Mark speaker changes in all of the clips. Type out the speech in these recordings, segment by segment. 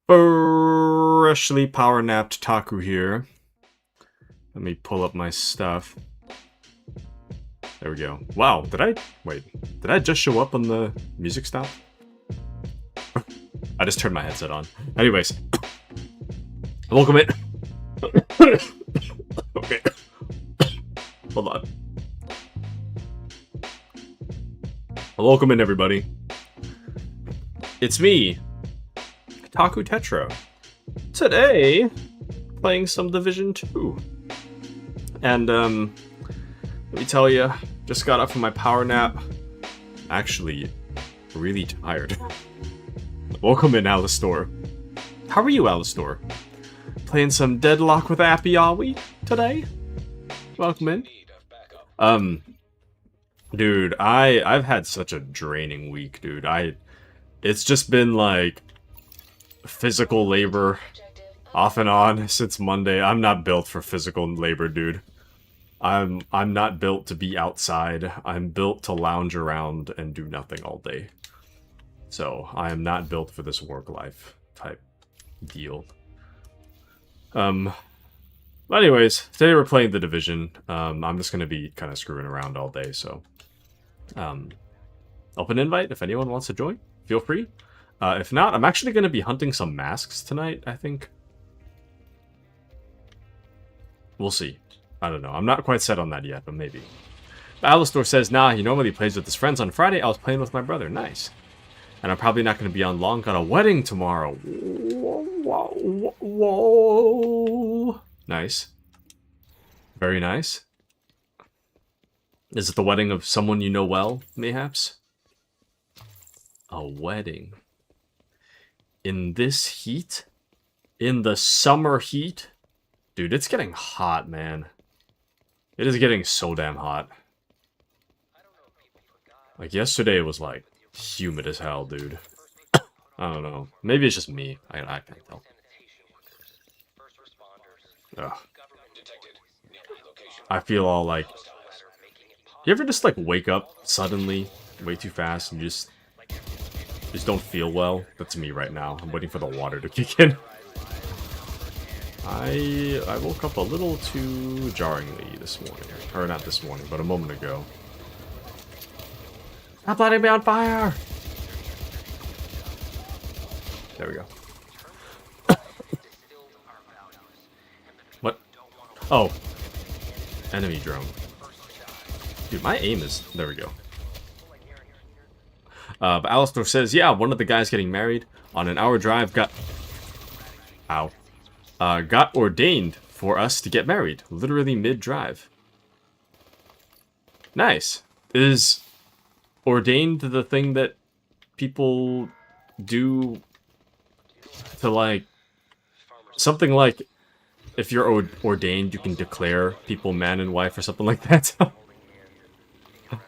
Speaker 1: Freshly power napped Taku here. Let me pull up my stuff. There we go. Wow, did I just show up on the music stop? I just turned my headset on. Anyways. Welcome in. Okay. Hold on. Welcome in, everybody. It's me, Taku Tetra. Today, playing some Division 2. And, let me tell you, just got up from my power nap. Actually, really tired. Welcome in, Alistor. How are you, Alistor? Playing some Deadlock with Appy, are we, today? Welcome in. Dude, I've had such a draining week, dude. It's just been, like, physical labor off and on since Monday. I'm not built for physical labor, dude. I'm not built to be outside. I'm built to lounge around and do nothing all day. So, I am not built for this work life type deal. But anyways, today we're playing The Division. I'm just gonna be kind of screwing around all day, so open invite if anyone wants to join. Feel free. If not, I'm actually gonna be hunting some masks tonight, I think. We'll see. I don't know. I'm not quite set on that yet, but maybe. Alistor says, nah, he normally plays with his friends on Friday. I was playing with my brother. Nice. And I'm probably not going to be on long. Got a wedding tomorrow. Whoa. Nice. Very nice. Is it the wedding of someone you know well, mayhaps? A wedding. In this heat? In the summer heat? Dude, it's getting hot, man. It is getting so damn hot. Like, yesterday it was, like, humid as hell, dude. I don't know. Maybe it's just me. I can't tell. Ugh. I feel all, like... You ever just, like, wake up suddenly, way too fast, and just don't feel well? That's me right now. I'm waiting for the water to kick in. I woke up a little too jarringly this morning. Or not this morning, but a moment ago. Stop letting me on fire! There we go. What? Oh. Enemy drone. Dude, my aim is... There we go. But Alistor says, yeah, one of the guys getting married on an hour drive got... Ow. Got ordained for us to get married. Literally mid-drive. Nice. Is ordained the thing that people do to, like... Something like, if you're ordained, you can declare people man and wife or something like that. I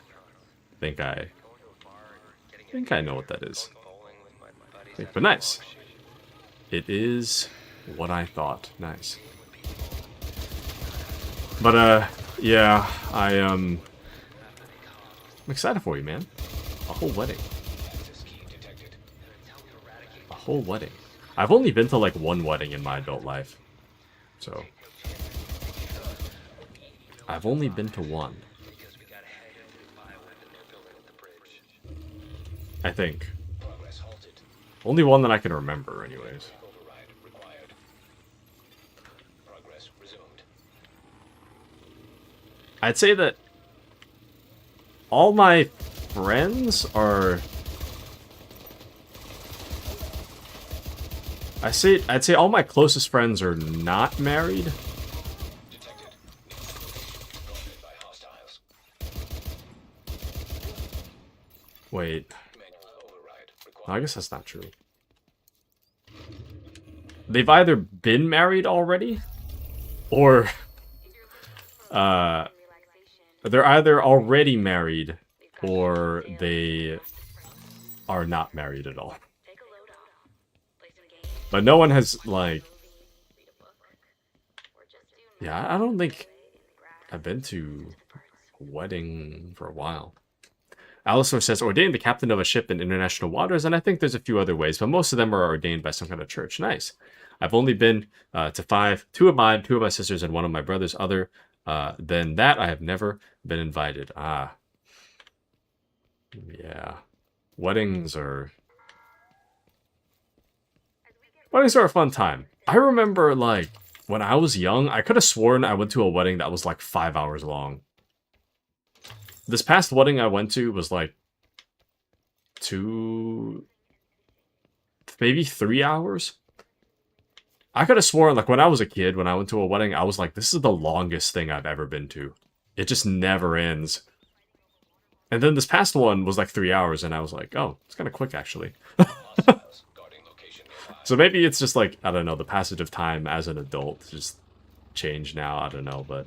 Speaker 1: think I know what that is. But nice. It is what I thought. Nice. But, yeah, I'm excited for you, man. A whole wedding. A whole wedding. I've only been to, like, one wedding in my adult life. So. I've only been to one. I think. Only one that I can remember, anyways. I'd say that all my friends are... I'd say all my closest friends are not married. Wait. No, I guess that's not true. They've either been married already, or they're either already married, or they are not married at all. But no one has, like... Yeah, I don't think I've been to a wedding for a while. Alistair says, ordained the captain of a ship in international waters, and I think there's a few other ways, but most of them are ordained by some kind of church. Nice. I've only been to 5. 2 of mine, 2 of my sisters, and 1 of my brothers. Other than that, I have never been invited. Ah. Yeah. Weddings are a fun time. I remember, like, when I was young, I could have sworn I went to a wedding that was, like, 5 hours long. This past wedding I went to was, like, 2... maybe 3 hours? I could have sworn, like, when I was a kid, when I went to a wedding, I was like, this is the longest thing I've ever been to. It just never ends. And then this past one was, like, 3 hours, and I was like, oh, it's kind of quick, actually. So maybe it's just like, I don't know, the passage of time as an adult just changed now. I don't know, but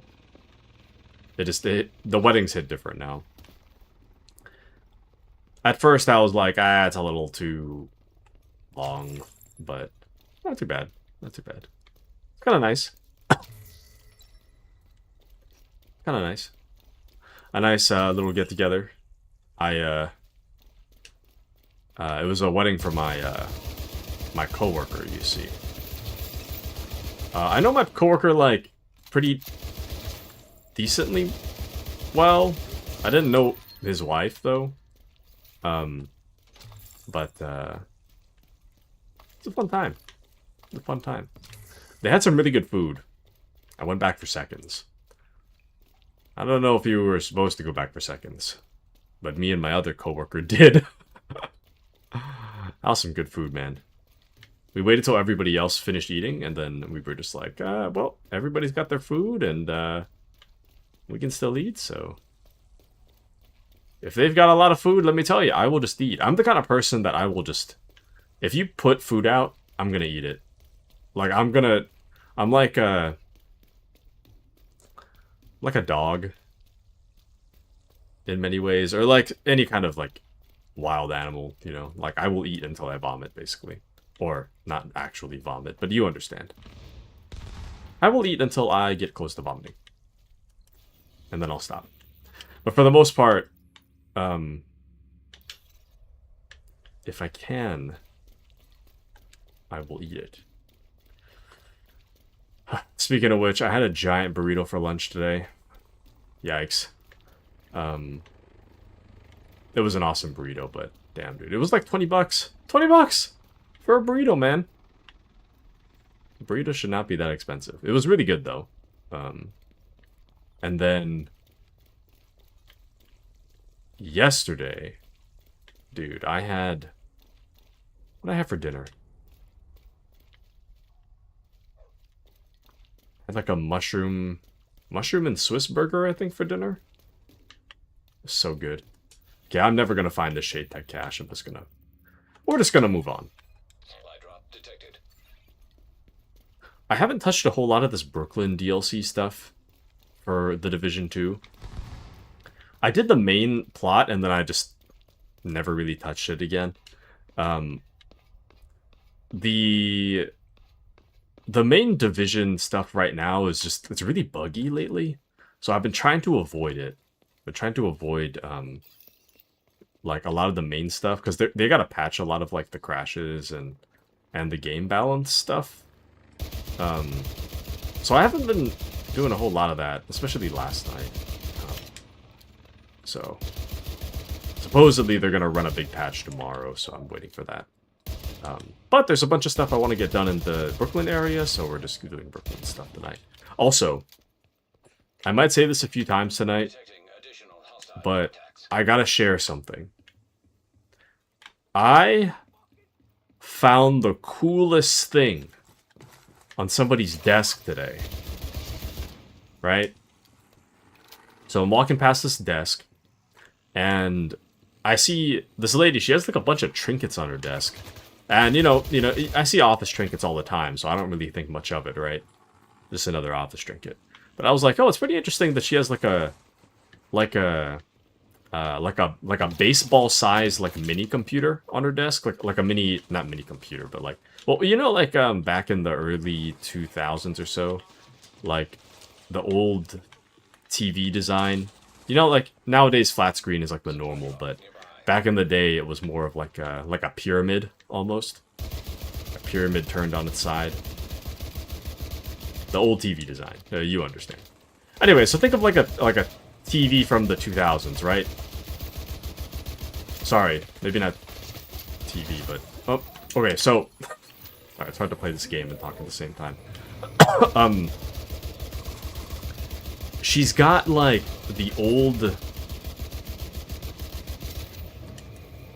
Speaker 1: the weddings hit different now. At first I was like, it's a little too long, but not too bad. Not too bad. It's kind of nice. Kind of nice. A nice little get together. It was a wedding for my coworker, you see. I know my coworker, like, pretty decently well. I didn't know his wife, though. But, it's a fun time. It's a fun time. They had some really good food. I went back for seconds. I don't know if you were supposed to go back for seconds, but me and my other coworker did. That was some good food, man. We waited till everybody else finished eating, and then we were just like, well, everybody's got their food, and we can still eat, so... If they've got a lot of food, let me tell you, I will just eat. I'm the kind of person that I will just... If you put food out, I'm gonna eat it. Like, I'm like a dog. In many ways. Or like any kind of, like, wild animal, you know? Like, I will eat until I vomit, basically. Or, not actually vomit, but you understand. I will eat until I get close to vomiting. And then I'll stop. But for the most part, if I can, I will eat it. Speaking of which, I had a giant burrito for lunch today. Yikes. It was an awesome burrito, but damn, dude. It was like 20 bucks. 20 bucks! For a burrito, man. Burrito should not be that expensive. It was really good, though. And then... yesterday... dude, I had... what did I have for dinner? I had like a mushroom and Swiss burger, I think, for dinner. It was so good. Okay, I'm never gonna find this Shade Tech cache. We're just gonna move on. I haven't touched a whole lot of this Brooklyn DLC stuff for The Division 2. I did the main plot, and then I just never really touched it again. The main Division stuff right now is just, it's really buggy lately. So I've been trying to avoid it. I've been trying to avoid, like, a lot of the main stuff, because they gotta patch a lot of, like, the crashes and the game balance stuff. So I haven't been doing a whole lot of that, especially last night. So, supposedly they're going to run a big patch tomorrow, so I'm waiting for that. But there's a bunch of stuff I want to get done in the Brooklyn area, so we're just doing Brooklyn stuff tonight. Also, I might say this a few times tonight, but I gotta share something. I found the coolest thing on somebody's desk today. Right? So I'm walking past this desk, and I see this lady. She has like a bunch of trinkets on her desk, and you know, I see office trinkets all the time, so I don't really think much of it, right? Just another office trinket. But I was like, oh, it's pretty interesting that she has like a baseball size like mini computer on her desk, like a mini, not mini computer, but like, well, you know, like back in the early 2000s or so, like the old TV design. You know, like, nowadays flat screen is like the normal, but back in the day it was more of like a pyramid, almost. A pyramid turned on its side. The old TV design. You understand. Anyway, so think of like a TV from the 2000s, right? Sorry, maybe not TV, but... Oh, okay, so... Alright, it's hard to play this game and talk at the same time. She's got, like, the old...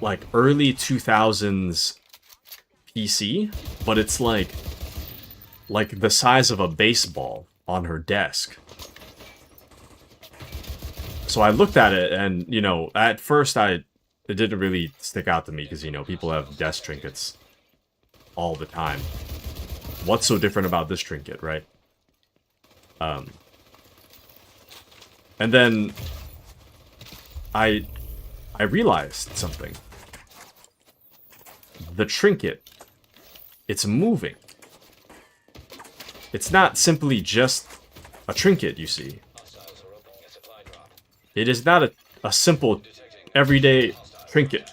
Speaker 1: like, early 2000s PC, but it's like the size of a baseball on her desk. So I looked at it, and, you know, at first it didn't really stick out to me, because, you know, people have desk trinkets all the time. What's so different about this trinket, right? And then I realized something. The trinket, it's moving. It's not simply just a trinket, you see. It is not a simple, everyday trinket.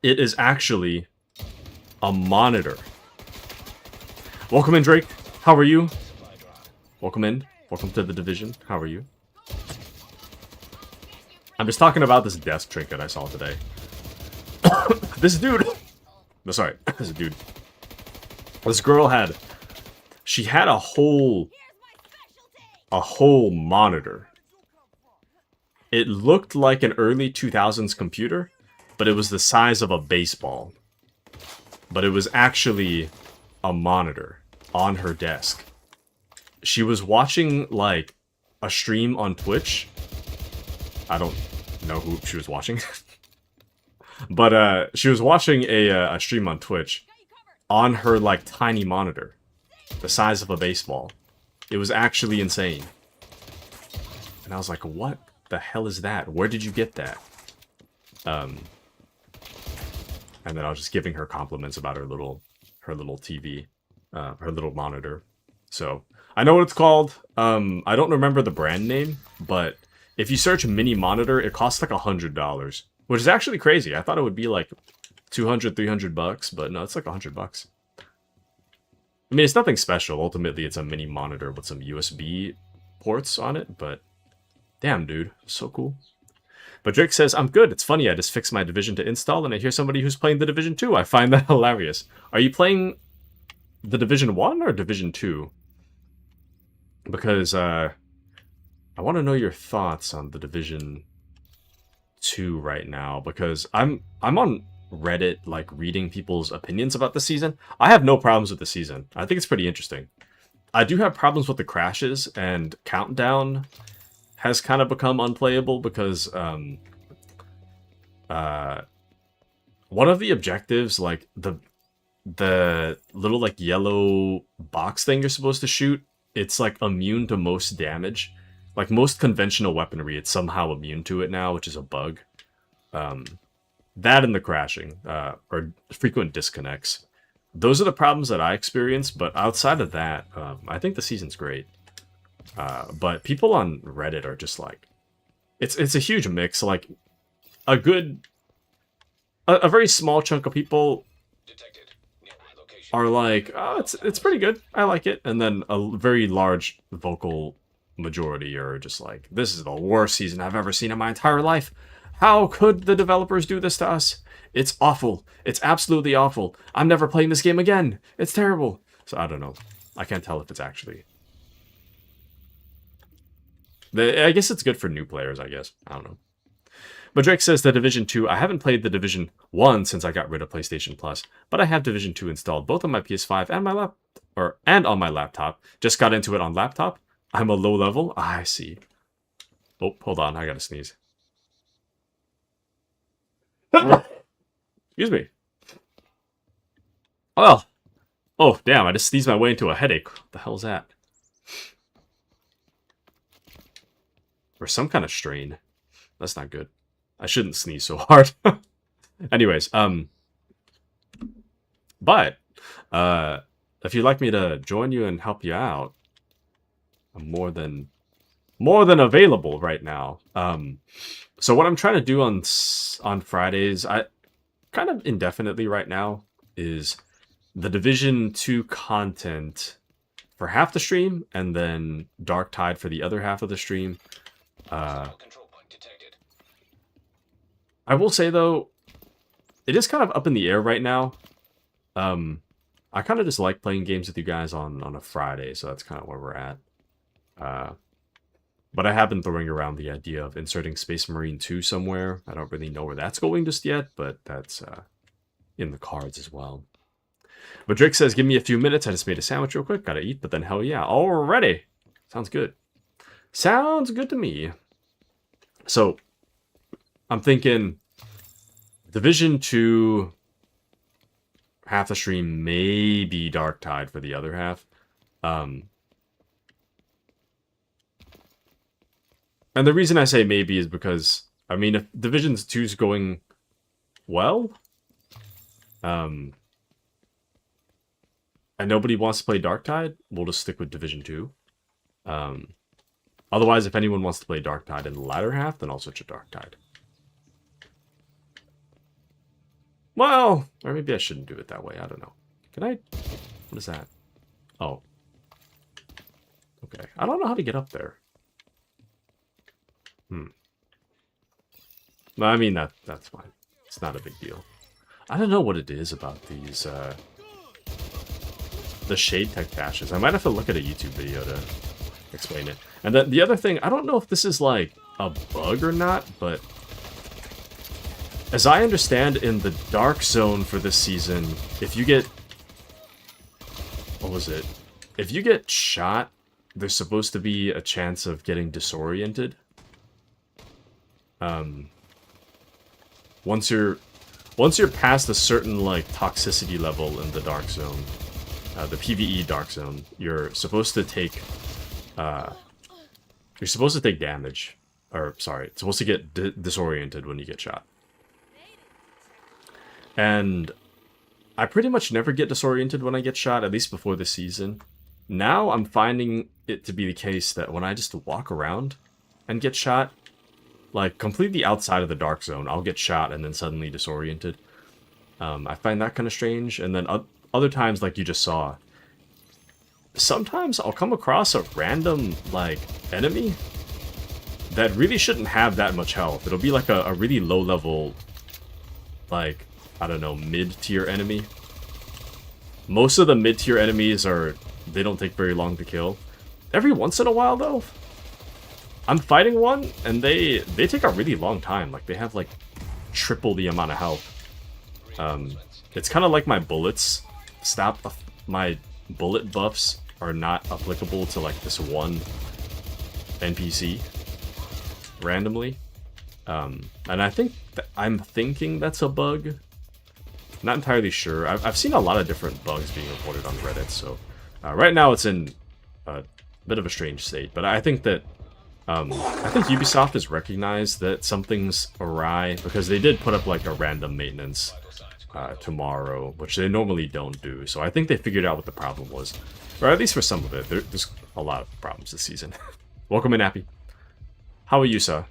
Speaker 1: It is actually a monitor. Welcome in, Drake. How are you? Welcome in. Welcome to the Division. How are you? I'm just talking about this desk trinket I saw today. This dude... No, sorry. This dude. This girl had... She had a whole monitor. It looked like an early 2000s computer, but it was the size of a baseball. But it was actually a monitor on her desk. She was watching, like, a stream on Twitch. I don't know who she was watching. But, she was watching a stream on Twitch on her, like, tiny monitor. The size of a baseball. It was actually insane. And I was like, what the hell is that? Where did you get that? And then I was just giving her compliments about her little TV. Her little monitor. So, I know what it's called. I don't remember the brand name, but if you search mini monitor, it costs like $100. Which is actually crazy. I thought it would be like 200, 300 bucks, but no, it's like $100. I mean, it's nothing special. Ultimately, it's a mini monitor with some USB ports on it, but damn, dude, so cool. But Drake says, I'm good. It's funny, I just fixed my Division to install, and I hear somebody who's playing the Division 2. I find that hilarious. Are you playing the Division 1 or Division 2? Because, I want to know your thoughts on the Division 2 right now, because I'm on Reddit, like, reading people's opinions about the season. I have no problems with the season. I think it's pretty interesting. I do have problems with the crashes, and Countdown has kind of become unplayable because, one of the objectives, like, the little, like, yellow box thing you're supposed to shoot, it's, like, immune to most damage. Like, most conventional weaponry, it's somehow immune to it now, which is a bug. That and the crashing, or frequent disconnects. Those are the problems that I experience, but outside of that, I think the season's great. But people on Reddit are just like... It's a huge mix, like, a very small chunk of people are like, oh, it's pretty good, I like it. And then a very large vocal majority are just like, this is the worst season I've ever seen in my entire life. How could the developers do this to us? It's awful. It's absolutely awful. I'm never playing this game again. It's terrible. So I don't know. I can't tell if it's actually... I guess it's good for new players, I guess. I don't know. But Drake says the Division 2, I haven't played the Division 1 since I got rid of PlayStation Plus, but I have Division 2 installed both on my PS5 and my and on my laptop. Just got into it on laptop. I'm a low level. I see. Oh, hold on. I gotta sneeze. Excuse me. Well. Oh, damn. I just sneezed my way into a headache. What the hell's that? Or some kind of strain. That's not good. I shouldn't sneeze so hard. Anyways, but, if you'd like me to join you and help you out, I'm more than more than available right now. So what I'm trying to do on Fridays, I kind of indefinitely right now, is the Division 2 content for half the stream, and then Darktide for the other half of the stream. I will say though, it is kind of up in the air right now. I kind of just like playing games with you guys on a Friday, so that's kind of where we're at. But I have been throwing around the idea of inserting Space Marine 2 somewhere. I don't really know where that's going just yet, but that's in the cards as well. But Drake says, give me a few minutes. I just made a sandwich real quick. Gotta eat, but then hell yeah. Already. Sounds good. Sounds good to me. So, I'm thinking Division 2, half the stream, maybe Darktide for the other half. And the reason I say maybe is because, I mean, if Division 2 is going well, and nobody wants to play Darktide, we'll just stick with Division 2. Otherwise, if anyone wants to play Darktide in the latter half, then I'll switch to Darktide. Well, or maybe I shouldn't do it that way. I don't know. Can I? What is that? Oh. Okay. I don't know how to get up there. No, I mean, that's fine. It's not a big deal. I don't know what it is about these, the shade tech dashes. I might have to look at a YouTube video to explain it. And then the other thing, I don't know if this is like a bug or not, but as I understand, in the Dark Zone for this season, if you get... What was it? If you get shot, there's supposed to be a chance of getting disoriented. Once you're past a certain, like, toxicity level in the Dark Zone, the PvE Dark Zone, you're supposed to take damage. Or, sorry, it's supposed to get disoriented when you get shot. And I pretty much never get disoriented when I get shot, at least before this season. Now I'm finding it to be the case that when I just walk around and get shot, like completely outside of the Dark Zone, I'll get shot and then suddenly disoriented. I find that kind of strange. And then other times, like you just saw, sometimes I'll come across a random, like, enemy that really shouldn't have that much health. It'll be like a really low level, like, I don't know, mid-tier enemy. Most of the mid-tier enemies they don't take very long to kill. Every once in a while, though, I'm fighting one, and they take a really long time. Like, they have, like, triple the amount of health. It's kind of like my bullets. My bullet buffs are not applicable to, like, this one NPC randomly. And I'm thinking that's a bug. Not entirely sure. I've seen a lot of different bugs being reported on Reddit, so right now it's in a bit of a strange state. But I think that I think Ubisoft has recognized that something's awry, because they did put up like a random maintenance tomorrow, which they normally don't do. So I think they figured out what the problem was, or at least for some of it. There's a lot of problems this season. Welcome in, Appy. How are you, sir?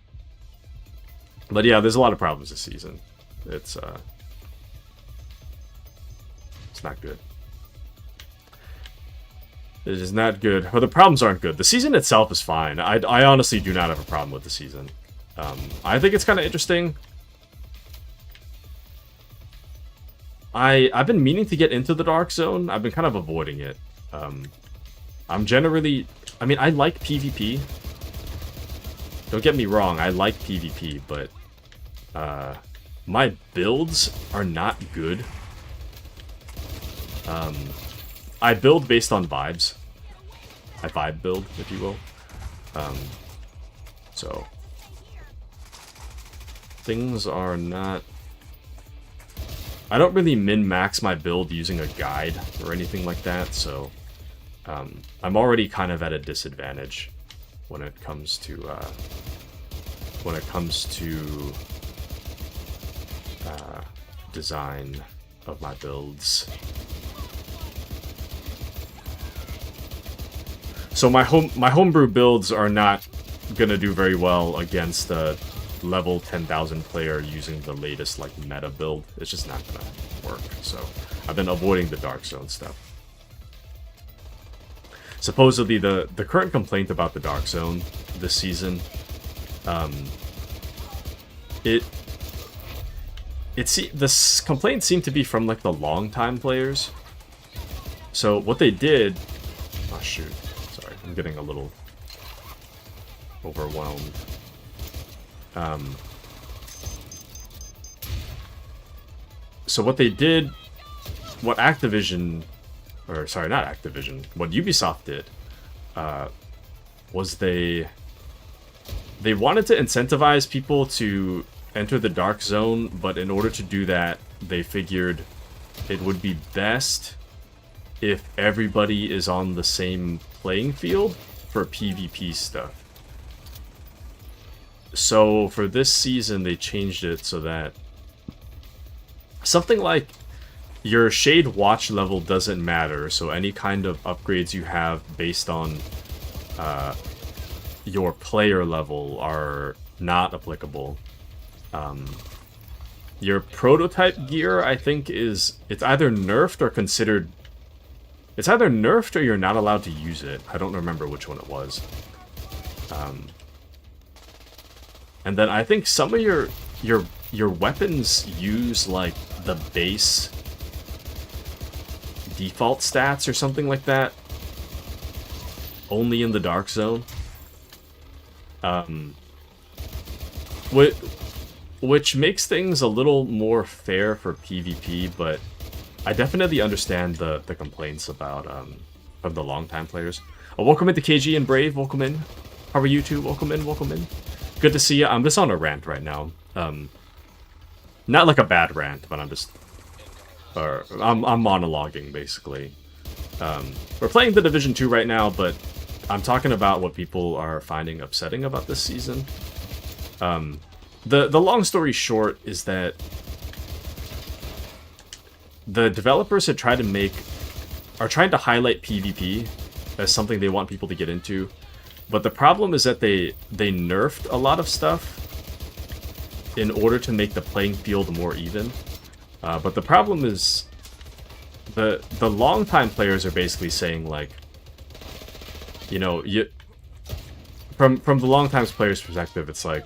Speaker 1: But yeah, there's a lot of problems this season. It's not good. It is not good. Well, the problems aren't good. The season itself is fine. I honestly do not have a problem with the season. I think it's kind of interesting. I've been meaning to get into the Dark Zone. I've been kind of avoiding it. I'm generally... I mean, I like PvP. Don't get me wrong, I like PvP, but my builds are not good. I build based on vibes. I vibe build, if you will. So things are not... I don't really min-max my build using a guide or anything like that, so I'm already kind of at a disadvantage when it comes to design of my builds. So my homebrew builds are not gonna do very well against a level 10,000 player using the latest like meta build. It's just not gonna work. So I've been avoiding the Dark Zone stuff. Supposedly the current complaint about the Dark Zone this season, this complaint seemed to be from like the long-time players. So what they did, oh shoot, sorry, I'm getting a little overwhelmed. So what they did, what Activision, or sorry, not Activision, what Ubisoft did, was they wanted to incentivize people to enter the Dark Zone, but in order to do that, they figured it would be best if everybody is on the same playing field for PvP stuff. So for this season, they changed it so that something like your Shade Watch level doesn't matter, so any kind of upgrades you have based on your player level are not applicable. Your prototype gear, I think, it's either nerfed or considered... It's either nerfed or you're not allowed to use it. I don't remember which one it was. And then I think some of your weapons use, like, the base default stats or something like that. Only in the Dark Zone. Which makes things a little more fair for PvP, but I definitely understand the complaints about from the longtime players. Oh, welcome into KG and Brave, welcome in. How are you two? Welcome in, welcome in. Good to see you. I'm just on a rant right now. Not like a bad rant, but I'm just... I'm monologuing, basically. We're playing the Division 2 right now, but I'm talking about what people are finding upsetting about this season. The long story short is that the developers are trying to highlight PvP as something they want people to get into. But the problem is that they nerfed a lot of stuff in order to make the playing field more even. But the problem is the long-time players are basically saying, like, you know, from the long-time players' perspective, it's like,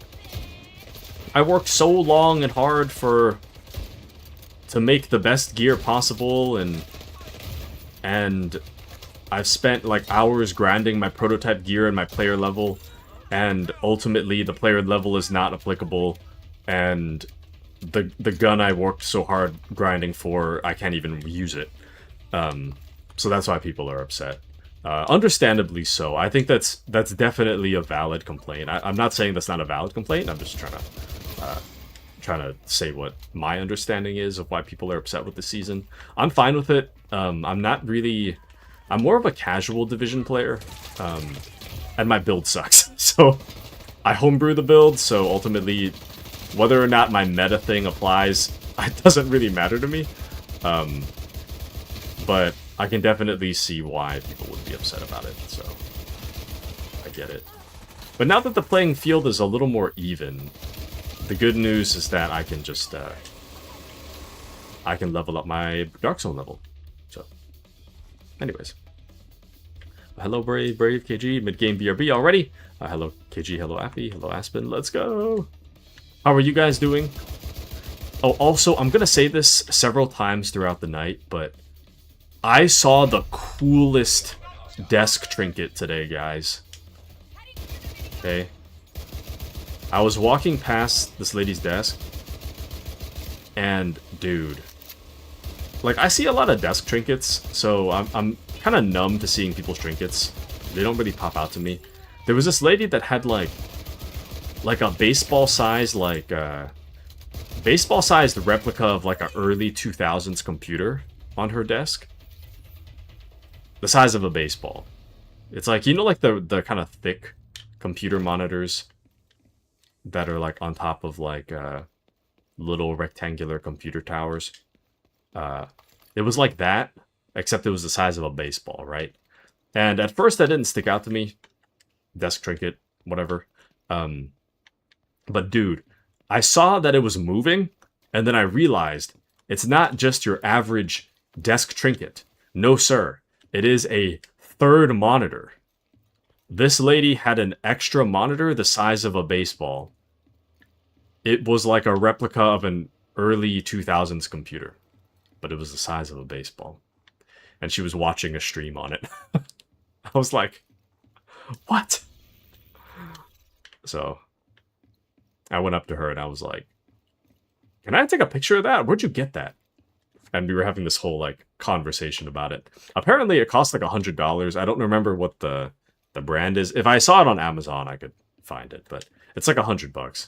Speaker 1: I worked so long and hard to make the best gear possible, and I've spent like hours grinding my prototype gear and my player level, and ultimately the player level is not applicable, and the gun I worked so hard grinding for, I can't even use it. So that's why people are upset. Understandably so. I think that's definitely a valid complaint. I'm not saying that's not a valid complaint. I'm just trying to say what my understanding is of why people are upset with the season. I'm fine with it. I'm more of a casual Division player, and my build sucks. So I homebrew the build, so ultimately, whether or not my meta thing applies, it doesn't really matter to me. But I can definitely see why people would be upset about it, so I get it. But now that the playing field is a little more even, the good news is that I can just, I can level up my Dark Zone level. So, anyways. Hello, Brave KG, mid-game BRB already. Hello, KG, hello, Appy, hello, Aspen, let's go! How are you guys doing? Oh, also, I'm gonna say this several times throughout the night, but I saw the coolest desk trinket today, guys. Okay. I was walking past this lady's desk, and dude, like, I see a lot of desk trinkets, so I'm kind of numb to seeing people's trinkets. They don't really pop out to me. There was this lady that had like a baseball-sized, baseball-sized replica of like an early 2000s computer on her desk. The size of a baseball. It's like, you know, like the kind of thick computer monitors that are like on top of like little rectangular computer towers. It was like that, except it was the size of a baseball, right? And at first that didn't stick out to me. Desk trinket, whatever. But dude, I saw that it was moving, and then I realized it's not just your average desk trinket. No, sir. It is a third monitor. This lady had an extra monitor the size of a baseball. It was like a replica of an early 2000s computer, but it was the size of a baseball. And she was watching a stream on it. I was like, what? So I went up to her and I was like, can I take a picture of that? Where'd you get that? And we were having this whole like conversation about it. Apparently it cost like $100. I don't remember what the brand is. If I saw it on Amazon, I could find it, but it's like $100.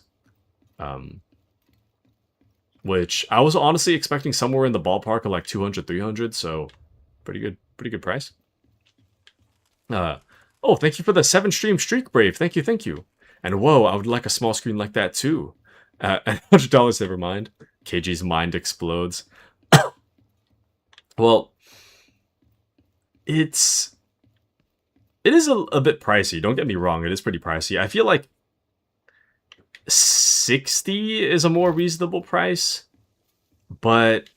Speaker 1: Which I was honestly expecting somewhere in the ballpark of like 200, 300, so pretty good price. Oh, thank you for the 7 stream streak, Brave. Thank you. And whoa, I would like a small screen like that too. $100, never mind. KG's mind explodes. Well, it is a bit pricey. Don't get me wrong, it is pretty pricey. I feel like 60 is a more reasonable price, but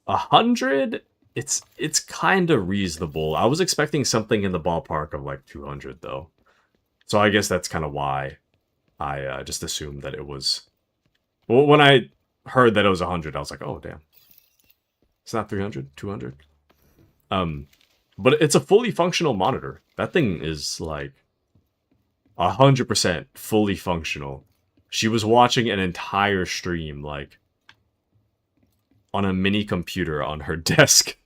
Speaker 1: 100, it's kind of reasonable. I was expecting something in the ballpark of like 200 though, so I guess that's kind of why I just assumed that it was. Well, when I heard that it was 100, I was like, oh damn, it's not 300, 200. But it's a fully functional monitor. That thing is like 100% fully functional. She was watching an entire stream, like, on a mini computer on her desk.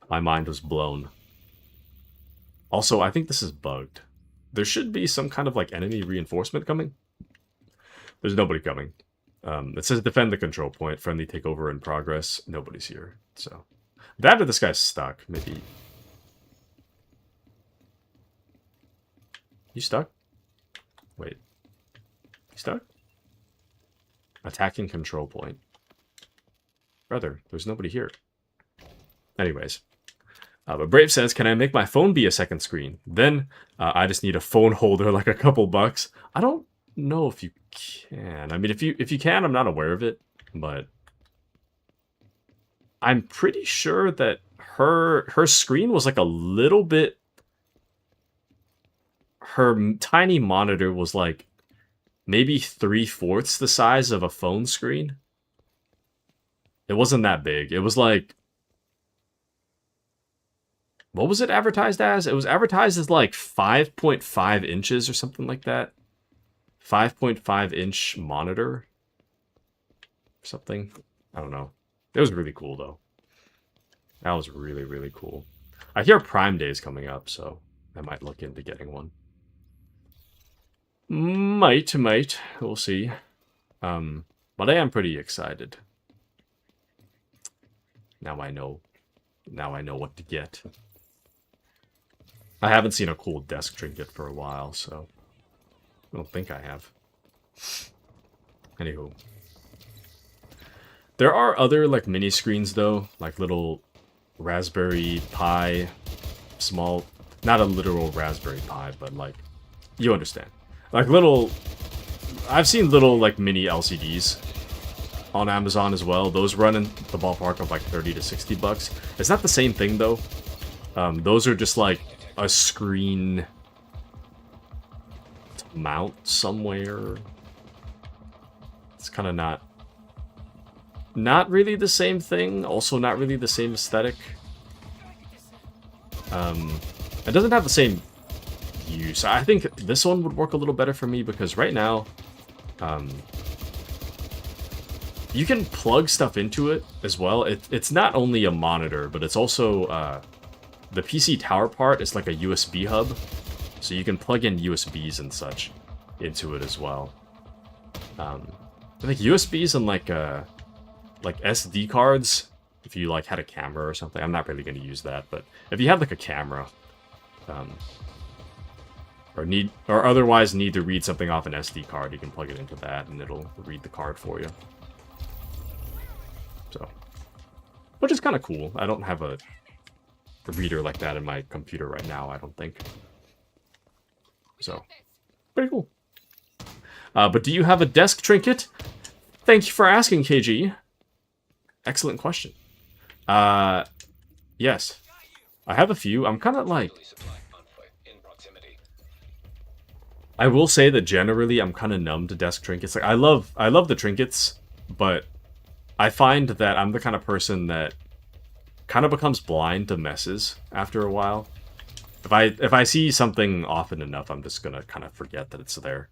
Speaker 1: My mind was blown. Also, I think this is bugged. There should be some kind of, like, enemy reinforcement coming. There's nobody coming. It says defend the control point, friendly takeover in progress. Nobody's here, so. That or this guy's stuck, maybe. You stuck? Wait. You stuck? Attacking control point. Brother, there's nobody here. Anyways. But Brave says, can I make my phone be a second screen? Then I just need a phone holder, like a couple bucks. I don't know if you can. I mean, if you can, I'm not aware of it. But I'm pretty sure that her screen was like a little bit. Her tiny monitor was like maybe 3/4 the size of a phone screen. It wasn't that big. It was like, what was it advertised as? It was advertised as like 5.5 inches or something like that. 5.5 inch monitor. Or something. I don't know. It was really cool though. That was really, really cool. I hear Prime Day is coming up, so I might look into getting one. Might. We'll see. But I am pretty excited. Now I know what to get. I haven't seen a cool desk trinket for a while, so I don't think I have. Anywho. There are other, like, mini screens, though. Like, little Raspberry Pi, small... Not a literal Raspberry Pi, but, like, you understand. Like, little... I've seen little, like, mini LCDs on Amazon as well. Those run in the ballpark of, like, 30 to 60 bucks. It's not the same thing, though. Those are just, like, a screen to mount somewhere. It's kind of not really the same thing. Also not really the same aesthetic. It doesn't have the same use. I think this one would work a little better for me because right now, you can plug stuff into it as well. It's not only a monitor, but it's also the PC tower part is like a USB hub, so you can plug in USBs and such into it as well. I think USBs and like SD cards, if you like had a camera or something. I'm not really going to use that, but if you have like a camera, or otherwise need to read something off an SD card, you can plug it into that and it'll read the card for you. So, which is kind of cool. I don't have a reader like that in my computer right now, I don't think. So, pretty cool. But do you have a desk trinket? Thank you for asking, KG. Excellent question. Yes. I have a few. I'm kind of like... I will say that generally I'm kind of numb to desk trinkets. Like I love the trinkets, but I find that I'm the kind of person that kind of becomes blind to messes after a while. If I see something often enough, I'm just gonna kind of forget that it's there.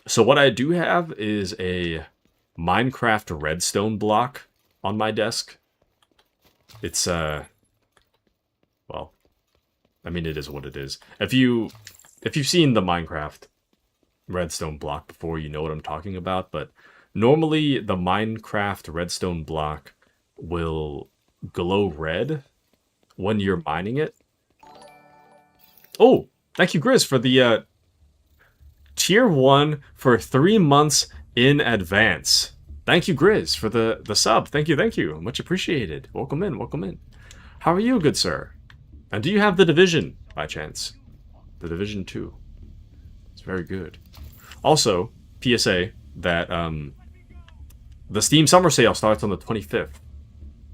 Speaker 1: So what I do have is a Minecraft redstone block on my desk. It's well, I mean it is what it is. If you've seen the Minecraft redstone block before, you know what I'm talking about, but normally the Minecraft redstone block will glow red when you're mining it. Oh, thank you, Grizz, for the tier 1 for 3 months in advance. Thank you, Grizz, for the sub. Thank you. Much appreciated. Welcome in, welcome in. How are you, good sir? And do you have the Division, by chance? The Division 2. It's very good. Also, PSA, that the Steam Summer Sale starts on the 25th.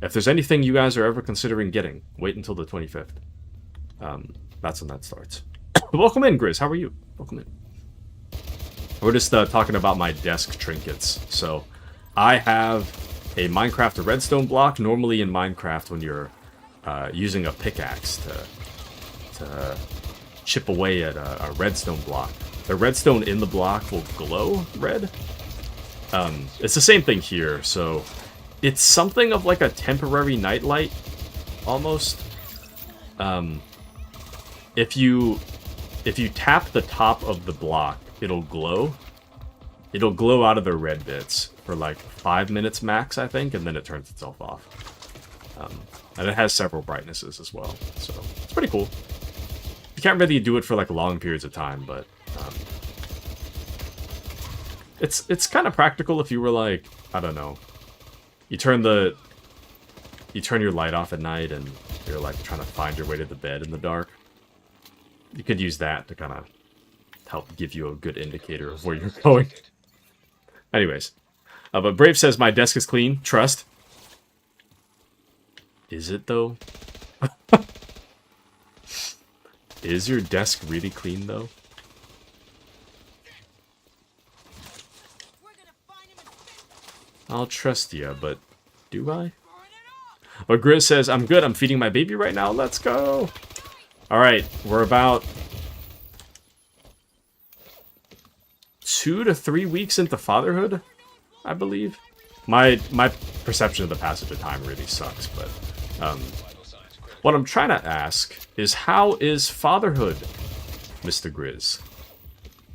Speaker 1: If there's anything you guys are ever considering getting, wait until the 25th. That's when that starts. Welcome in, Grizz. How are you? Welcome in. We're just talking about my desk trinkets. So, I have a Minecraft redstone block. Normally in Minecraft, when you're using a pickaxe to chip away at a redstone block, the redstone in the block will glow red. It's the same thing here, so it's something of like a temporary nightlight, almost. If you tap the top of the block, it'll glow. It'll glow out of the red bits for like 5 minutes max, I think, and then it turns itself off. And it has several brightnesses as well, so it's pretty cool. You can't really do it for like long periods of time, but it's kind of practical if you were like, I don't know, you turn your light off at night and you're like trying to find your way to the bed in the dark. You could use that to kind of help give you a good indicator of where you're going. Anyways, but Brave says my desk is clean. Trust. Is it though? Is your desk really clean though? I'll trust you, but do I? But Grizz says, I'm good, I'm feeding my baby right now, let's go! Alright, we're about 2 to 3 weeks into fatherhood, I believe. My perception of the passage of time really sucks, but what I'm trying to ask is, how is fatherhood, Mr. Grizz?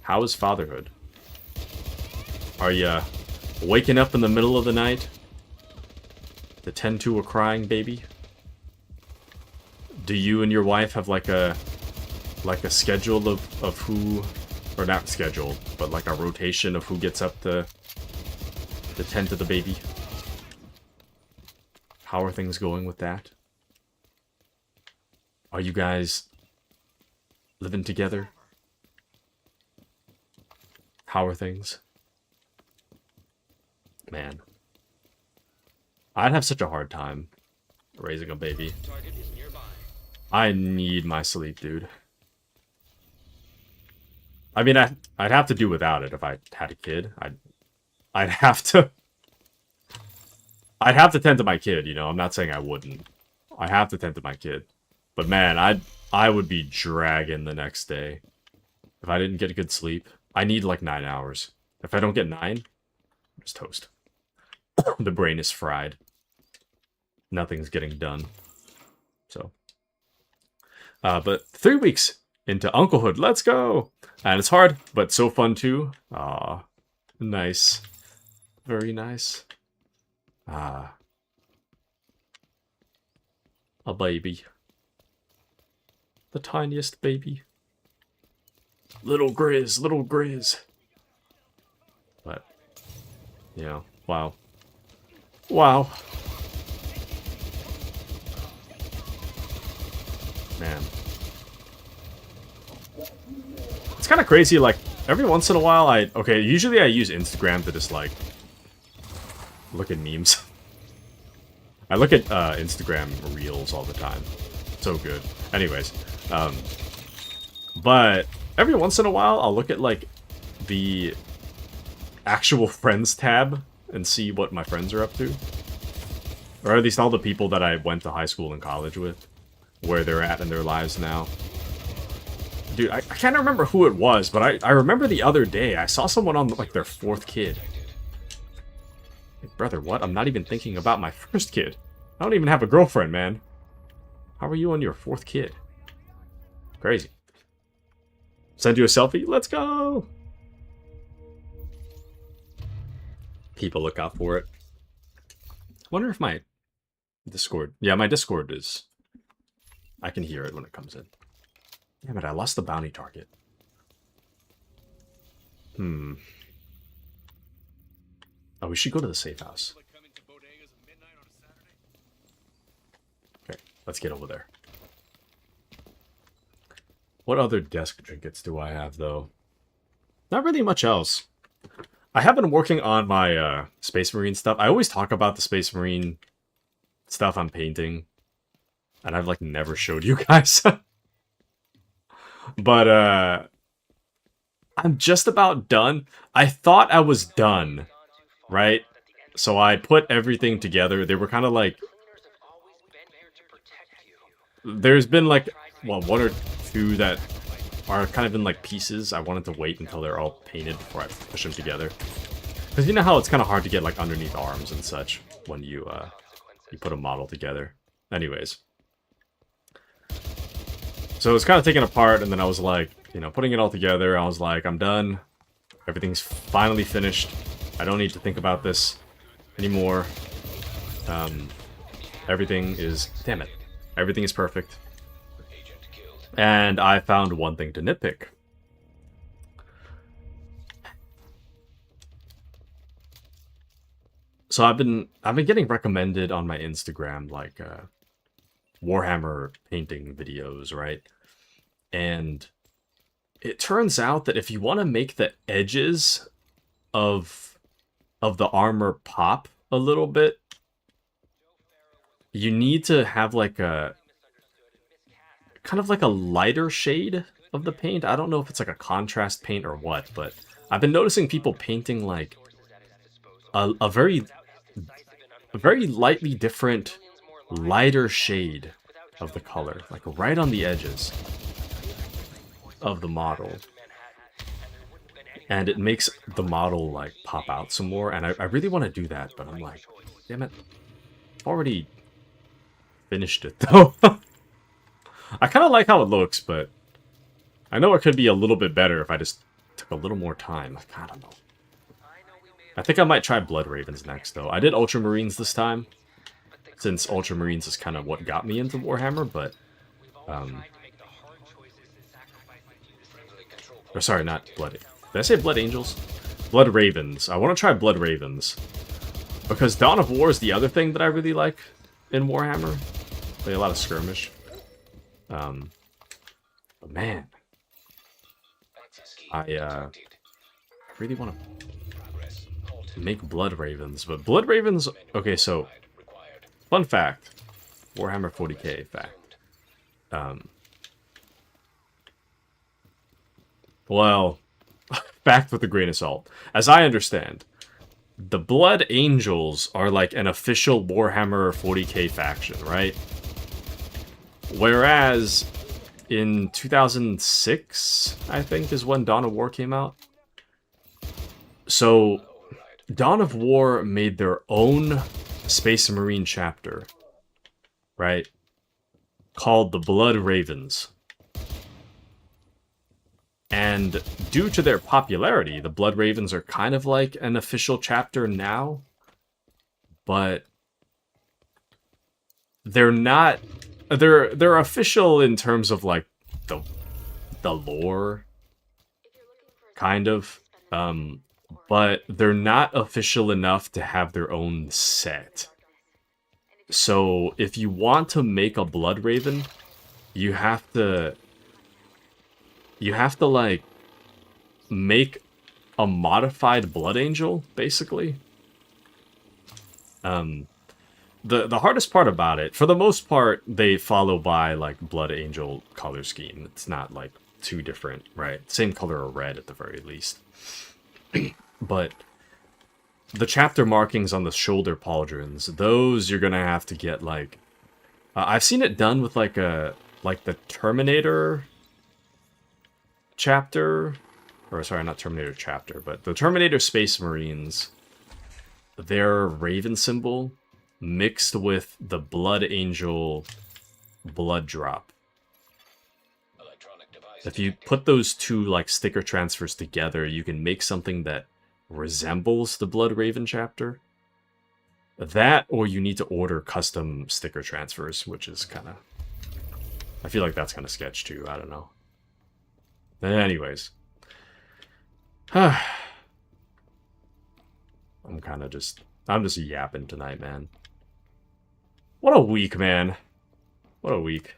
Speaker 1: How is fatherhood? Are you waking up in the middle of the night to tend to a crying baby? Do you and your wife have like a schedule of who, or not schedule, but like a rotation of who gets up to tend to the baby? How are things going with that? Are you guys living together? How are things? Man, I'd have such a hard time raising a baby. I need my sleep, dude. I mean, I'd have to do without it if I had a kid. I'd have to tend to my kid, you know. I'm not saying I wouldn't. I have to tend to my kid. But man, I would be dragging the next day if I didn't get good sleep. I need like 9 hours. If I don't get 9, I'm just toast. The brain is fried. Nothing's getting done. So, but 3 weeks into unclehood, let's go! And it's hard, but so fun too. Ah, nice. Very nice. Ah. A baby. The tiniest baby. Little Grizz, little Grizz. But, you know, wow. Wow. Man. It's kind of crazy, like, every once in a while usually I use Instagram to just, like, look at memes. I look at Instagram Reels all the time. So good. Anyways, but every once in a while I'll look at, like, the actual friends tab and see what my friends are up to. Or at least all the people that I went to high school and college with. Where they're at in their lives now. Dude, I can't remember who it was, but I remember the other day I saw someone on, like, their 4th kid. Like, brother, what? I'm not even thinking about my 1st kid. I don't even have a girlfriend, man. How are you on your 4th kid? Crazy. Send you a selfie? Let's go! People look out for it. Wonder if my Discord... Yeah, my Discord is... I can hear it when it comes in. Damn it, I lost the bounty target. Oh, we should go to the safe house. Okay, let's get over there. What other desk trinkets do I have, though? Not really much else. I have been working on my Space Marine stuff. I always talk about the Space Marine stuff I'm painting. And I've, like, never showed you guys. But, I'm just about done. I thought I was done, right? So I put everything together. They were kind of like... There's been, like, well, 1 or 2 that are kind of in, like, pieces. I wanted to wait until they're all painted before I push them together. Because you know how it's kind of hard to get, like, underneath arms and such when you put a model together. Anyways. So it was kind of taken apart, and then I was like, you know, putting it all together, I was like, I'm done. Everything's finally finished. I don't need to think about this anymore. Everything is... Damn it. Everything is perfect. And I found one thing to nitpick. So I've been getting recommended on my Instagram, like, Warhammer painting videos, right? And it turns out that if you want to make the edges of the armor pop a little bit, you need to have, like, a kind of like a lighter shade of the paint. I don't know if it's like a contrast paint or what, but I've been noticing people painting, like, a very lightly different, lighter shade of the color, like right on the edges of the model. And it makes the model, like, pop out some more, and I really want to do that, but I'm like, damn it, I've already finished it, though. I kind of like how it looks, but I know it could be a little bit better if I just took a little more time. I don't know. I think I might try Blood Ravens next, though. I did Ultramarines this time, since Ultramarines is kind of what got me into Warhammer, but... or sorry, not Blood... Did I say Blood Angels? Blood Ravens. I want to try Blood Ravens. Because Dawn of War is the other thing that I really like in Warhammer. Play a lot of skirmish. But man, I really want to make Blood Ravens. But Blood Ravens... Okay, so... Fun fact. Warhammer 40k fact. Well... fact with a grain of salt. As I understand, the Blood Angels are like an official Warhammer 40k faction, right? Whereas in 2006, I think, is when Dawn of War came out. So, Dawn of War made their own Space Marine chapter, right? Called the Blood Ravens. And due to their popularity, the Blood Ravens are kind of like an official chapter now. But they're not... They're official in terms of, like, the lore, kind of. But they're not official enough to have their own set. So if you want to make a Blood Raven, you have to like make a modified blood angel, basically. The hardest part about it, for the most part, they follow by like blood angel color scheme. It's not like too different, right? Same color of red at the very least. But the chapter markings on the shoulder pauldrons, those you're gonna have to get like I've seen it done with like the Terminator chapter, or sorry, not Terminator chapter, but the Terminator Space Marines, their Raven symbol mixed with the Blood Angel blood drop. If you put those two like sticker transfers together, you can make something that resembles the Blood Raven chapter. That, or you need to order custom sticker transfers, which is kind of... I feel like that's kind of sketch too, I don't know. Anyways. I'm just yapping tonight, man. What a week, man. What a week.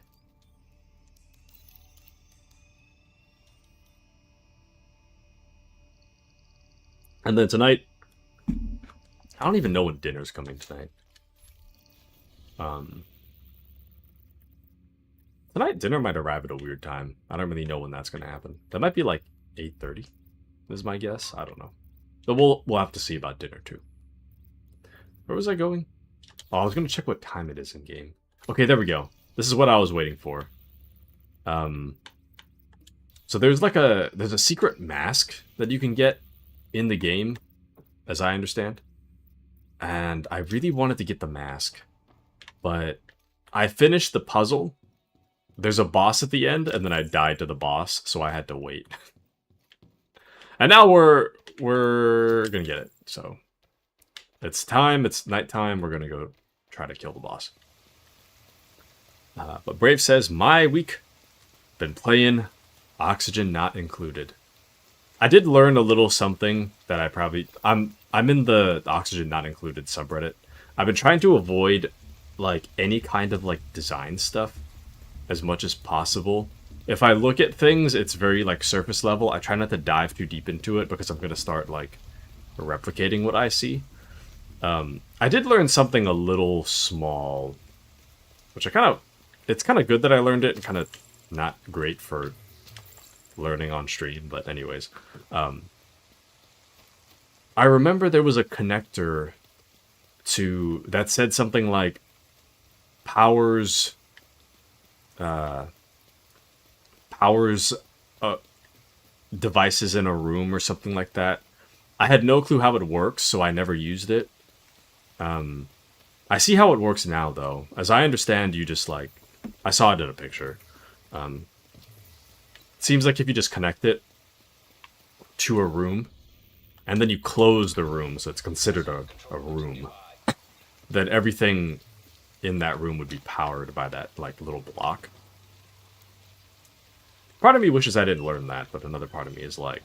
Speaker 1: And then tonight, I don't even know when dinner's coming tonight. Tonight dinner might arrive at a weird time. I don't really know when that's going to happen. That might be like 8:30 is my guess. I don't know. But we'll have to see about dinner too. Where was I going? Oh, I was going to check what time it is in game. Okay, there we go. This is what I was waiting for. So there's a secret mask that you can get in the game, as I understand. And I really wanted to get the mask, but I finished the puzzle. There's a boss at the end, and then I died to the boss, so I had to wait. And now we're gonna get it. So it's time. It's nighttime. We're gonna go try to kill the boss. But Brave says, my week been playing Oxygen Not Included. I did learn a little something that I probably... I'm in the Oxygen Not Included subreddit. I've been trying to avoid like any kind of like design stuff as much as possible. If I look at things, it's very like surface level. I try not to dive too deep into it because I'm going to start like replicating what I see. I did learn something a little small, which it's kind of good that I learned it, and kind of not great for learning on stream, but anyways. I remember there was a connector that said something like powers devices in a room or something like that. I had no clue how it works, so I never used it. I see how it works now, though. As I understand, you just like... I saw it in a picture. It seems like if you just connect it to a room, and then you close the room, so it's considered a room, then everything in that room would be powered by that like little block. Part of me wishes I didn't learn that, but another part of me is like,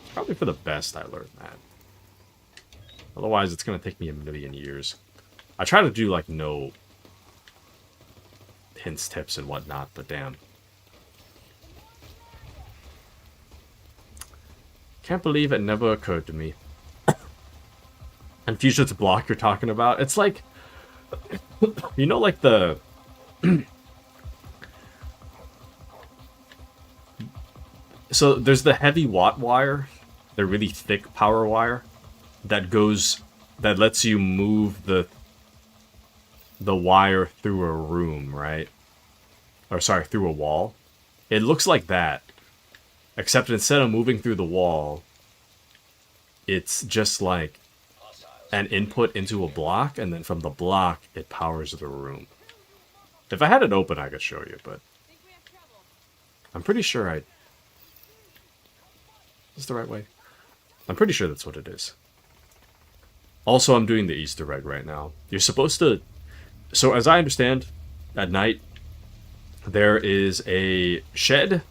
Speaker 1: it's probably for the best I learned that. Otherwise, it's going to take me a million years. I try to do like no hints, tips, and whatnot, but damn. Can't believe it never occurred to me. And Fusion's block you're talking about, it's like, you know, like the... So there's the heavy watt wire, the really thick power wire, that lets you move the wire through a room, right? Or sorry, through a wall. It looks like that. Except instead of moving through the wall, it's just like an input into a block, and then from the block, it powers the room. If I had it open, I could show you, but I'm pretty sure Is this the right way? I'm pretty sure that's what it is. Also, I'm doing the Easter egg right now. You're supposed to... So, as I understand, at night, there is a shed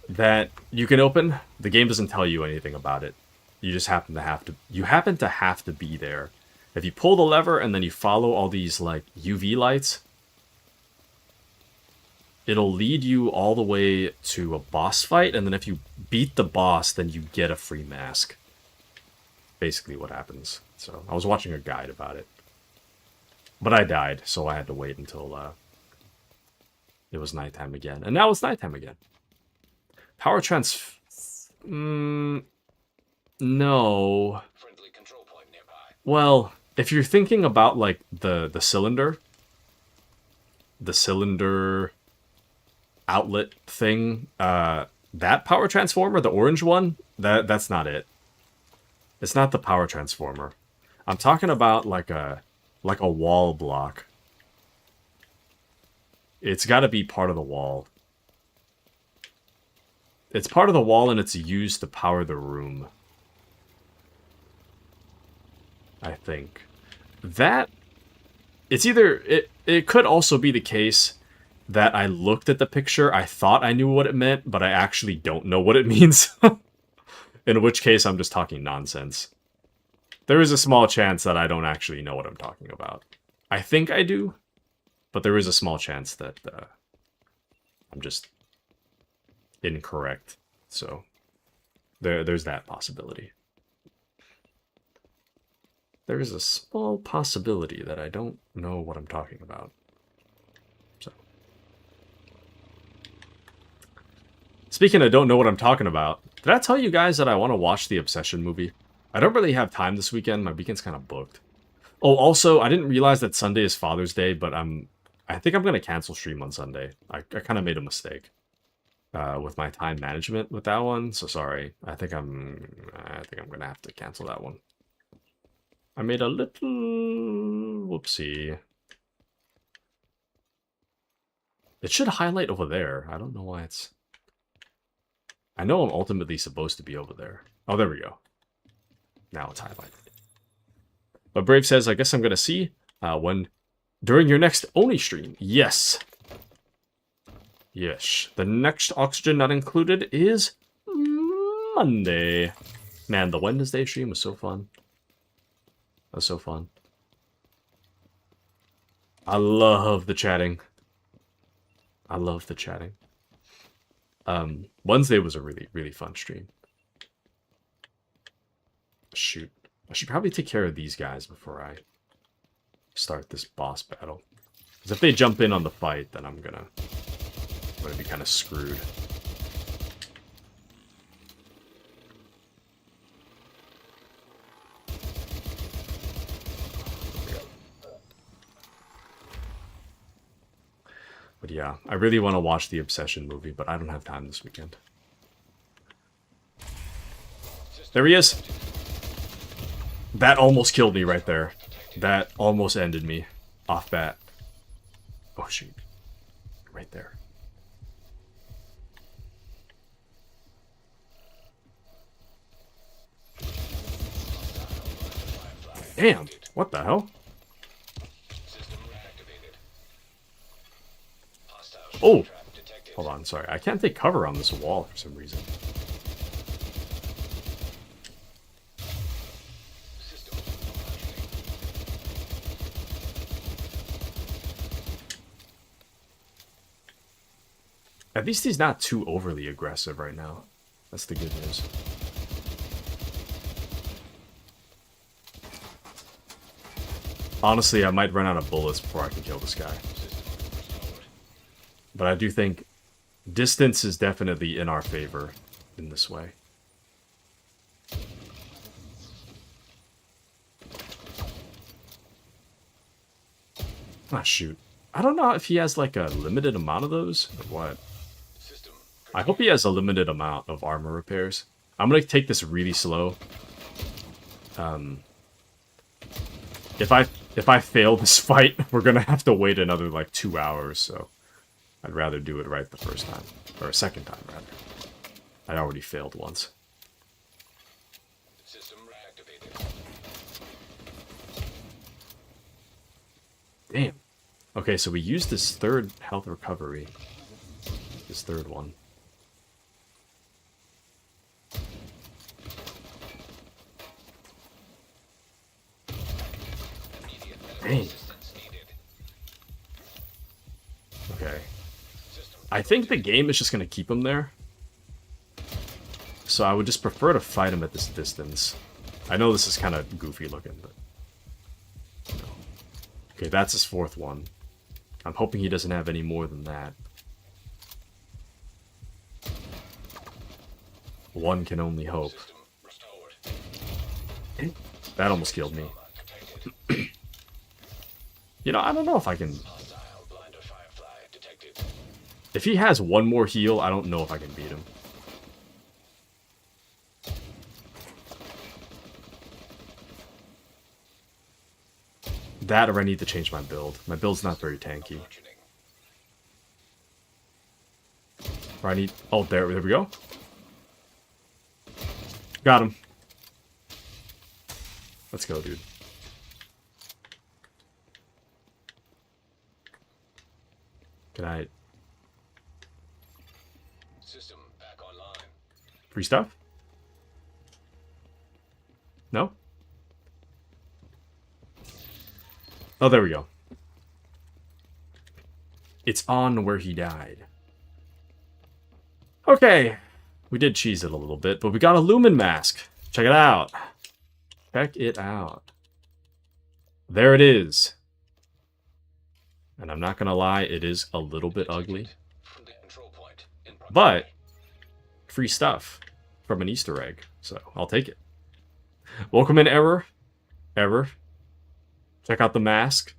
Speaker 1: that you can open. The game doesn't tell you anything about it. You just happen to have to be there. If you pull the lever and then you follow all these like UV lights, it'll lead you all the way to a boss fight, and then if you beat the boss, then you get a free mask. Basically what happens. So I was watching a guide about it. But I died, so I had to wait until it was nighttime again. And now it's nighttime again. Power no.
Speaker 2: Friendly control point nearby.
Speaker 1: Well, if you're thinking about like the cylinder outlet thing, that power transformer, the orange one, that's not it. It's not the power transformer. I'm talking about like a wall block. It's got to be part of the wall. It's part of the wall and it's used to power the room. I think. That... It's either... It could also be the case that I looked at the picture, I thought I knew what it meant, but I actually don't know what it means. In which case, I'm just talking nonsense. There is a small chance that I don't actually know what I'm talking about. I think I do, but there is a small chance that I'm just incorrect. So there's that possibility. There is a small possibility that I don't know what I'm talking about. So, speaking of don't know what I'm talking about, did I tell you guys that I want to watch the Obsession movie? I don't really have time this weekend. My weekend's kind of booked. Oh, also, I didn't realize that Sunday is Father's Day, but I think I'm going to cancel stream on Sunday. I kind of made a mistake with my time management with that one, so sorry. I think I'm going to have to cancel that one. I made a little whoopsie. It should highlight over there. I don't know why it's... I know I'm ultimately supposed to be over there. Oh, there we go. Now it's highlighted. But Brave says, I guess I'm going to see when... During your next Oni stream. Yes. Yes. The next Oxygen Not Included is Monday. Man, the Wednesday stream was so fun. That was so fun. I love the chatting. I love the chatting. Wednesday was a really, really fun stream. Shoot. I should probably take care of these guys before I start this boss battle. Because if they jump in on the fight, then I'm gonna be kind of screwed. But yeah, I really want to watch the Obsession movie, but I don't have time this weekend. There he is! That almost killed me right there. That almost ended me off bat. Oh shoot. Right there. Damn! What the hell? Oh! Hold on, sorry. I can't take cover on this wall for some reason. At least he's not too overly aggressive right now. That's the good news. Honestly, I might run out of bullets before I can kill this guy. But I do think distance is definitely in our favor in this way. Ah, shoot. I don't know if he has like a limited amount of those or what. I hope he has a limited amount of armor repairs. I'm going to take this really slow. If I fail this fight, we're going to have to wait another like 2 hours, so I'd rather do it right the first time. Or a second time, rather. I already failed once.
Speaker 2: System reactivated.
Speaker 1: Damn. Okay, so we used this third health recovery. This third one. Dang. Okay. I think the game is just going to keep him there. So I would just prefer to fight him at this distance. I know this is kind of goofy looking, but... You know. Okay, that's his 4th one. I'm hoping he doesn't have any more than that. One can only hope. That almost killed me. You know, I don't know if I can... If he has one more heal, I don't know if I can beat him. That or I need to change my build. My build's not very tanky. Or I need... Oh, there we go. Got him. Let's go, dude. Can I...
Speaker 2: System back online.
Speaker 1: Free stuff? No? Oh, there we go. It's on where he died. Okay. We did cheese it a little bit, but we got a Lumen mask. Check it out. Check it out. There it is. And I'm not gonna lie, it is a little bit ugly. But, free stuff from an Easter egg, so I'll take it. Welcome in, Error. Error. Check out the mask.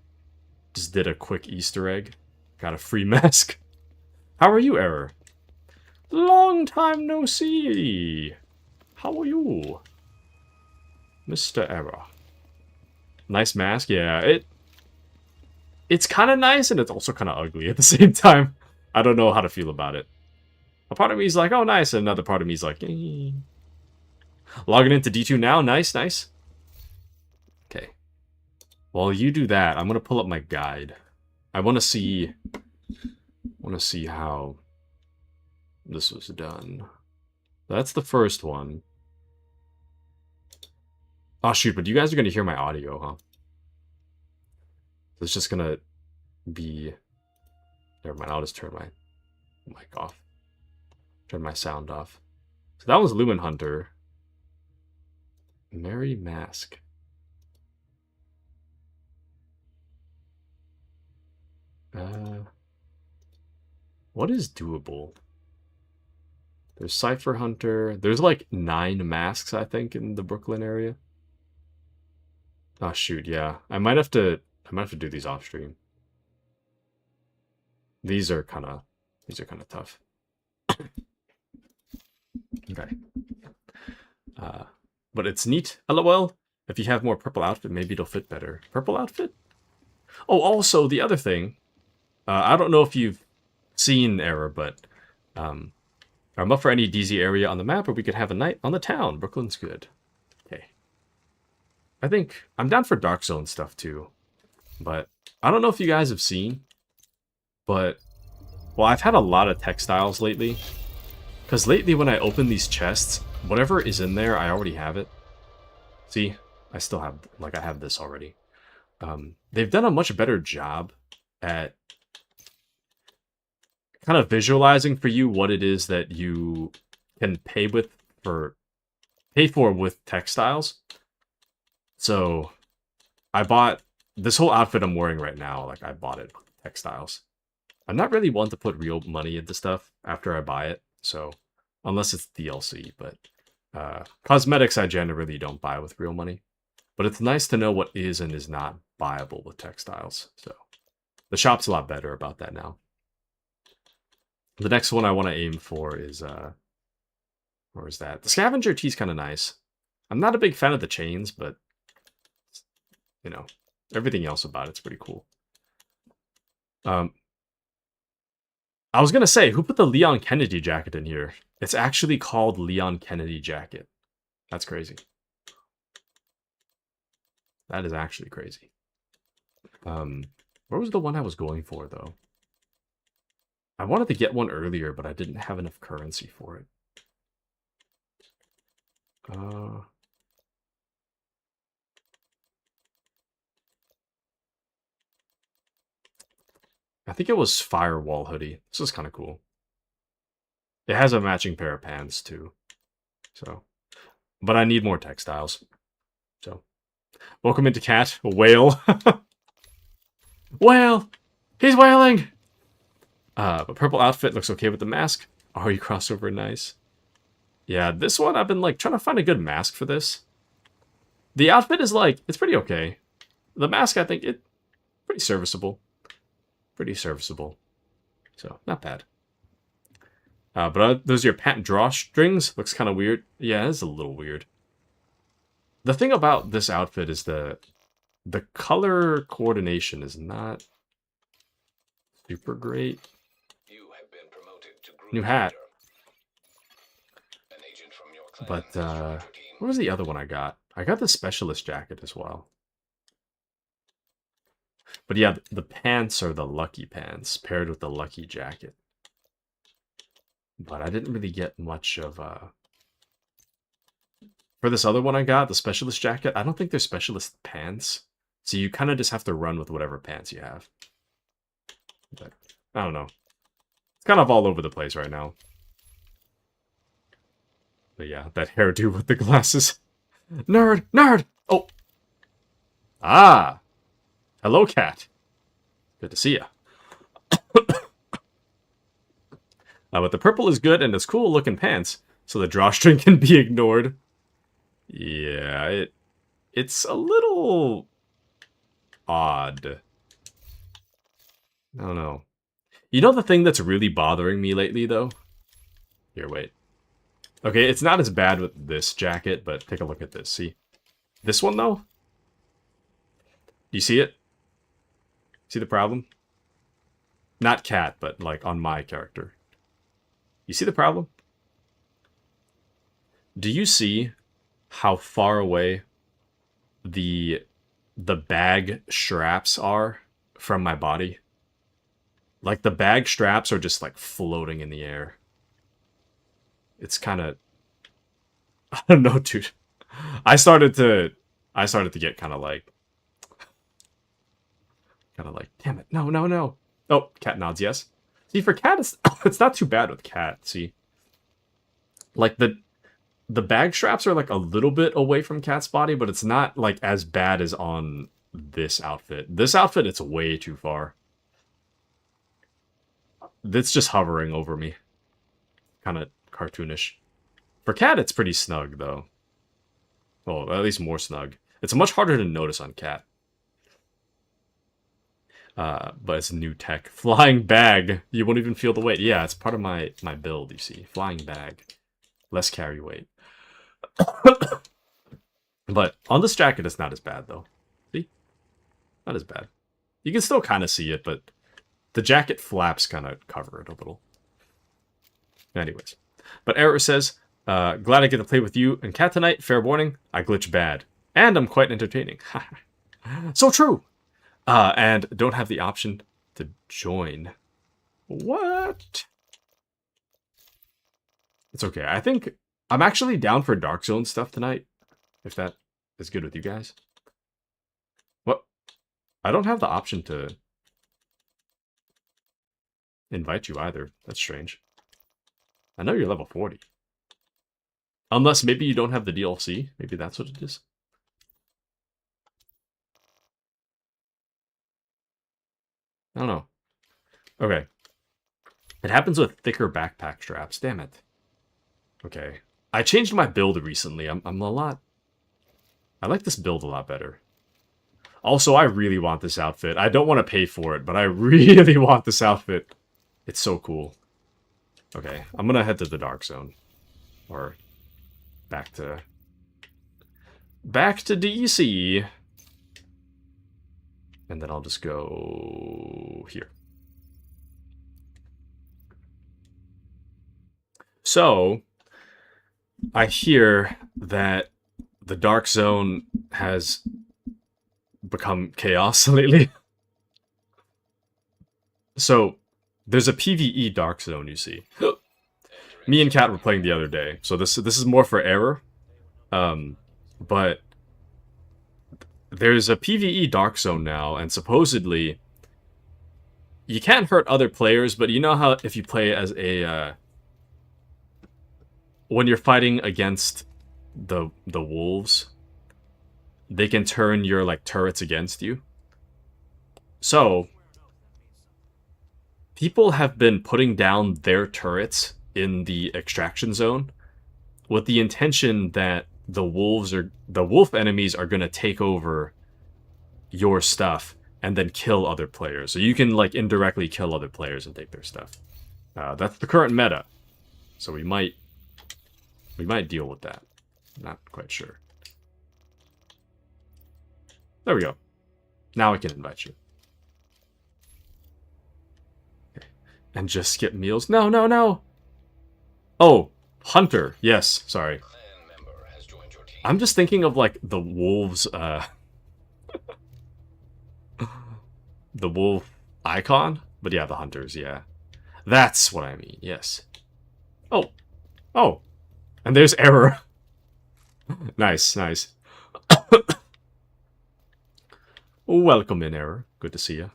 Speaker 1: Just did a quick Easter egg. Got a free mask. How are you, Error? Long time no see. How are you? Mr. Error. Nice mask, yeah. It's kind of nice, and it's also kind of ugly at the same time. I don't know how to feel about it. A part of me is like, oh, nice, and another part of me is like, eh. Logging into D2 now, nice, nice. Okay. While you do that, I'm gonna pull up my guide. I want to see how this was done. That's the first one. Oh shoot, but you guys are gonna hear my audio, huh? It's just gonna be... Never mind, I'll just turn my mic off. Turn my sound off. So that was Lumen Hunter. Merry Mask. What is doable? There's Cypher Hunter. There's like 9 masks, I think, in the Brooklyn area. Oh shoot, yeah. I might have to do these off stream. These are kind of tough. Okay. But it's neat. LOL. If you have more purple outfit, maybe it'll fit better. Purple outfit? Oh, also the other thing. I don't know if you've seen Error, but I'm up for any DZ area on the map where we could have a night on the town. Brooklyn's good. Okay. I think I'm down for Dark Zone stuff too. But I don't know if you guys have seen, but well, I've had a lot of textiles lately. Because lately when I open these chests, whatever is in there, I already have it. See, I still have, like, I have this already. They've done a much better job at kind of visualizing for you what it is that you can pay for with textiles. So I bought this whole outfit I'm wearing right now, like I bought it with textiles. I'm not really one to put real money into stuff after I buy it, so unless it's DLC, but cosmetics I generally don't buy with real money. But it's nice to know what is and is not buyable with textiles. So the shop's a lot better about that now. The next one I want to aim for is where is that? The scavenger tea's kind of nice. I'm not a big fan of the chains, but you know, everything else about it's pretty cool. I was gonna say, who put the Leon Kennedy jacket in here? It's actually called Leon Kennedy jacket. That's crazy. That is actually crazy. Where was the one I was going for, though? I wanted to get one earlier, but I didn't have enough currency for it. I think it was Firewall hoodie. This is kind of cool. It has a matching pair of pants too. So, but I need more textiles. So, welcome into Cat, a whale. Whale! He's whaling! But purple outfit looks okay with the mask. Oh, you crossover nice. Yeah, this one, I've been, like, trying to find a good mask for this. The outfit is, like, it's pretty okay. The mask, I think, it pretty serviceable. Pretty serviceable. So, not bad. But those are your patent drawstrings. Looks kind of weird. Yeah, it's a little weird. The thing about this outfit is the color coordination is not super great.
Speaker 2: You have been promoted to group
Speaker 1: New hat.
Speaker 2: leader. An agent from your clan
Speaker 1: But,
Speaker 2: has joined your team.
Speaker 1: what was the other one I got? I got the specialist jacket as well. But yeah, the pants are the lucky pants, paired with the lucky jacket. But I didn't really get much of, for this other one I got, the specialist jacket, I don't think they're specialist pants. So you kind of just have to run with whatever pants you have. But, I don't know. It's kind of all over the place right now. But yeah, that hairdo with the glasses. Nerd! Nerd! Oh! Ah! Hello, cat. Good to see ya. But the purple is good and it's cool looking pants, so the drawstring can be ignored. Yeah, it's a little odd. I don't know. You know the thing that's really bothering me lately, though? Here, wait. Okay, it's not as bad with this jacket, but take a look at this. See? This one, though? Do you see it? See the problem? Not cat, but, like, on my character. You see the problem? Do you see how far away the bag straps are from my body? Like, the bag straps are just, like, floating in the air. It's kind of... I don't know, dude. I started to get kind of like... damn it, no, no, no. Oh, cat nods yes. See, for cat, it's not too bad with cat, see? Like, the bag straps are, like, a little bit away from cat's body, but it's not, like, as bad as on this outfit. This outfit, it's way too far. It's just hovering over me. Kind of cartoonish. For cat, it's pretty snug, though. Well, at least more snug. It's much harder to notice on cat. But it's new tech. Flying bag. You won't even feel the weight. Yeah, it's part of my build, you see. Flying bag. Less carry weight. But on this jacket, it's not as bad, though. See? Not as bad. You can still kind of see it, but the jacket flaps kind of cover it a little. Anyways. But Error says, glad I get to play with you and Cat tonight. Fair warning, I glitch bad. And I'm quite entertaining. So true! And don't have the option to join. What? It's okay. I think I'm actually down for Dark Zone stuff tonight. If that is good with you guys. What? I don't have the option to invite you either. That's strange. I know you're level 40. Unless maybe you don't have the DLC. Maybe that's what it is. I don't know. Okay. It happens with thicker backpack straps. Damn it. Okay. I changed my build recently. I'm a lot... I like this build a lot better. Also, I really want this outfit. I don't want to pay for it, but I really want this outfit. It's so cool. Okay, I'm gonna head to the Dark Zone. Or back to DC. And then I'll just go here. So, I hear that the Dark Zone has become chaos lately. So, there's a PvE Dark Zone, you see. Me and Kat were playing the other day, so this is more for Error. But there's a PvE Dark Zone now, and supposedly you can't hurt other players, but you know how if you play as a when you're fighting against the wolves, they can turn your like turrets against you. So people have been putting down their turrets in the extraction zone with the intention that the wolf enemies are going to take over your stuff and then kill other players. So you can like indirectly kill other players and take their stuff. That's the current meta. So we might deal with that. Not quite sure. There we go. Now I can invite you. Okay. And just skip meals. No, no, no. Oh, Hunter. Yes, sorry. I'm just thinking of like the wolves, the wolf icon. But yeah, the hunters, yeah. That's what I mean, yes. Oh. Oh. And there's Error. Nice, nice. Welcome in, Error. Good to see you.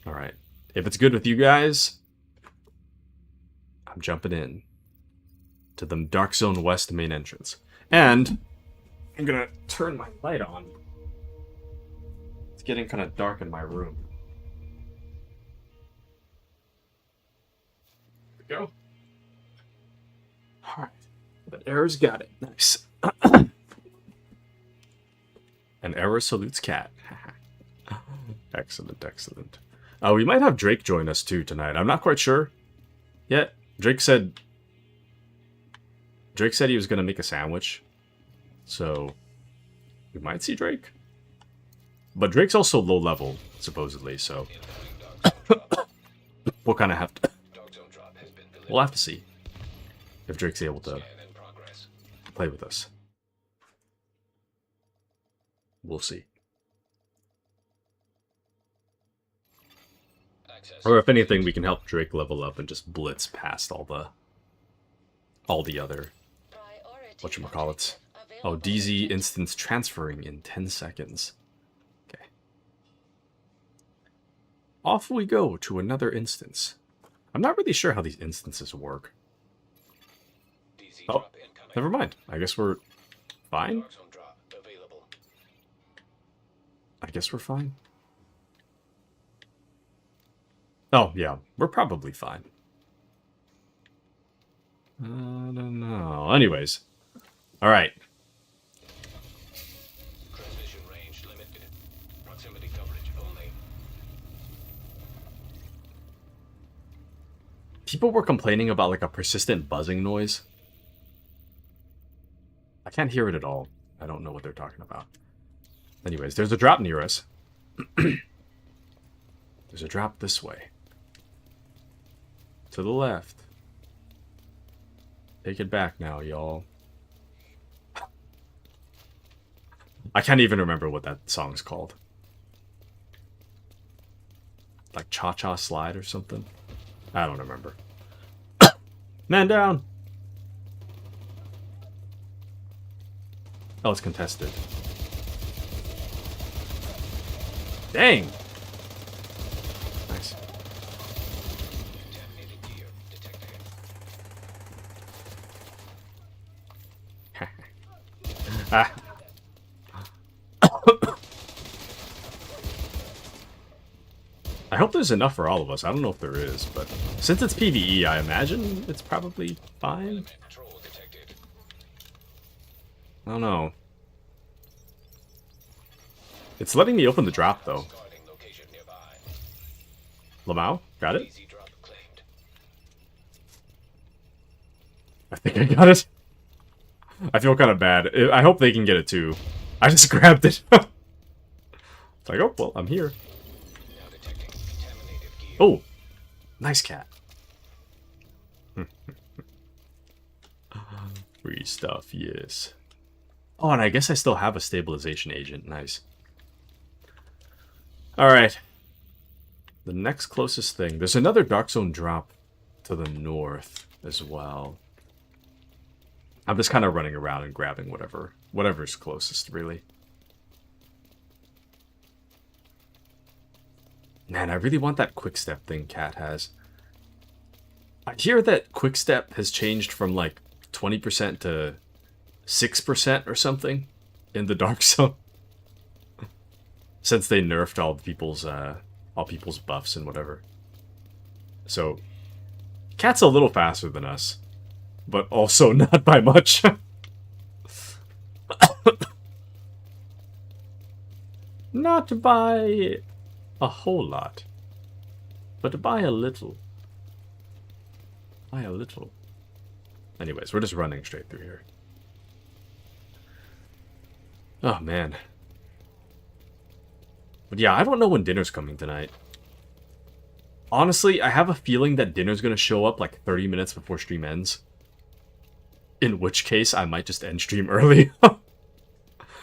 Speaker 1: Alright. If it's good with you guys, I'm jumping in to the Dark Zone West main entrance. And I'm gonna turn my light on. It's getting kind of dark in my room. There we go. Alright. But Error's got it. Nice. And Error salutes Cat. Excellent, excellent. We might have Drake join us too tonight. I'm not quite sure yet. Drake said he was going to make a sandwich. So we might see Drake. But Drake's also low level, supposedly, so we'll kind of have to... We'll have to see if Drake's able to play with us. We'll see. Or if anything, we can help Drake level up and just blitz past all the other whatchamacallits. Oh, DZ instance transferring in 10 seconds. Okay. Off we go to another instance. I'm not really sure how these instances work. Oh, never mind. I guess we're fine. I guess we're fine. Oh, yeah. We're probably fine. I don't know. Anyways. Alright.
Speaker 2: Transmission range limited. Proximity coverage only.
Speaker 1: People were complaining about like a persistent buzzing noise. I can't hear it at all. I don't know what they're talking about. Anyways, there's a drop near us. There's a drop this way. To the left. Take it back now, y'all. I can't even remember what that song's called. Like Cha-Cha Slide or something? I don't remember. Man down! Oh, it's contested. Dang! Nice. Ah. I hope there's enough for all of us. I don't know if there is, but since it's PvE, I imagine it's probably fine. I don't know. It's letting me open the drop, though. Lamau, got it? I think I got it. I feel kind of bad. I hope they can get it, too. I just grabbed it. It's like, oh, well, I'm here. Oh, nice cat. Free stuff, yes. Oh, and I guess I still have a stabilization agent. Nice. Alright. The next closest thing. There's another Dark Zone drop to the north as well. I'm just kind of running around and grabbing whatever's closest, really. Man, I really want that quick step thing Cat has. I hear that quick step has changed from like 20% to 6% or something in the Dark Zone. Since they nerfed all people's buffs and whatever. So Cat's a little faster than us, but also not by much. Not by a whole lot, but by a little. By a little. Anyways, we're just running straight through here. Oh, man. But yeah, I don't know when dinner's coming tonight. Honestly, I have a feeling that dinner's gonna show up like 30 minutes before stream ends. In which case, I might just end stream early.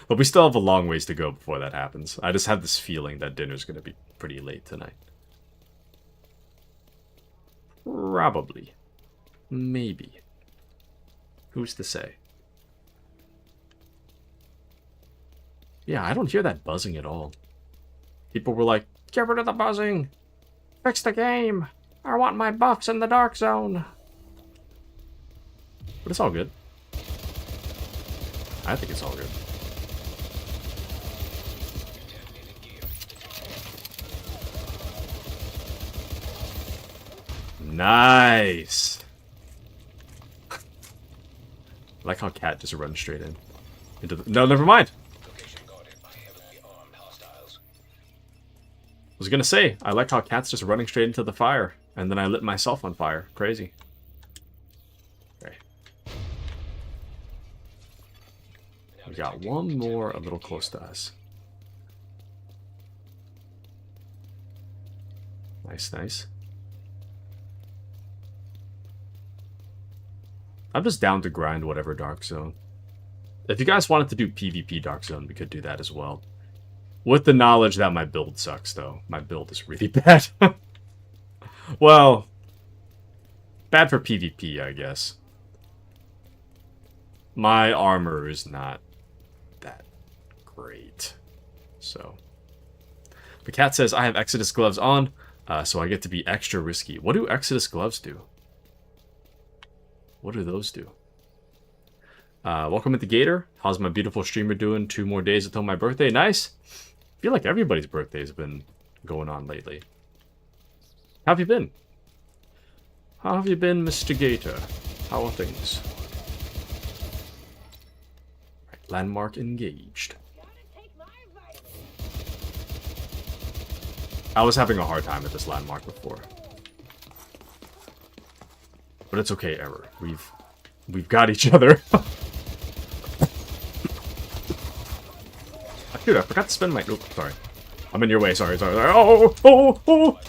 Speaker 1: But we still have a long ways to go before that happens. I just have this feeling that dinner's gonna be pretty late tonight. Probably. Maybe. Who's to say? Yeah, I don't hear that buzzing at all. People were like, get rid of the buzzing! Fix the game! I want my buffs in the Dark Zone! But it's all good. I think it's all good. Nice! I like how Cat just runs straight in. Into the... No, never mind! I was gonna say, I like how Cat's just running straight into the fire, and then I lit myself on fire. Crazy. Okay. We got one more a little close to us. Nice, nice. I'm just down to grind whatever Dark Zone. If you guys wanted to do PvP Dark Zone, we could do that as well. With the knowledge that my build sucks, though. My build is really bad. Well, bad for PvP, I guess. My armor is not that great. So. The Cat says, I have Exodus gloves on, so I get to be extra risky. What do Exodus gloves do? What do those do? Welcome at the Gator. How's my beautiful streamer doing? 2 more days until my birthday. Nice. I feel like everybody's birthday has been going on lately. How have you been? How have you been, Mr. Gator? How are things? Right, landmark engaged. I was having a hard time at this landmark before. But it's okay, Error. We've got each other. Dude, I forgot to spend my... Nope, sorry. I'm in your way, sorry. Oh, oh, oh!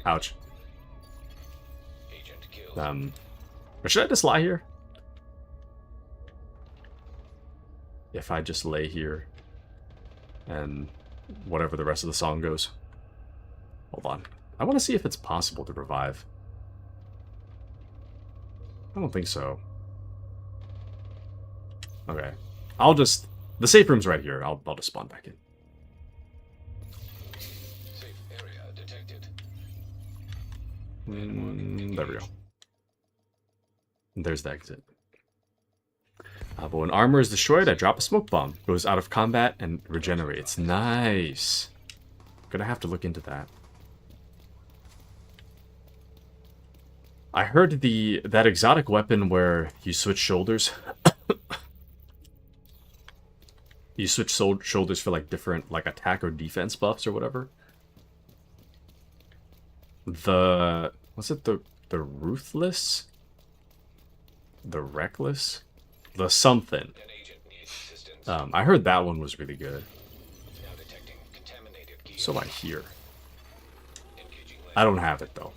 Speaker 1: Ouch. Or should I just lie here? If I just lay here and whatever the rest of the song goes. Hold on. I want to see if it's possible to revive. I don't think so. Okay. I'll just... The safe room's right here. I'll just spawn back in.
Speaker 2: Safe area detected.
Speaker 1: There we go. There's the exit. But when armor is destroyed, I drop a smoke bomb. Goes out of combat and regenerates. Nice. Gonna have to look into that. I heard that exotic weapon where you switch shoulders. You switch shoulders for like different like attack or defense buffs or whatever. Was it the ruthless? The reckless? The something. I heard that one was really good. So I hear. I don't have it though.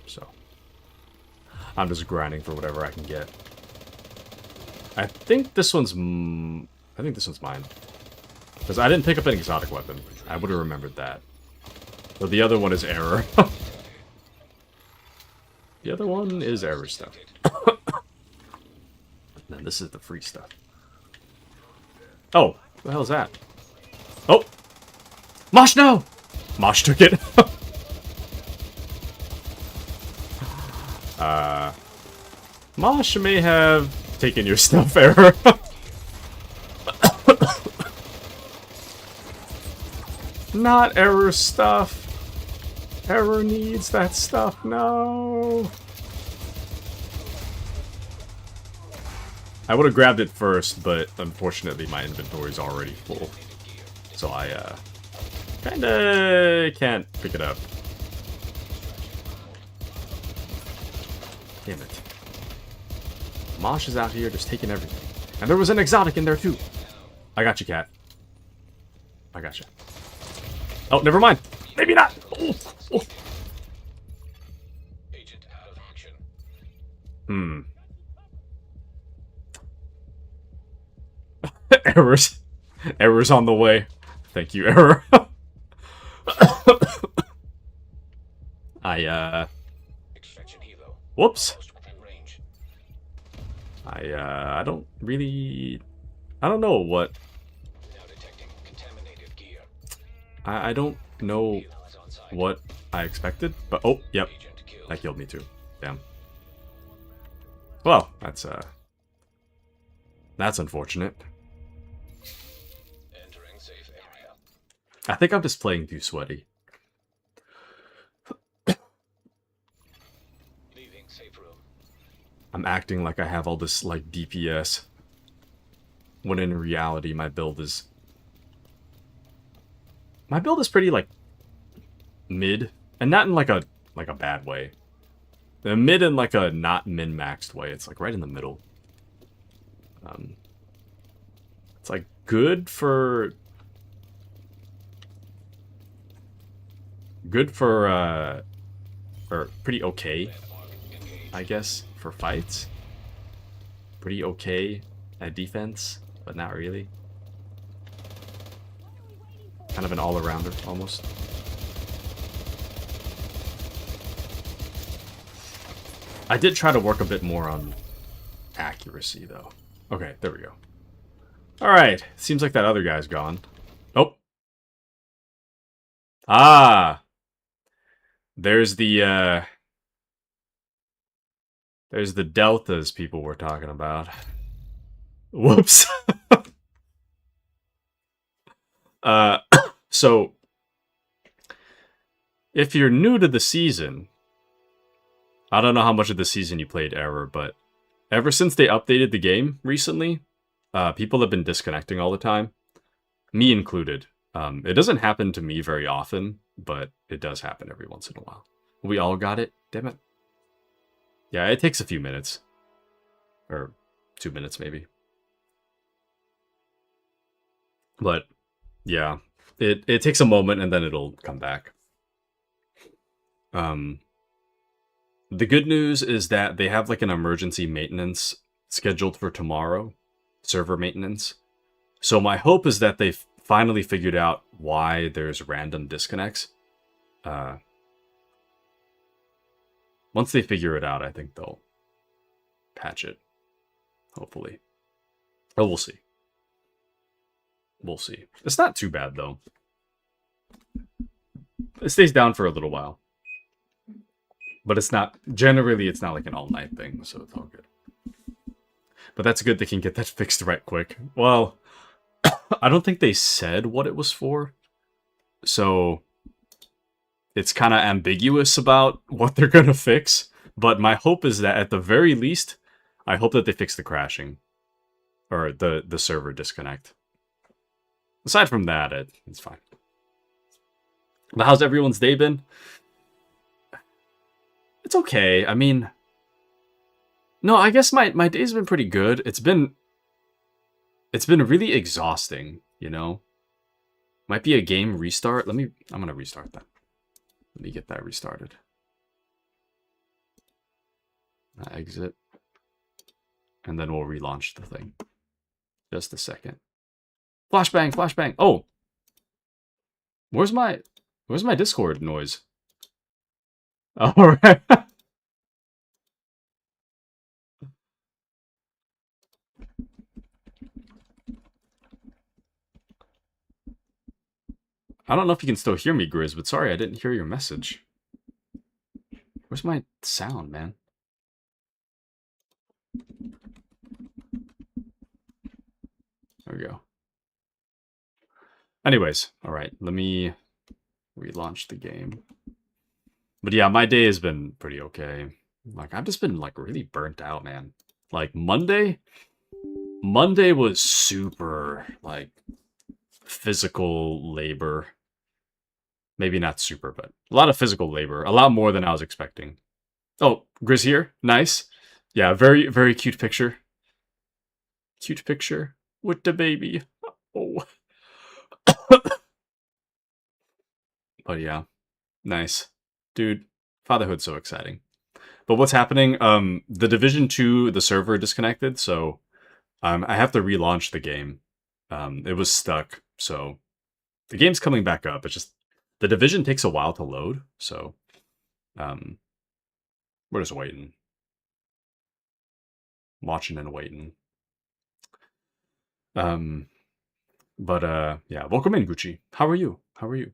Speaker 1: So I'm just grinding for whatever I can get. I think this one's mine. Because I didn't pick up an exotic weapon. I would have remembered that. But the other one is error. The other one is error stuff. And then this is the free stuff. Oh, what the hell is that? Oh! Mosh, no! Mosh took it. Mosh may have taken your stuff, Error. Not Error stuff. Error needs that stuff. No. I would have grabbed it first, but unfortunately my inventory's already full. So I, kinda can't pick it up. Damn it. Mosh is out here just taking everything. And there was an exotic in there too. I got you, cat. I got you. Oh, never mind. Maybe not. Oh, oh.
Speaker 2: Agent out of action.
Speaker 1: Errors. Errors on the way. Thank you, Error.
Speaker 2: Extraction helo.
Speaker 1: Whoops.
Speaker 2: Within range.
Speaker 1: I don't really... I don't know what...
Speaker 2: Now detecting contaminated gear.
Speaker 1: I don't know
Speaker 2: Helo is on site.
Speaker 1: what I expected, but... Oh, yep.
Speaker 2: Agent killed.
Speaker 1: That killed me too. Damn. Well, that's unfortunate.
Speaker 2: Entering safe area.
Speaker 1: I think I'm just playing too sweaty.
Speaker 2: Leaving safe room.
Speaker 1: I'm acting like I have all this, like, DPS. When in reality, my build is... My build is pretty, like, mid. And not in, like a bad way. Mid in, like, a not min-maxed way. It's, like, right in the middle. It's, like, good for... or pretty okay, I guess, for fights. Pretty okay at defense, but not really. Kind of an all-arounder, almost. I did try to work a bit more on accuracy, though. Okay, there we go. Alright, seems like that other guy's gone. Oh. Ah! There's the deltas people were talking about. Whoops. So, if you're new to the season, I don't know how much of the season you played Error, but ever since they updated the game recently, people have been disconnecting all the time, me included. It doesn't happen to me very often, but it does happen every once in a while. We all got it? Damn it. Yeah, it takes a few minutes. Or 2 minutes, maybe. But, yeah. It takes a moment, and then it'll come back. The good news is that they have, like, an emergency maintenance scheduled for tomorrow. Server maintenance. So my hope is that they've finally figured out why there's random disconnects. Once they figure it out, I think they'll patch it. Hopefully. Oh, we'll see. We'll see. It's not too bad, though. It stays down for a little while. But it's not... Generally, it's not like an all-night thing, so it's all good. But that's good they can get that fixed right quick. Well, I don't think they said what it was for. So... It's kind of ambiguous about what they're going to fix. But my hope is that, at the very least, I hope that they fix the crashing. Or the server disconnect. Aside from that, it's fine. But how's everyone's day been? It's okay. I mean... No, I guess my day's been pretty good. It's been really exhausting, you know? Might be a game restart. I'm going to restart that. Let me get that restarted. Exit. And then we'll relaunch the thing. Just a second. Flashbang, flashbang. Oh! Where's my Discord noise? Alright. I don't know if you can still hear me, Grizz, but sorry I didn't hear your message. Where's my sound, man? There we go. Anyways, alright, let me relaunch the game. But yeah, my day has been pretty okay. Like, I've just been, like, really burnt out, man. Like, Monday was super, like, physical labor. Maybe not super, but a lot of physical labor. A lot more than I was expecting. Oh, Grizz here. Nice. Yeah, very, very cute picture. Cute picture with the baby. Oh. But yeah, nice. Dude, fatherhood's so exciting. But what's happening? The Division 2, the server disconnected, so I have to relaunch the game. It was stuck, so the game's coming back up. It's just the Division takes a while to load, so we're just waiting. Watching and waiting. But yeah, welcome in, Gucci. How are you? How are you?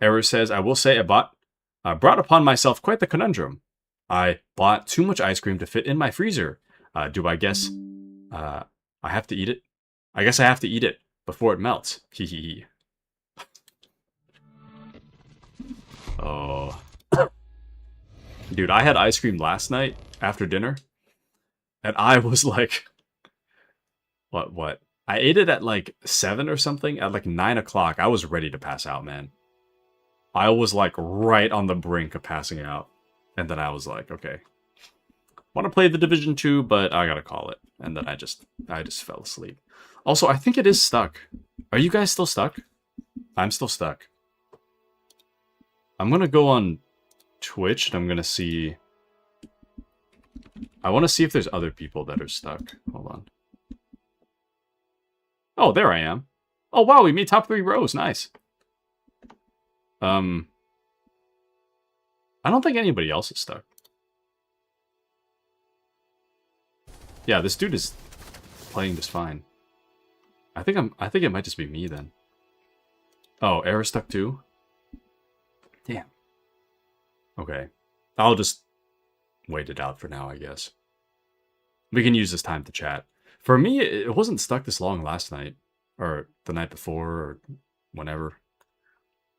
Speaker 1: Error says, I will say I brought upon myself quite the conundrum. I bought too much ice cream to fit in my freezer. Do I guess I have to eat it? I guess I have to eat it before it melts. Hee hee hee. Oh. Dude, I had ice cream last night after dinner. And I was like... What? I ate it at like 7 or something. At like 9 o'clock, I was ready to pass out, man. I was like right on the brink of passing out. And then I was like, okay. Want to play the Division 2, but I gotta call it. And then I just fell asleep. Also, I think it is stuck. Are you guys still stuck? I'm still stuck. I'm gonna go on Twitch and I'm gonna see... I want to see if there's other people that are stuck. Hold on. Oh, there I am. Oh, wow, we made top 3 rows. Nice. I don't think anybody else is stuck. Yeah, this dude is playing just fine. I think it might just be me then. Oh, Era stuck too? Damn. Okay. I'll just wait it out for now, I guess. We can use this time to chat. For me, it wasn't stuck this long last night. Or the night before, or whenever.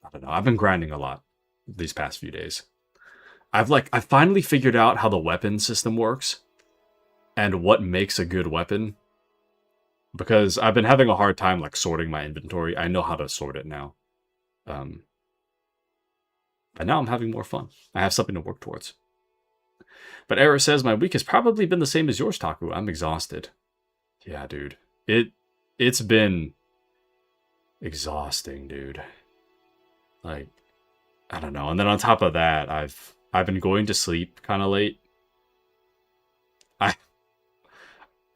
Speaker 1: I don't know. I've been grinding a lot these past few days. I finally figured out how the weapon system works. And what makes a good weapon. Because I've been having a hard time, like, sorting my inventory. I know how to sort it now. And now I'm having more fun. I have something to work towards. But Era says, my week has probably been the same as yours, Taku. I'm exhausted. Yeah, dude. It's been exhausting, dude. Like, I don't know. And then on top of that, I've been going to sleep kind of late.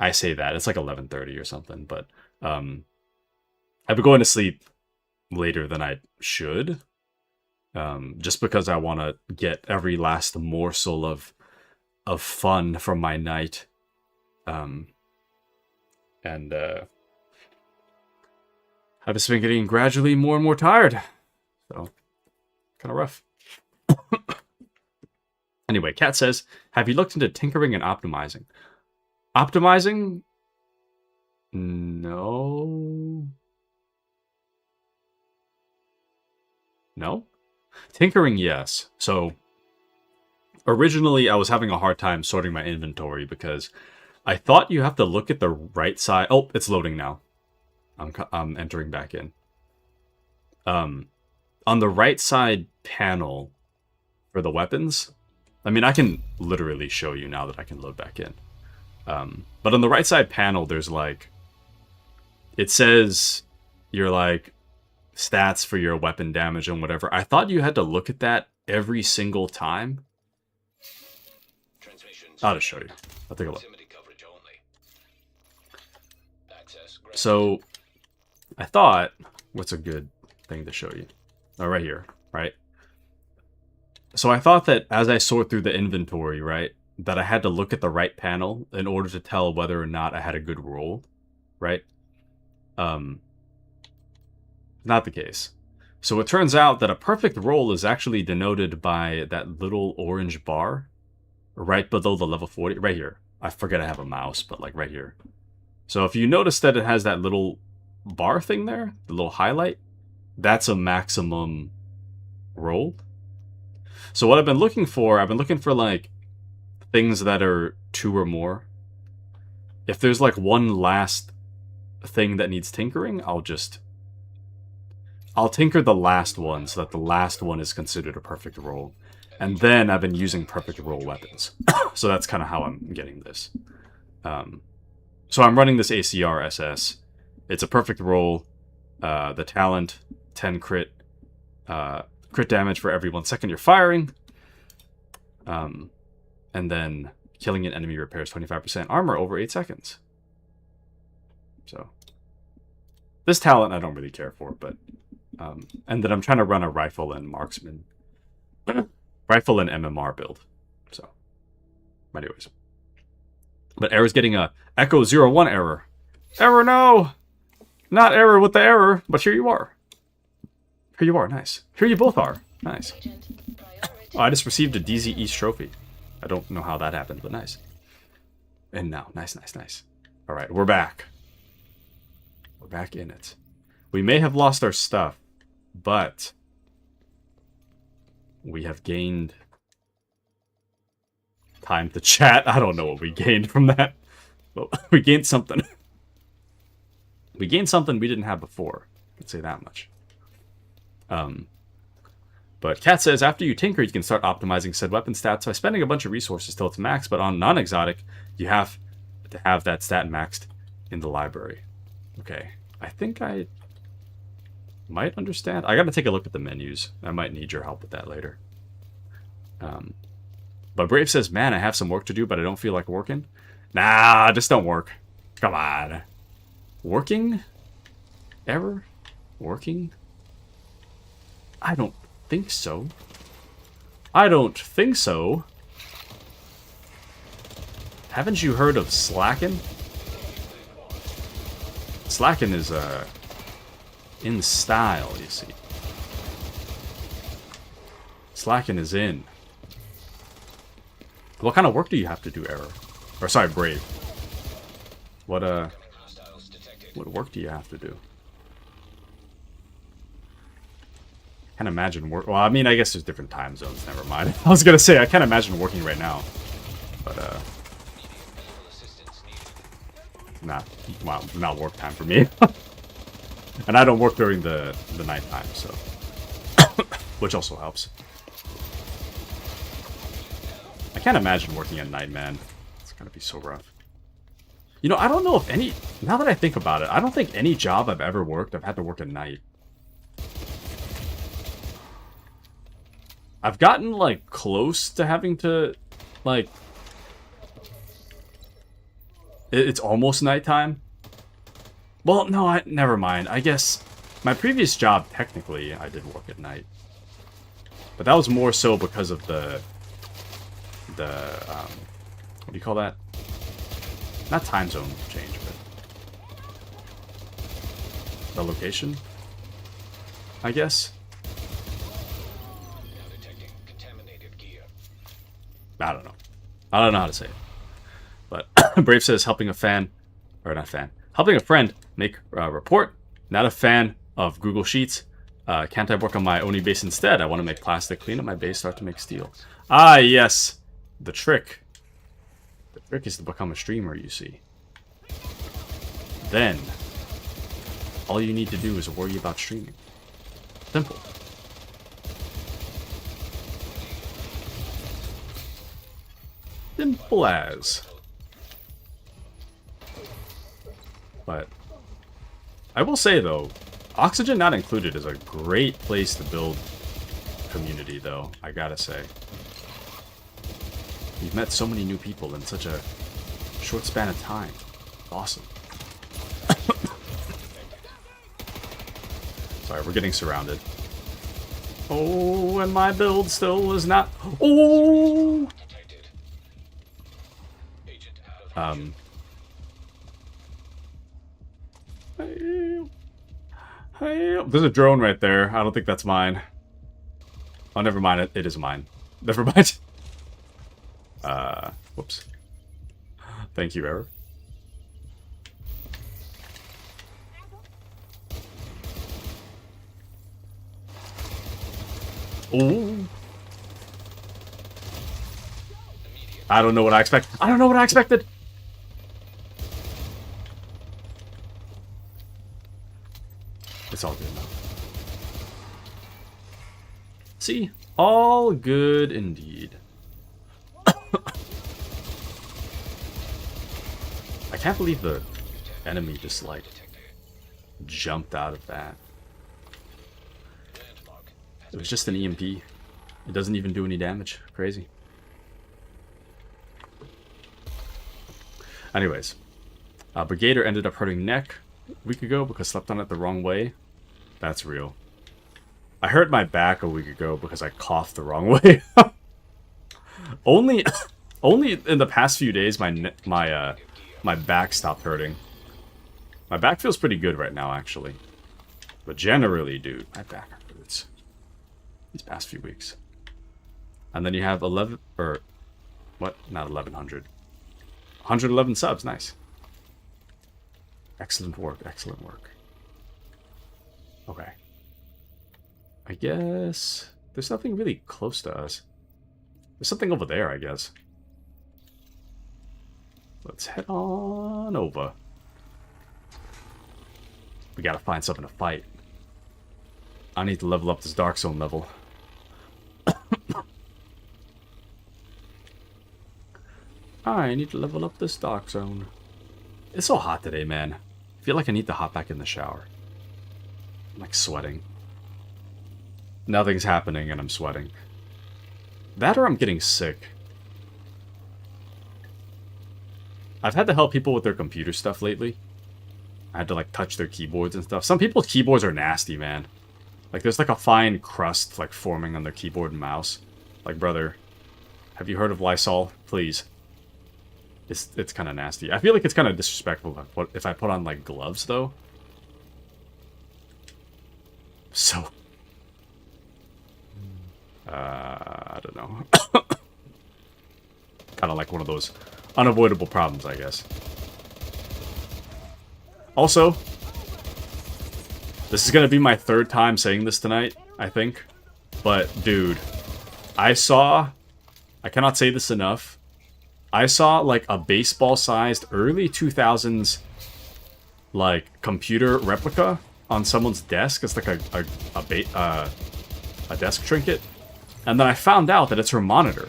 Speaker 1: I say that. It's like 11:30 or something, but I've been going to sleep later than I should. Just because I want to get every last morsel of fun from my night. And I've just been getting gradually more and more tired. So, kind of rough. Anyway, Kat says, have you looked into tinkering and optimizing? Optimizing? No. No? Tinkering, yes. So, originally I was having a hard time sorting my inventory because I thought you have to look at the right side. Oh, it's loading now. I'm entering back in. On the right side panel for the weapons, I mean, I can literally show you now that I can load back in. But on the right side panel, there's like, it says your like stats for your weapon damage and whatever. I thought you had to look at that every single time. I'll just show you. I'll take a look. So, I thought, what's a good thing to show you? Oh, right here, right? So I thought that as I sort through the inventory, right, that I had to look at the right panel in order to tell whether or not I had a good roll, right? Not the case. So it turns out that a perfect roll is actually denoted by that little orange bar right below the level 40, right here. I forget I have a mouse, but like right here. So if you notice that it has that little bar thing there, the little highlight, that's a maximum roll. So what I've been looking for like things that are 2 or more. If there's like one last thing that needs tinkering, I'll tinker the last one so that the last one is considered a perfect roll. And then I've been using perfect roll weapons. So that's kind of how I'm getting this. So I'm running this ACR SS. It's a perfect roll. The talent, 10 crit. Crit damage for every 1 second you're firing. And then killing an enemy repairs 25% armor over 8 seconds. So this talent I don't really care for, but and then I'm trying to run a rifle and marksman, rifle and MMR build. So, anyways, but error's getting a Echo 01 error. Error, no, not error with the error, but here you are. Here you are, nice. Here you both are, nice. Oh, I just received a DZ East trophy. I don't know how that happened, but nice. And now, nice. All right, we're back. We're back in it. We may have lost our stuff, but we have gained time to chat. I don't know what we gained from that. But we gained something. We gained something we didn't have before. I can say that much. But Kat says, after you tinker, you can start optimizing said weapon stats by spending a bunch of resources till it's maxed, but on non-exotic, you have to have that stat maxed in the library. Okay. I think I might understand. I gotta take a look at the menus. I might need your help with that later. But Brave says, man, I have some work to do, but I don't feel like working. Nah, just don't work. Come on. Working? Ever? Working? I don't think so. I don't think so. Haven't you heard of slacking? Slacking is, in style, you see. Slacking is in. What kind of work do you have to do, Error? Or, sorry, Brave. What work do you have to do? Can't imagine work. Well, I mean, I guess there's different time zones. Never mind. I was gonna say I can't imagine working right now, but not work time for me. And I don't work during the night time, so which also helps. I can't imagine working at night, man. It's gonna be so rough. You know, I don't know if any. Now that I think about it, I don't think any job I've ever worked, I've had to work at night. I've gotten, like, close to having to, like... It's almost nighttime. Well, no, never mind. I guess my previous job, technically, I did work at night. But that was more so because of the what do you call that? Not time zone change, but... the location? I guess? I don't know. I don't know how to say it. But Brave says helping a fan, or not fan, helping a friend make a report. Not a fan of Google Sheets. Can't I work on my Oni base instead? I want to make plastic, clean up my base, start to make steel. Ah, yes. The trick. The trick is to become a streamer, you see. Then, all you need to do is worry about streaming. Simple. Simple as. But I will say though, Oxygen Not Included is a great place to build community though, I gotta say. You've met so many new people in such a short span of time. Awesome. Sorry, we're getting surrounded. Oh, and my build still is not... Oh! Hey, there's a drone right there. I don't think that's mine. Oh, never mind. It is mine. Never mind. Whoops. Thank you, Error. Ooh. I don't know what I expect. I don't know what I expected. It's all good now. See? All good indeed. I can't believe the enemy just, like, jumped out of that. It was just an EMP. It doesn't even do any damage. Crazy. Anyways. Brigader ended up hurting neck a week ago because slept on it the wrong way. That's real. I hurt my back a week ago because I coughed the wrong way. Only in the past few days my back stopped hurting. My back feels pretty good right now, actually. But generally, dude, my back hurts these past few weeks. And then you have 11, or what? Not 1100. 111 subs, nice. Excellent work, excellent work. Okay. I guess there's nothing really close to us. There's something over there, I guess. Let's head on over. We gotta find something to fight. I need to level up this Dark Zone level. I need to level up this Dark Zone. It's so hot today, man. I feel like I need to hop back in the shower. I'm like sweating. Nothing's happening and I'm sweating. That or I'm getting sick. I've had to help people with their computer stuff lately. I had to like touch their keyboards and stuff. Some people's keyboards are nasty, man. Like there's like a fine crust like forming on their keyboard and mouse. Like, brother, have you heard of Lysol? Please. It's kind of nasty. I feel like it's kind of disrespectful if I put on like gloves though. So I don't know. Kind of like one of those unavoidable problems, I guess. Also, this is going to be my third time saying this tonight, I think. But, dude, I cannot say this enough. I saw, like, a baseball-sized early 2000s, like, computer replica on someone's desk. It's like a desk trinket. And then I found out that it's her monitor.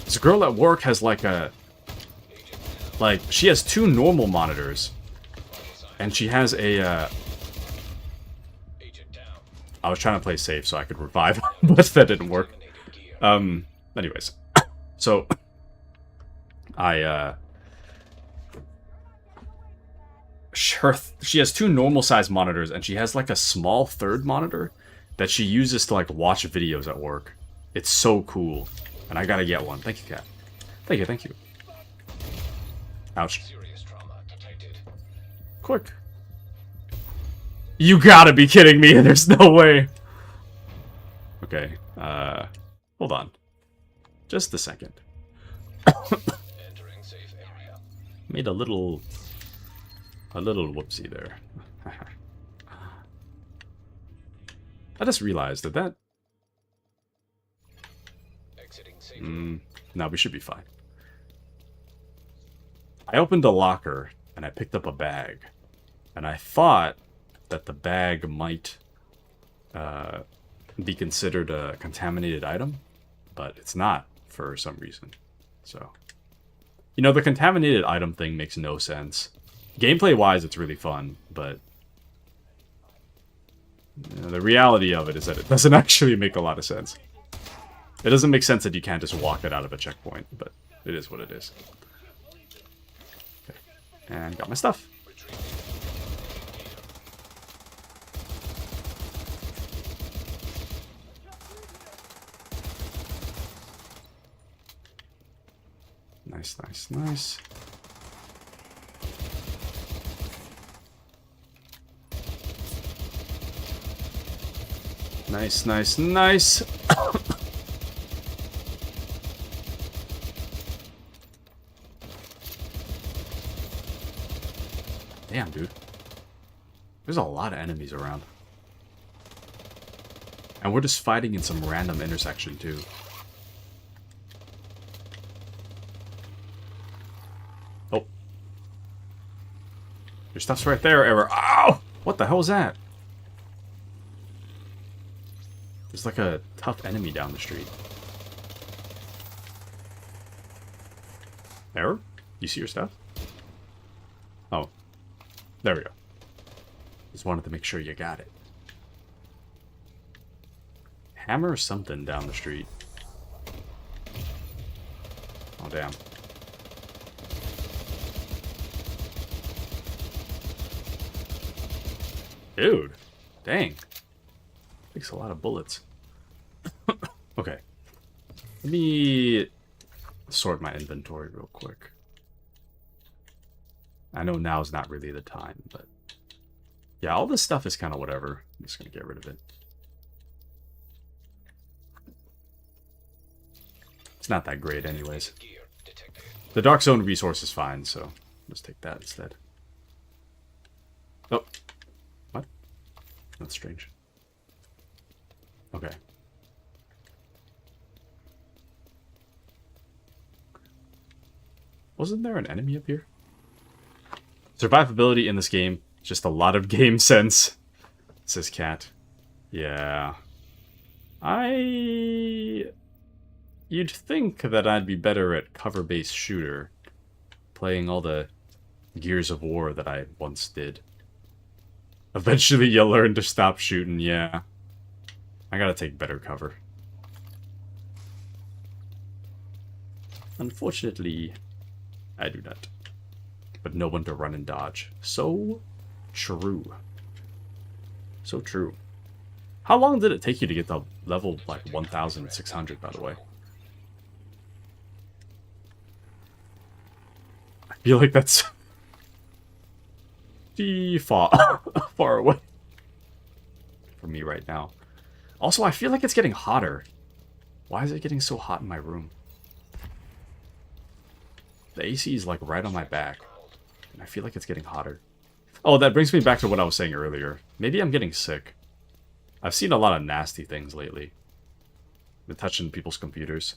Speaker 1: This girl at work has, like, she has two normal monitors. And she has a, I was trying to play safe so I could revive, but that didn't work. Anyways. So, she has two normal-sized monitors, and she has, like, a small third monitor that she uses to, like, watch videos at work. It's so cool. And I gotta get one. Thank you, Cat. Thank you, thank you. Ouch. Quick. You gotta be kidding me. There's no way. Okay. Hold on. Just a second. Made a little whoopsie there. I just realized that... no, we should be fine. I opened a locker, and I picked up a bag. And I thought that the bag might be considered a contaminated item, but it's not for some reason. So, you know, the contaminated item thing makes no sense. Gameplay-wise, it's really fun, but you know, the reality of it is that it doesn't actually make a lot of sense. It doesn't make sense that you can't just walk it out of a checkpoint, but it is what it is. Okay. And got my stuff. Nice, nice, nice. Nice, nice, nice. Damn, dude. There's a lot of enemies around. And we're just fighting in some random intersection, too. Oh. Your stuff's right there, Error. Ow! What the hell was that? There's like a tough enemy down the street. Error? You see your stuff? Oh. There we go. Just wanted to make sure you got it. Hammer or something down the street. Oh, damn. Dude. Dang. Takes a lot of bullets. Okay. Let me sort my inventory real quick. I know now's not really the time, but... yeah, all this stuff is kind of whatever. I'm just going to get rid of it. It's not that great anyways. The Dark Zone resource is fine, so let's take that instead. Oh. What? That's strange. Okay. Wasn't there an enemy up here? Survivability in this game, just a lot of game sense, says Cat. Yeah. You'd think that I'd be better at cover-based shooter, playing all the Gears of War that I once did. Eventually you'll learn to stop shooting, yeah. I gotta take better cover. Unfortunately, I do not. But know when to run and dodge. So true. So true. How long did it take you to get to level, like, 1,600, by the way? I feel like that's... far away from me right now. Also, I feel like it's getting hotter. Why is it getting so hot in my room? The AC is, like, right on my back. And I feel like it's getting hotter. Oh, that brings me back to what I was saying earlier. Maybe I'm getting sick. I've seen a lot of nasty things lately. Been touching people's computers.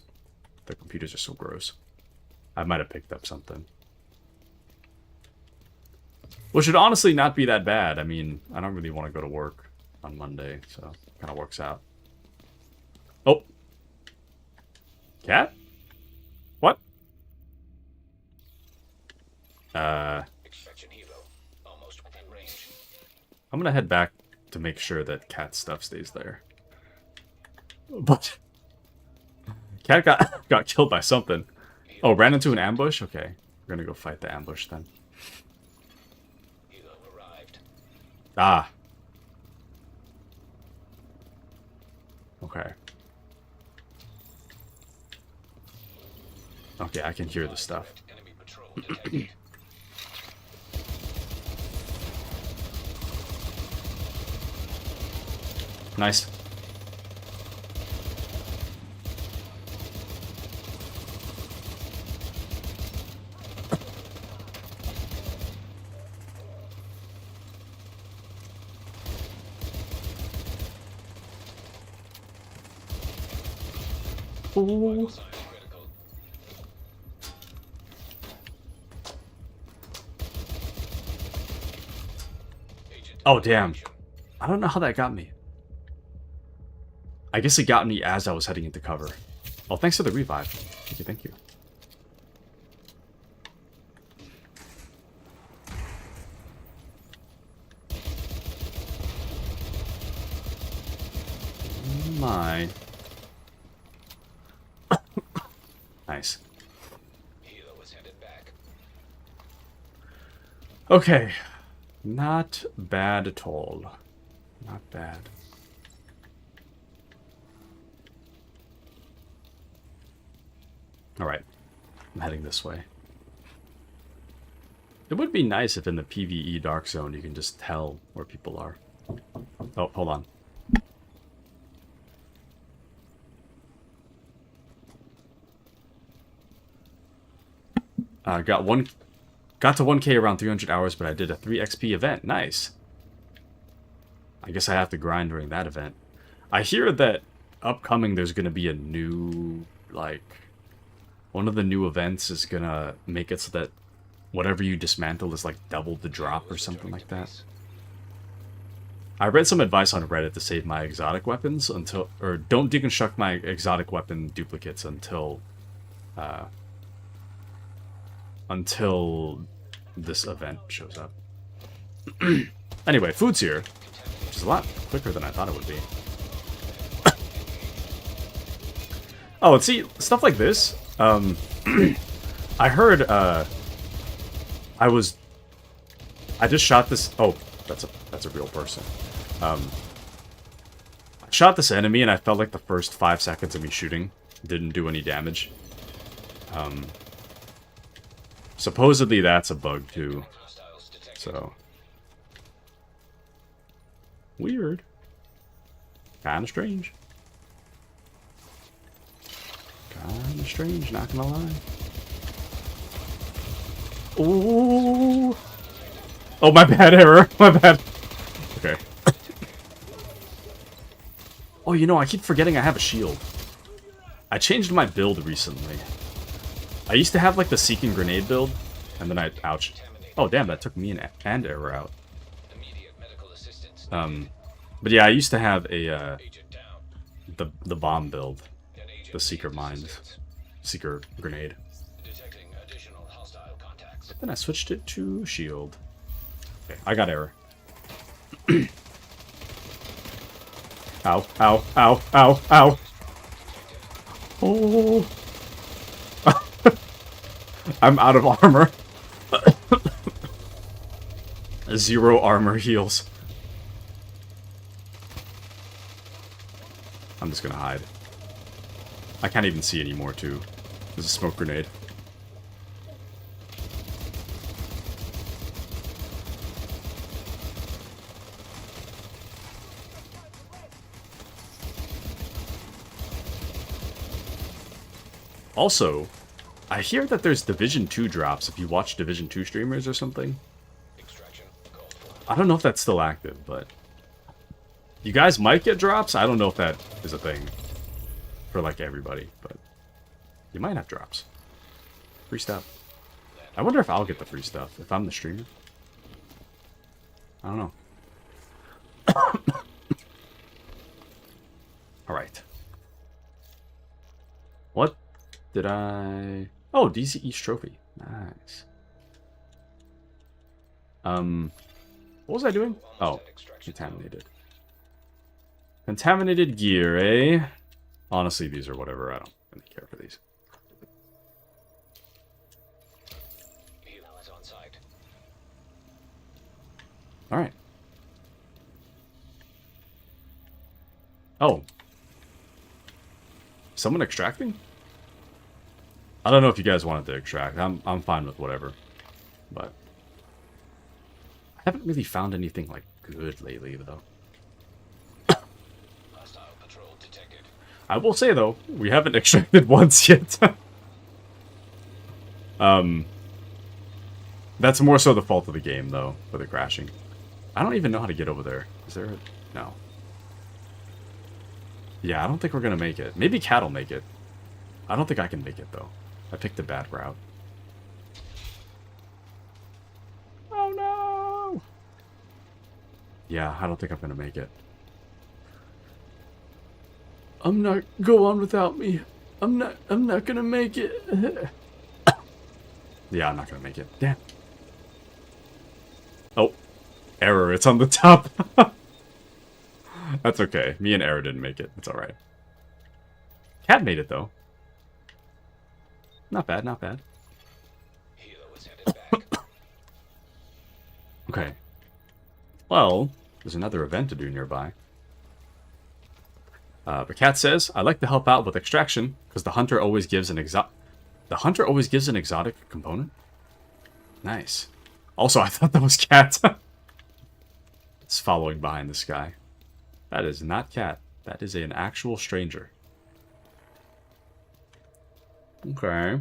Speaker 1: Their computers are so gross. I might have picked up something. Which should honestly not be that bad. I mean, I don't really want to go to work on Monday, so it kind of works out. Oh. Cat? What? I'm gonna head back to make sure that Cat's stuff stays there. But Cat got killed by something. Oh, ran into an ambush? Okay. We're gonna go fight the ambush then. Ah. Okay. Okay, I can hear the stuff. Nice. Ooh. Oh, damn. I don't know how that got me. I guess it got me as I was heading into cover. Oh, thanks for the revive. Thank you, thank you. My. Nice. Okay. Not bad at all. Not bad. Alright. I'm heading this way. It would be nice if in the PvE Dark Zone you can just tell where people are. Oh, hold on. Got to 1K around 300 hours, but I did a 3 XP event. Nice. I guess I have to grind during that event. I hear that upcoming there's going to be a new, like, one of the new events is going to make it so that whatever you dismantle is like double the drop or something like that. I read some advice on Reddit to save my exotic weapons or don't deconstruct my exotic weapon duplicates until this event shows up. Anyway, food's here, which is a lot quicker than I thought it would be. Oh, and see, stuff like this, I heard, I just shot this, oh, that's a real person. I shot this enemy and I felt like the first 5 seconds of me shooting didn't do any damage. Supposedly that's a bug too, so. Weird. Kinda strange. Kinda strange, not gonna lie. Ooh. Oh, my bad, error. My bad. Okay. Oh, you know, I keep forgetting I have a shield. I changed my build recently. I used to have, like, the Seek and Grenade build, and then ouch. Oh, damn, that took me and error out. But yeah, I used to have a, the bomb build. The Seeker Mines. Seeker Grenade. Then I switched it to shield. Okay, I got error. Ow, ow, ow, ow, ow. Oh. I'm out of armor. 0 armor heals. I'm just gonna hide. I can't even see anymore, too. There's a smoke grenade. Also, I hear that there's Division 2 drops if you watch Division 2 streamers or something. I don't know if that's still active, but you guys might get drops. I don't know if that is a thing for, like, everybody, but you might have drops. Free stuff. I wonder if I'll get the free stuff if I'm the streamer. I don't know. Alright. What did I... Oh, DC East Trophy. Nice. What was I doing? Oh, contaminated. Contaminated gear, eh? Honestly, these are whatever. I don't really care for these. Alright. Oh. Someone extracting? I don't know if you guys wanted to extract. I'm fine with whatever. But I haven't really found anything like good lately though. I will say though, we haven't extracted once yet. That's more so the fault of the game though, for the crashing. I don't even know how to get over there. Is there a... No. Yeah, I don't think we're gonna make it. Maybe Cat will make it. I don't think I can make it though. I picked the bad route. Oh no! Yeah, I don't think I'm gonna make it. I'm not... Go on without me. I'm not gonna make it. Yeah, I'm not gonna make it. Damn. Oh. Error, it's on the top. That's okay. Me and Error didn't make it. It's alright. Cat made it, though. Not bad, not bad. Okay. Well, there's another event to do nearby. But Cat says, I like to help out with extraction, because the hunter always gives an exotic component? Nice. Also, I thought that was Cat. It's following behind this guy. That is not Cat. That is an actual stranger. Okay.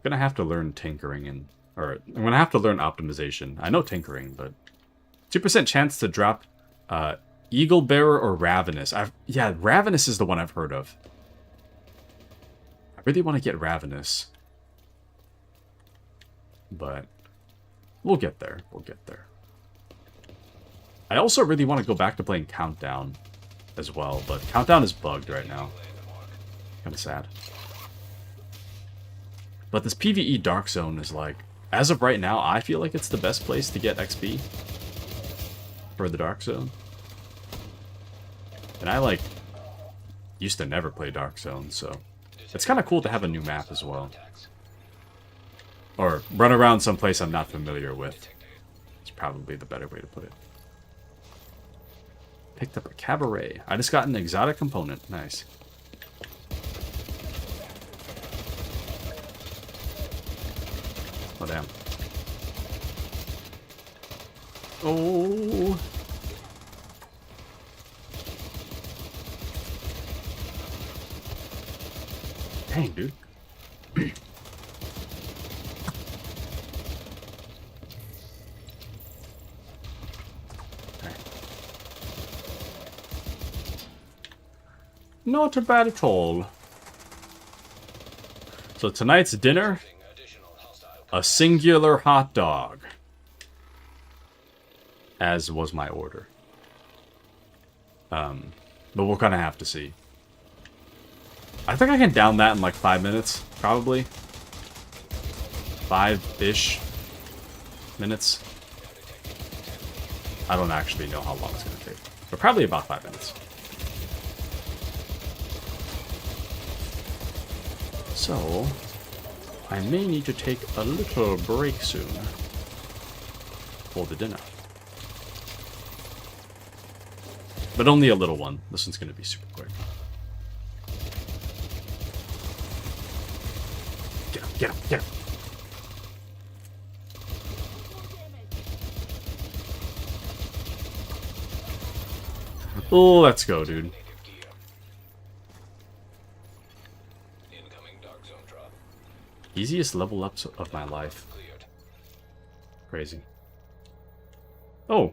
Speaker 1: gonna have to learn tinkering or I'm gonna have to learn optimization. I know tinkering, but 2% chance to drop Eagle Bearer or Ravenous. Yeah, Ravenous is the one I've heard of. I really want to get Ravenous. But we'll get there. We'll get there. I also really want to go back to playing Countdown as well, but Countdown is bugged right now. Kind of sad. But this PvE Dark Zone is like, as of right now, I feel like it's the best place to get XP for the Dark Zone. And I like used to never play Dark Zone, so it's kind of cool to have a new map as well. Or run around someplace I'm not familiar with. It's probably the better way to put it. Picked up a cabaret. I just got an exotic component. Nice. Oh, damn. Oh. Dang, dude. Not bad at all. So tonight's dinner, a singular hot dog. As was my order. But we'll kind of have to see. I think I can down that in like 5 minutes, probably. 5-ish minutes. I don't actually know how long it's going to take. But probably about 5 minutes. So, I may need to take a little break soon for the dinner. But only a little one. This one's going to be super quick. Get him, get him, get him. Oh, let's go, dude. Easiest level ups of my life. Crazy. Oh.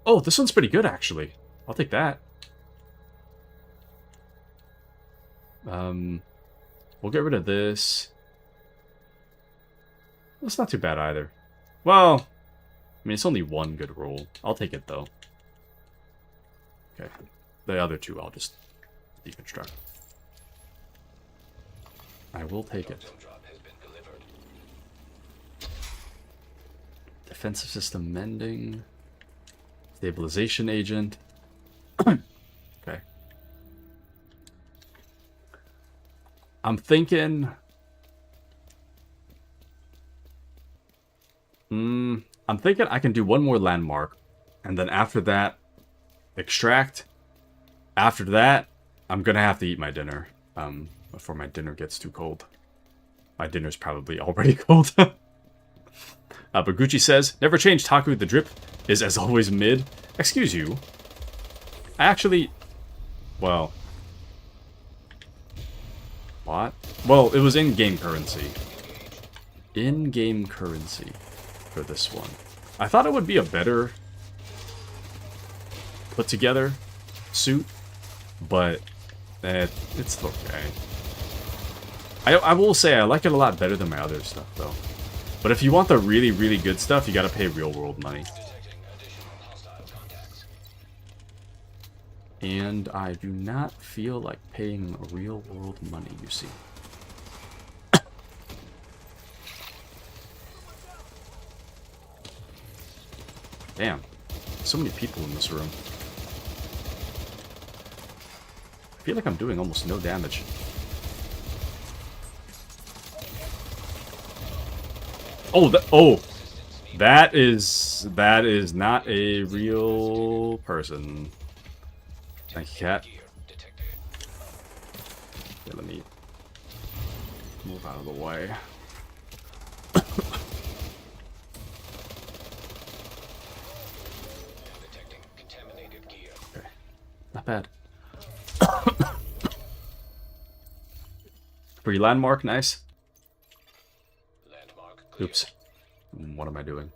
Speaker 1: Oh, this one's pretty good, actually. I'll take that. We'll get rid of this. That's not too bad either. Well, I mean, it's only one good roll. I'll take it, though. Okay. The other two, I'll just deconstruct. I will take it. Defensive system mending. Stabilization agent. Okay. I'm thinking... I'm thinking I can do one more landmark. And then after that, extract. After that, I'm going to have to eat my dinner. Before my dinner gets too cold. My dinner's probably already cold. But Gucci says, never change Taku, the drip is as always mid. Excuse you. I actually... Well... What? Well, it was in-game currency. In-game currency for this one. I thought it would be a better put-together suit, but it's okay. I will say I like it a lot better than my other stuff, though. But if you want the really, really good stuff, you gotta pay real-world money. And I do not feel like paying real-world money, you see. Damn. So many people in this room. I feel like I'm doing almost no damage. Oh, that is not a real person. Thank you, cat. Okay, let me move out of the way. Okay, not bad. Free landmark, nice. Oops. What am I doing?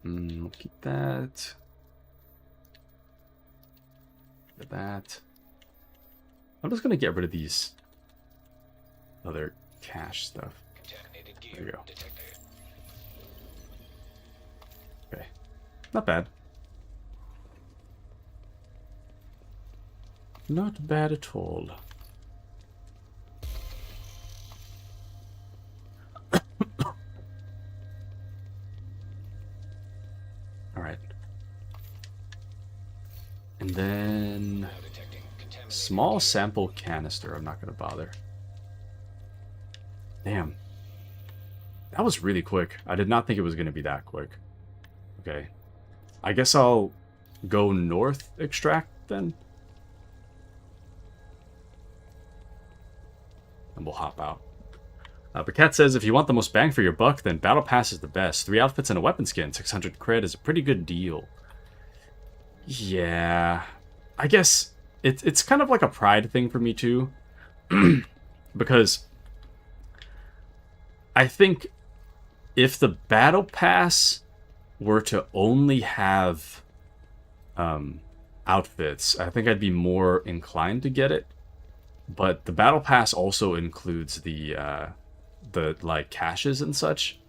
Speaker 1: Keep that. Get that. I'm just gonna get rid of these other cache stuff. There you go. Okay. Not bad. Not bad at all. Alright. And then... small sample canister. I'm not going to bother. Damn. That was really quick. I did not think it was going to be that quick. Okay. I guess I'll go north extract then. And we'll hop out. But Cat says, if you want the most bang for your buck, then Battle Pass is the best. 3 outfits and a weapon skin, 600 cred is a pretty good deal. Yeah. I guess it's kind of like a pride thing for me too. Because I think if the Battle Pass were to only have outfits, I think I'd be more inclined to get it. But the Battle Pass also includes the like caches and such.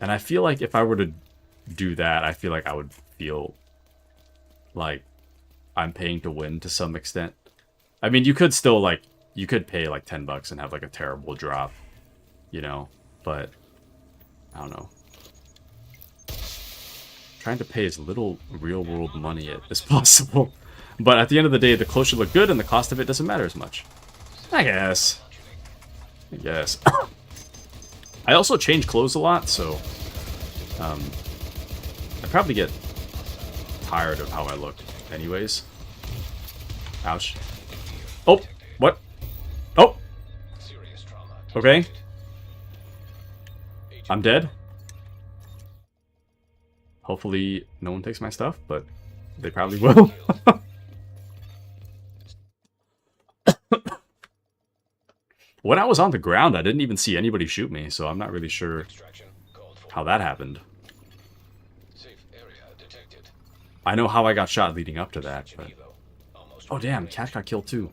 Speaker 1: And I feel like if I were to do that, I feel like I would feel like I'm paying to win to some extent. I mean, you could still like, you could pay like $10 and have like a terrible drop, you know, but I don't know. Trying to pay as little real world money as possible. But at the end of the day, the clothes should look good and the cost of it doesn't matter as much. I guess. I also change clothes a lot, so I probably get tired of how I look anyways. Ouch. Oh, what? Oh! Okay. I'm dead. Hopefully no one takes my stuff, but they probably will. When I was on the ground, I didn't even see anybody shoot me, so I'm not really sure how that happened. I know how I got shot leading up to that, but... oh damn, Cat got killed too.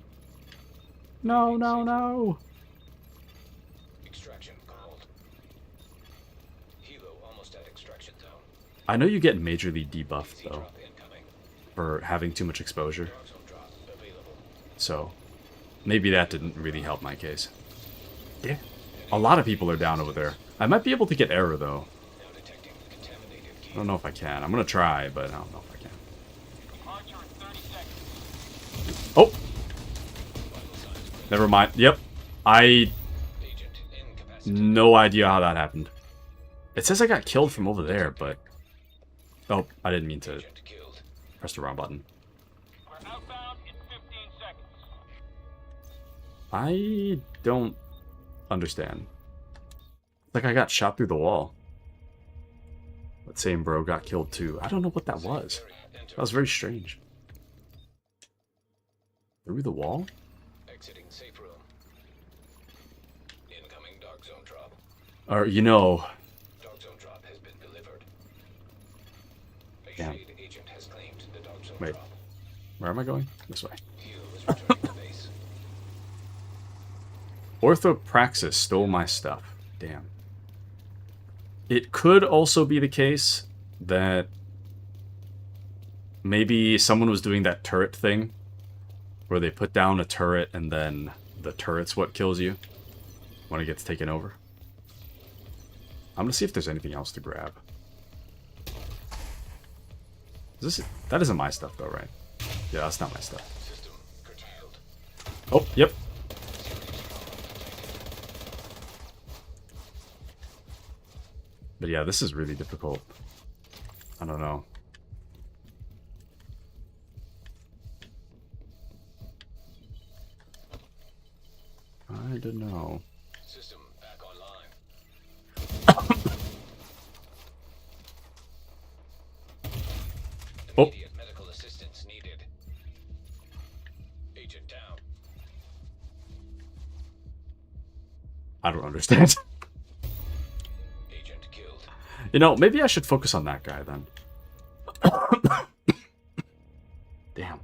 Speaker 1: No, no, no! I know you get majorly debuffed, though, for having too much exposure. So, maybe that didn't really help my case. Yeah, a lot of people are down over there. I might be able to get error, though. I don't know if I can. I'm gonna try, but I don't know if I can. Oh! Never mind. Yep. No idea how that happened. It says I got killed from over there, but... oh, I didn't mean to press the wrong button. I don't understand. Like I got shot through the wall. That same bro got killed too. I don't know what that was. That was very strange. Through the wall?
Speaker 2: Exiting safe room. Incoming dark zone drop.
Speaker 1: Or you know.
Speaker 2: Dark zone drop has been delivered. A
Speaker 1: Damn.
Speaker 2: shade agent has claimed the dark zone
Speaker 1: Wait.
Speaker 2: drop.
Speaker 1: Where am I going? This way.
Speaker 2: Hugh is returning to base.
Speaker 1: Orthopraxis stole my stuff. Damn. It could also be the case that maybe someone was doing that turret thing where they put down a turret and then the turret's what kills you when it gets taken over. I'm gonna see if there's anything else to grab. That isn't my stuff though, right? Yeah, that's not my stuff.
Speaker 2: System curtailed.
Speaker 1: Oh, yep. But yeah, this is really difficult. I don't know. I don't know.
Speaker 2: System back online.
Speaker 1: Oh.
Speaker 2: Immediate medical assistance needed. Agent down.
Speaker 1: I don't understand.
Speaker 2: Agent killed.
Speaker 1: You know, maybe I should focus on that guy then. Damn.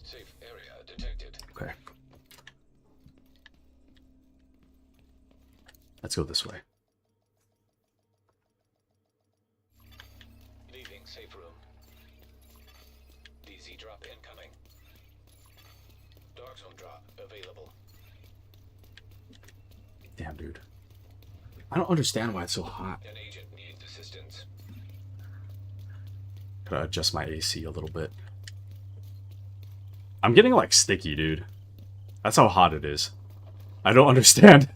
Speaker 2: Safe area detected.
Speaker 1: Okay. Let's go this way.
Speaker 2: Leaving safe room. DZ drop incoming. Dark zone drop available.
Speaker 1: Damn, dude. I don't understand why it's so hot.
Speaker 2: An agent needs assistance.
Speaker 1: Gotta adjust my AC a little bit. I'm getting, like, sticky, dude. That's how hot it is. I don't understand.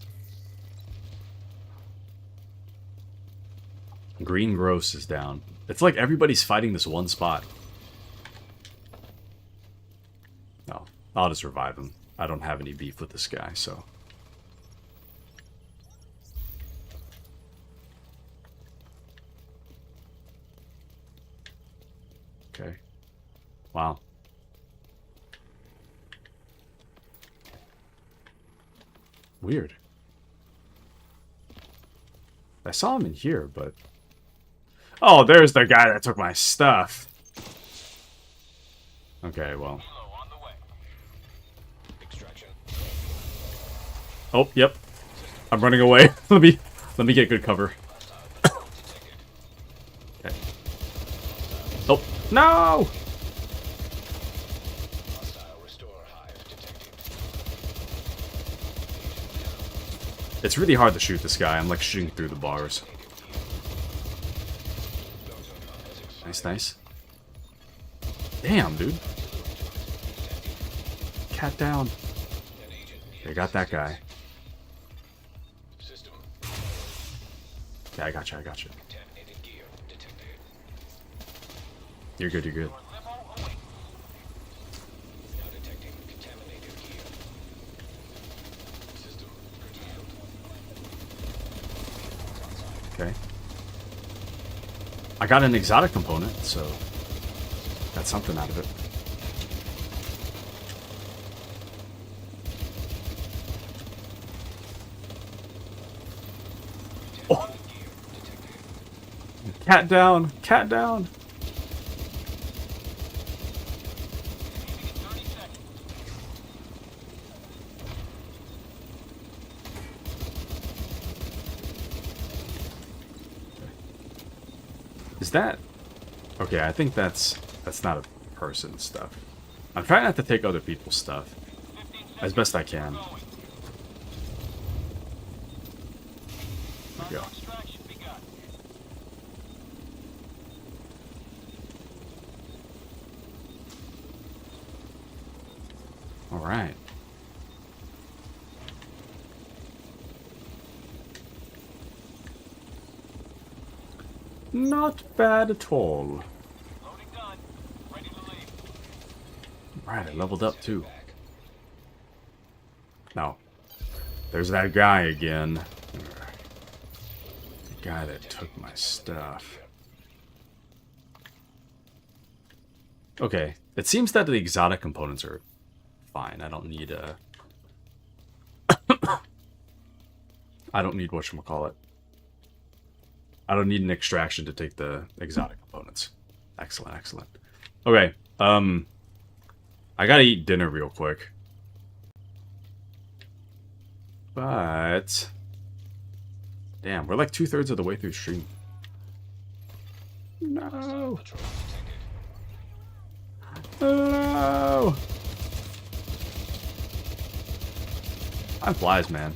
Speaker 1: Green Gross is down. It's like everybody's fighting this one spot. No, I'll just revive him. I don't have any beef with this guy, so... Okay. Wow. Weird. I saw him in here, but... Oh, there's the guy that took my stuff. Okay, well.
Speaker 2: On the way. Extraction.
Speaker 1: Oh, yep. I'm running away. let me get good cover. Okay. Oh, no!
Speaker 2: Hostile restore hive detected.
Speaker 1: It's really hard to shoot this guy. I'm like shooting through the bars. Nice, nice. Damn, dude. Cat down. They got that guy.
Speaker 2: System
Speaker 1: Yeah, I got you, I got you.
Speaker 2: contaminated gear detected.
Speaker 1: You're good, you're good.
Speaker 2: Now detecting contaminated gear. System curtailed.
Speaker 1: Okay. I got an exotic component, so got something out of it. Oh. Cat down! Cat down! Is that... Okay, I think that's not a person stuff. I'm trying not to take other people's stuff. As best I can. There we go. Alright. Not bad at all. Right, I leveled up too. No. There's that guy again. The guy that took my stuff. Okay, it seems that the exotic components are fine. I don't need a... I don't need whatchamacallit. I don't need an extraction to take the exotic components. Excellent, excellent. Okay, I gotta eat dinner real quick. But... Damn, we're like 2/3 of the way through stream. No! No! Time flies, man.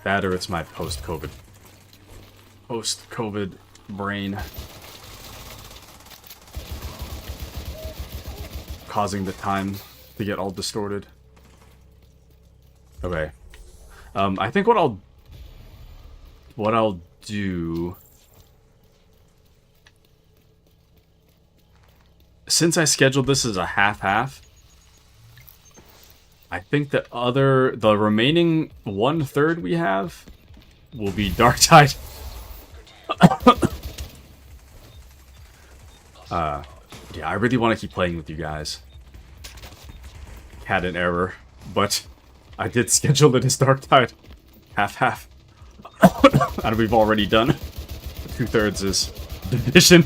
Speaker 1: That or it's my post-COVID brain causing the time to get all distorted. Okay. I think what I'll do, since I scheduled this as a half-half, I think the remaining 1/3 we have will be Darktide. Yeah, I really want to keep playing with you guys. had an error, but I did schedule it as Darktide. Half-half. And we've already done 2/3 is Division.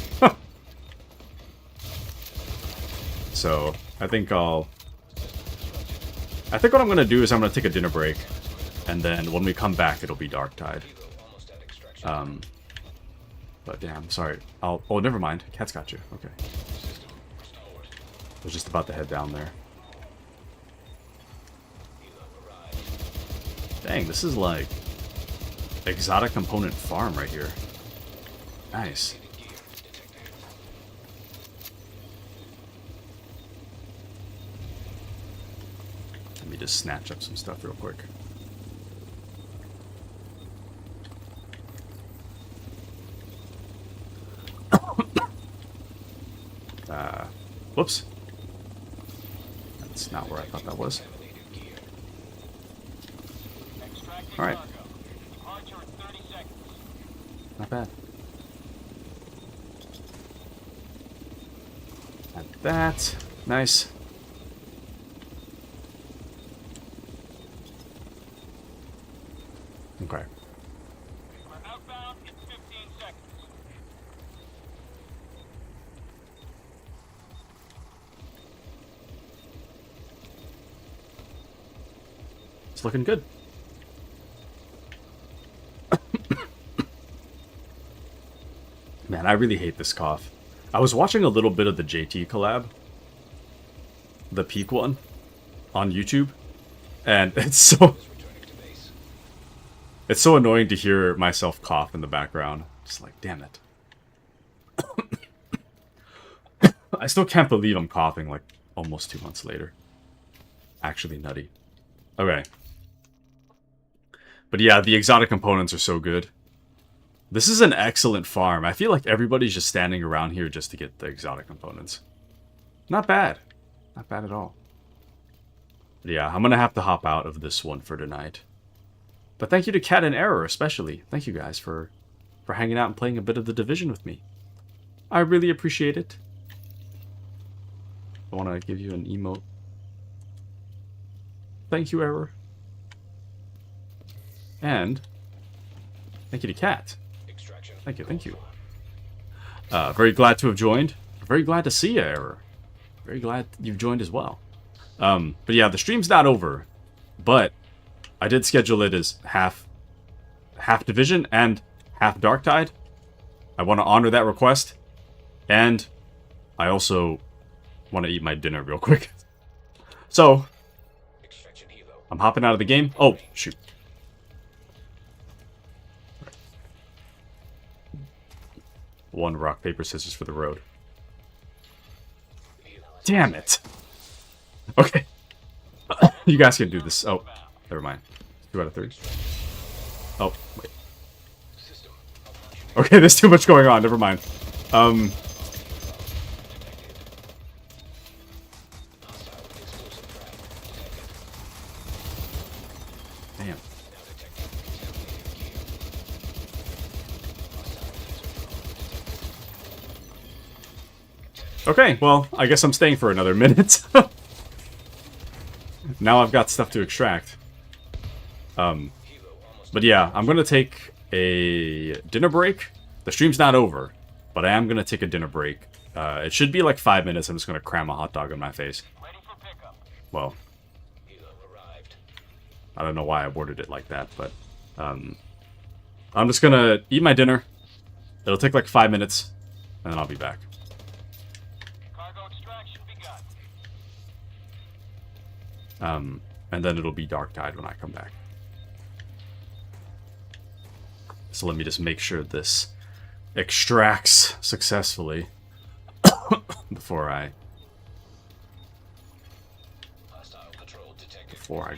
Speaker 1: So, I think what I'm gonna do is I'm gonna take a dinner break. And then when we come back, it'll be Darktide. But damn, sorry. Oh, never mind. Cat's got you. Okay. I was just about to head down there. Dang, this is like exotic component farm right here. Nice. Let me just snatch up some stuff real quick. Whoops. That's not where I thought that was. Alright. Not bad. Add that. Nice. Okay.
Speaker 3: We're outbound in 15 seconds.
Speaker 1: It's looking good. Man, I really hate this cough. I was watching a little bit of the JT collab. The peak one. On YouTube. And it's so... It's so annoying to hear myself cough in the background. Just like, damn it. I still can't believe I'm coughing like almost 2 months later. Actually nutty. Okay. But yeah, the exotic components are so good. This is an excellent farm. I feel like everybody's just standing around here just to get the exotic components. Not bad. Not bad at all. But yeah, I'm gonna have to hop out of this one for tonight. But thank you to Cat and Error especially. Thank you guys for hanging out and playing a bit of the Division with me. I really appreciate it. I want to give you an emote. Thank you, Error. And thank you to Cat. Thank you, thank you. Very glad to have joined. Very glad to see you, Error. Very glad you've joined as well. But yeah, the stream's not over. But I did schedule it as half Division and half Darktide. I want to honor that request. And I also want to eat my dinner real quick. So, I'm hopping out of the game. Oh, shoot. One rock, paper, scissors for the road. Damn it. Okay. You guys can do this. Oh, never mind. 2 out of 3. Oh, wait. Okay, there's too much going on. Never mind. Damn. Okay, well, I guess I'm staying for another minute. Now I've got stuff to extract. But yeah, I'm gonna take a dinner break. The stream's not over, but I am gonna take a dinner break. It should be like 5 minutes. I'm just gonna cram a hot dog in my face. Well, I don't know why I worded it like that, but I'm just gonna eat my dinner. It'll take like 5 minutes, and then I'll be back. And then it'll be Darktide when I come back. So let me just make sure this extracts successfully before I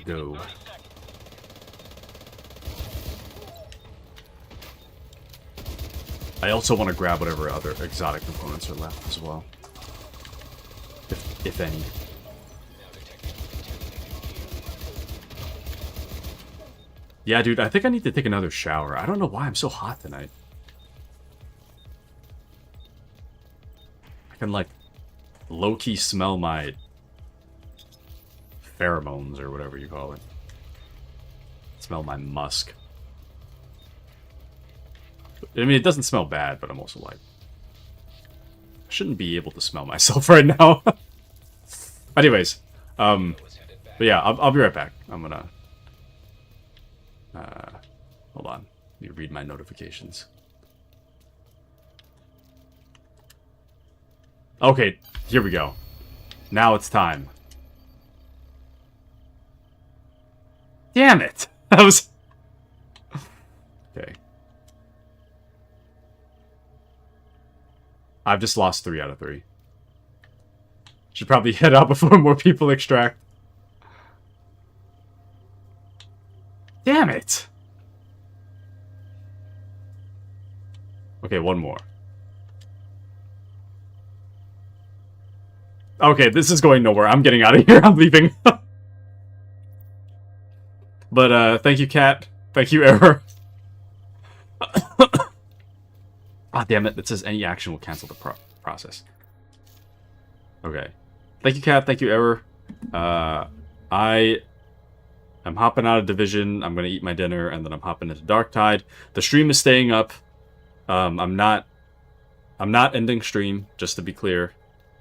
Speaker 1: go. I also want to grab whatever other exotic components are left as well, if any. Yeah, dude, I think I need to take another shower. I don't know why I'm so hot tonight. I can, like, low-key smell my pheromones or whatever you call it. Smell my musk. I mean, it doesn't smell bad, but I'm also like, I shouldn't be able to smell myself right now. Anyways, but yeah, I'll be right back. I'm gonna, hold on. Let me read my notifications. Okay, here we go. Now it's time. Damn it! That was... Okay. I've just lost 3 out of 3. Should probably head out before more people extract. Damn it! Okay, one more. Okay, this is going nowhere. I'm getting out of here. I'm leaving. But, thank you, Cat. Thank you, Error. Ah, damn it. It says any action will cancel the process. Okay. Thank you, Cat. Thank you, Error. I am hopping out of Division. I'm gonna eat my dinner, and then I'm hopping into Darktide. The stream is staying up. I'm not ending stream, just to be clear.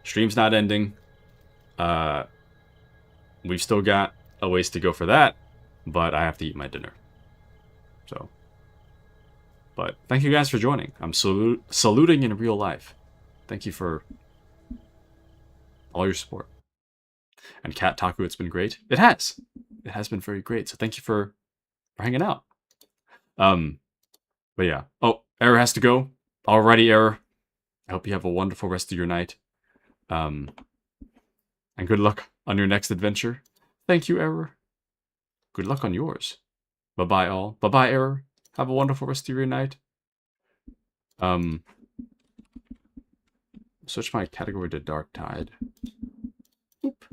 Speaker 1: Stream's not ending. We've still got a ways to go for that, but I have to eat my dinner. So, but thank you guys for joining. I'm saluting in real life. Thank you for all your support. And Cat Taku, it's been great. It has. It has been very great. So thank you for hanging out. But yeah. Oh, Error has to go. Alrighty, Error. I hope you have a wonderful rest of your night. And good luck on your next adventure. Thank you, Error. Good luck on yours. Bye-bye, all. Bye-bye, Error. Have a wonderful rest of your night. Switch my category to Darktide. Oop.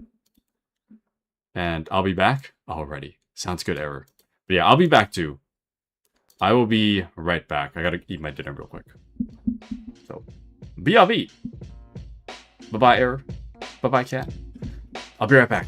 Speaker 1: And I'll be back. Alrighty. Sounds good, Error. But yeah, I'll be back too. I will be right back. I gotta eat my dinner real quick. So, BRB. Bye-bye, Error. Bye-bye, Cat. I'll be right back.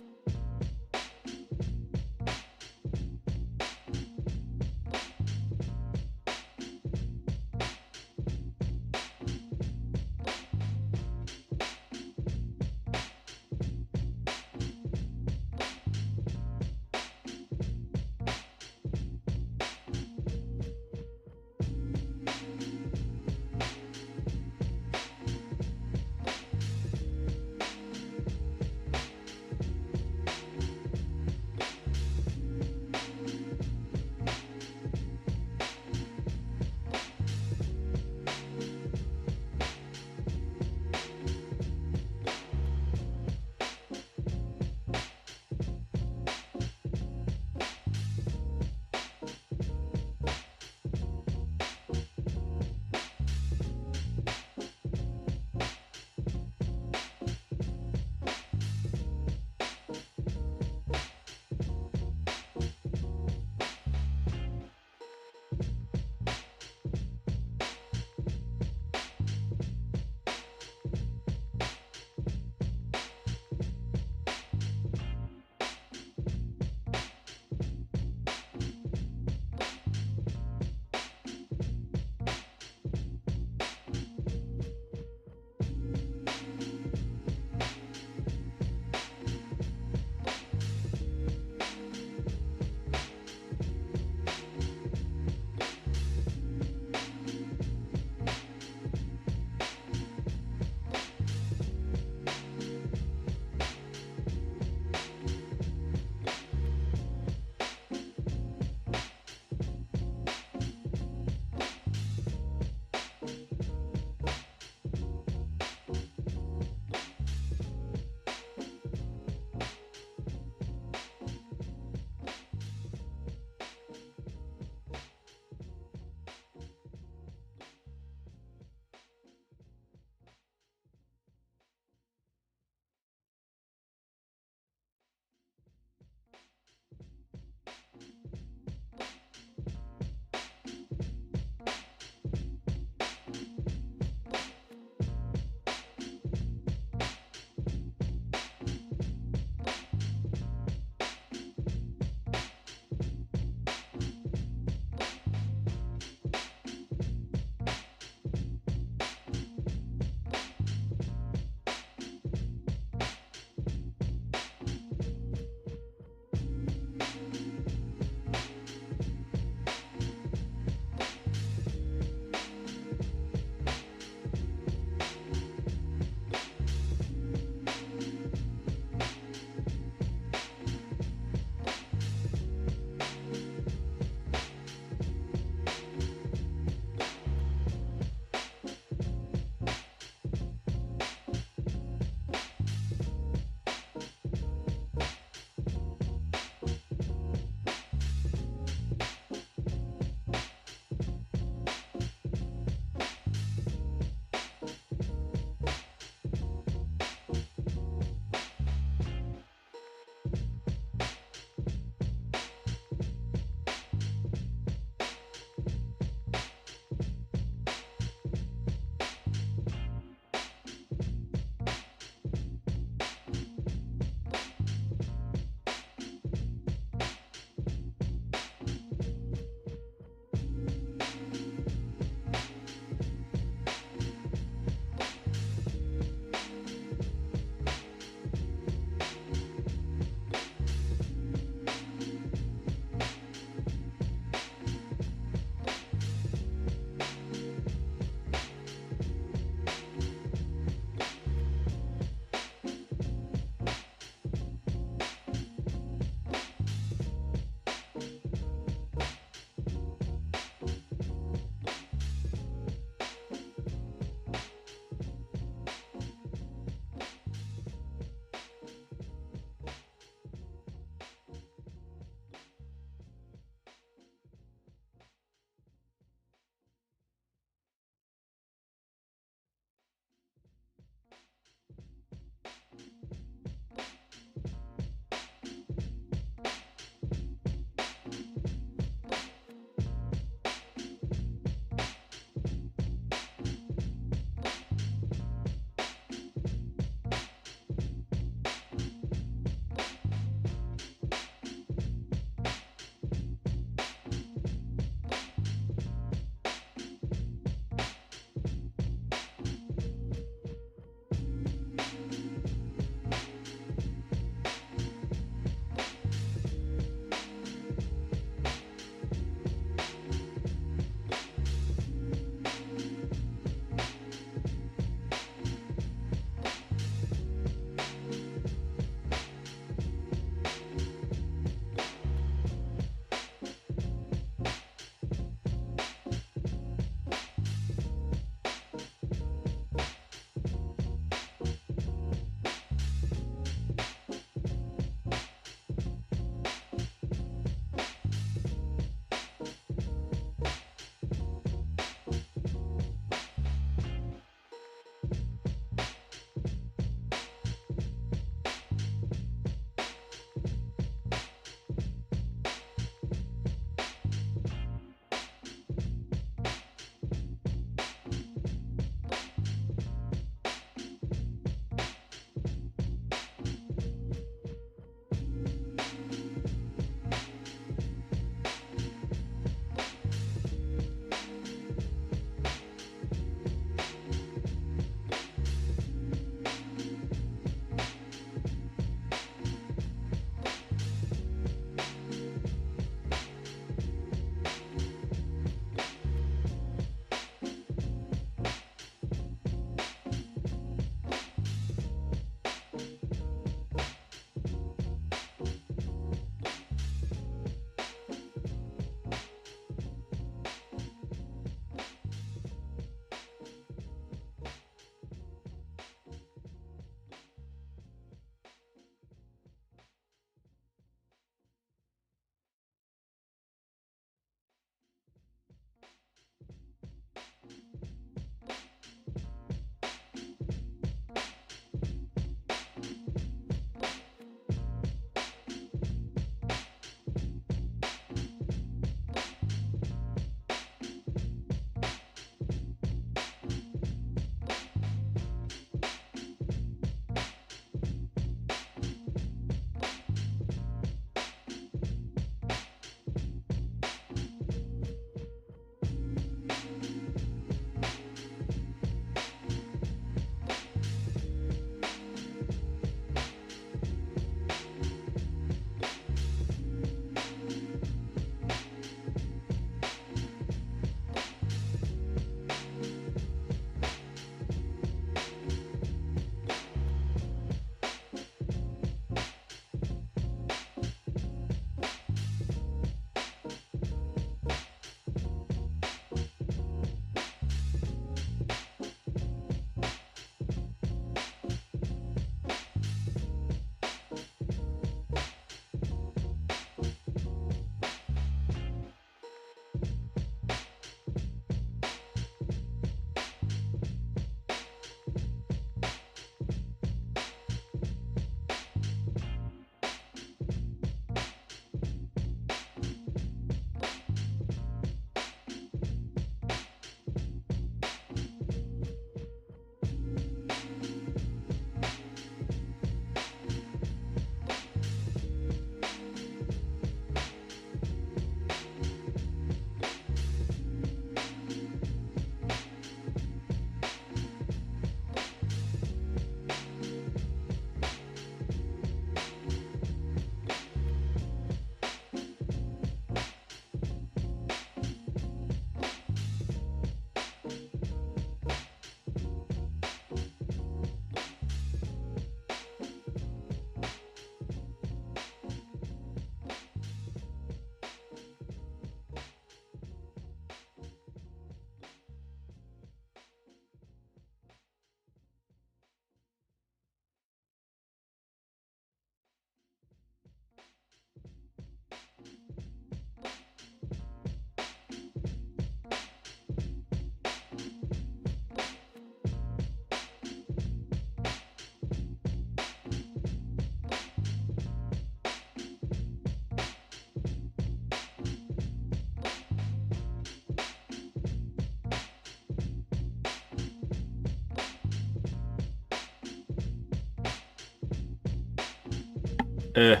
Speaker 1: I'm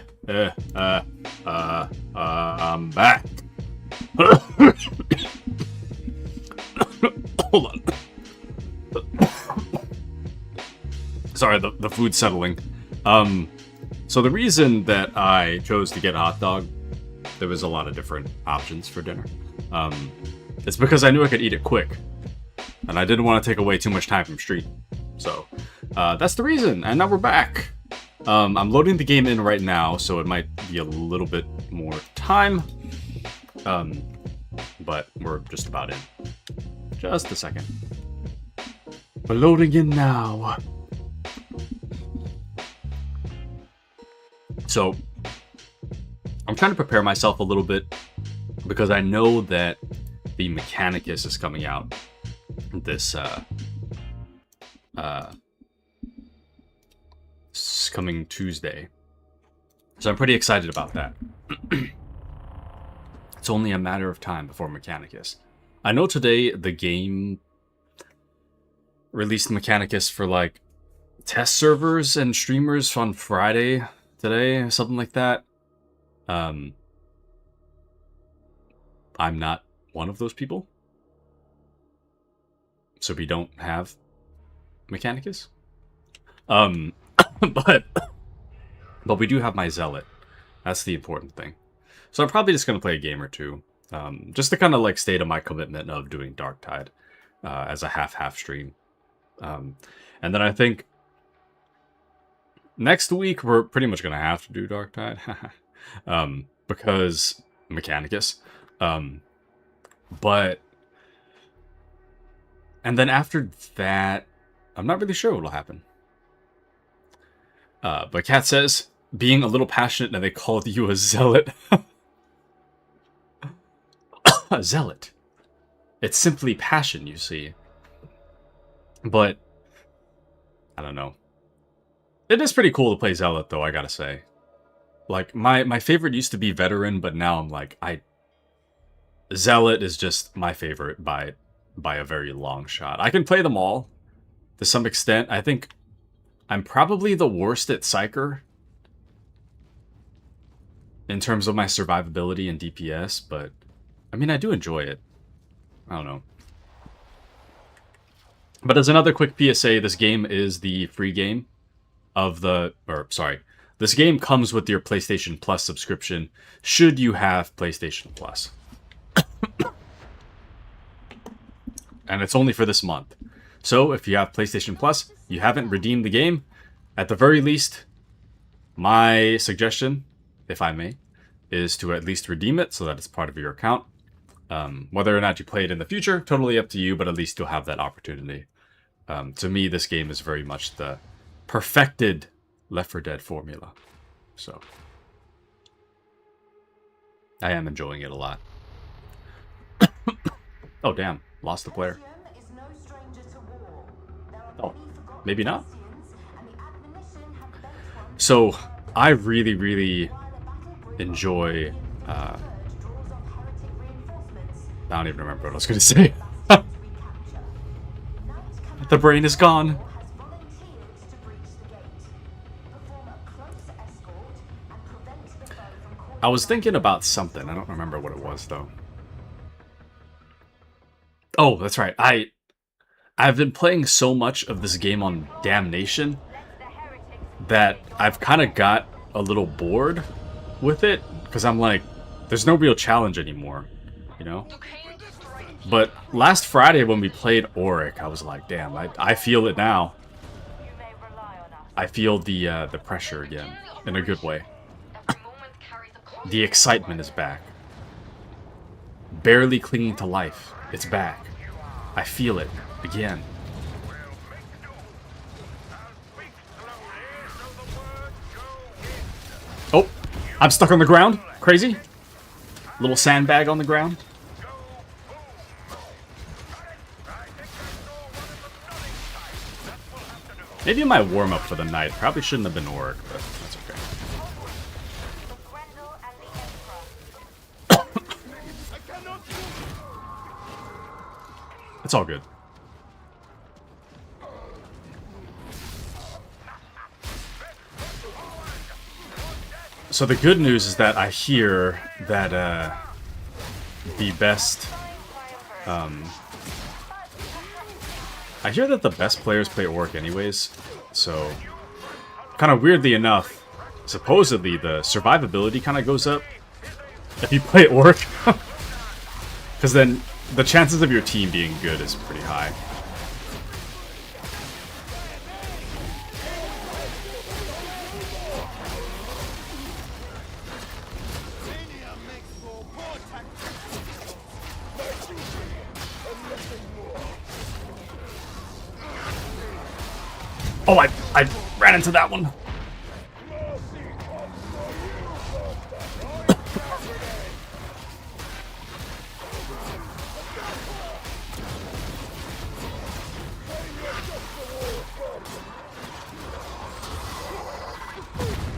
Speaker 1: back. Hold on. Sorry, the food's settling. So the reason that I chose to get a hot dog, there was a lot of different options for dinner. It's because I knew I could eat it quick, and I didn't want to take away too much time from street. So that's the reason, and now we're back. I'm loading the game in right now, so it might be a little bit more time. But we're just about in. Just a second. We're loading in now. So, I'm trying to prepare myself a little bit because I know that the Mechanicus is coming out this coming Tuesday. So I'm pretty excited about that. It's only a matter of time before Mechanicus. I know today the game released Mechanicus for like test servers and streamers on Friday today, something like that. I'm not one of those people. So we don't have Mechanicus. But we do have my Zealot. That's the important thing. So I'm probably just going to play a game or two. Just to kind of like state of my commitment of doing Darktide as a half-half stream. And then I think next week we're pretty much going to have to do Darktide. Because Mechanicus. But... And then after that, I'm not really sure what will happen. But Kat says, being a little passionate and they called you a zealot. A zealot. It's simply passion, you see. But, I don't know. It is pretty cool to play zealot, though, I gotta say. Like, my favorite used to be veteran, but now I'm like, Zealot is just my favorite by a very long shot. I can play them all, to some extent. I think I'm probably the worst at Psyker in terms of my survivability and DPS, but I mean, I do enjoy it. I don't know. But as another quick PSA, this game is the free game of this game comes with your PlayStation Plus subscription, should you have PlayStation Plus. And it's only for this month. So, if you have PlayStation Plus, you haven't redeemed the game, at the very least, my suggestion, if I may, is to at least redeem it so that it's part of your account. Whether or not you play it in the future, totally up to you, but at least you'll have that opportunity. To me, this game is very much the perfected Left 4 Dead formula. So, I am enjoying it a lot. Oh, damn. Lost the player. Oh, maybe not. So, I really, really enjoy... I don't even remember what I was going to say. The brain is gone. I was thinking about something. I don't remember what it was, though. Oh, that's right. I've been playing so much of this game on Damnation that I've kind of got a little bored with it, because I'm like, there's no real challenge anymore, you know? But last Friday when we played Auric, I was like, damn, I feel it now. I feel the pressure again, in a good way. The excitement is back. Barely clinging to life. It's back. I feel it again. Oh, I'm stuck on the ground. Crazy. Little sandbag on the ground. Maybe my warm-up for the night. Probably shouldn't have been Auric, but that's okay. It's all good. So the good news is that I hear that the best I hear that the best players play Orc anyways. So kind of weirdly enough, supposedly the survivability kind of goes up if you play Orc. Because then the chances of your team being good is pretty high. Oh, I ran into that one.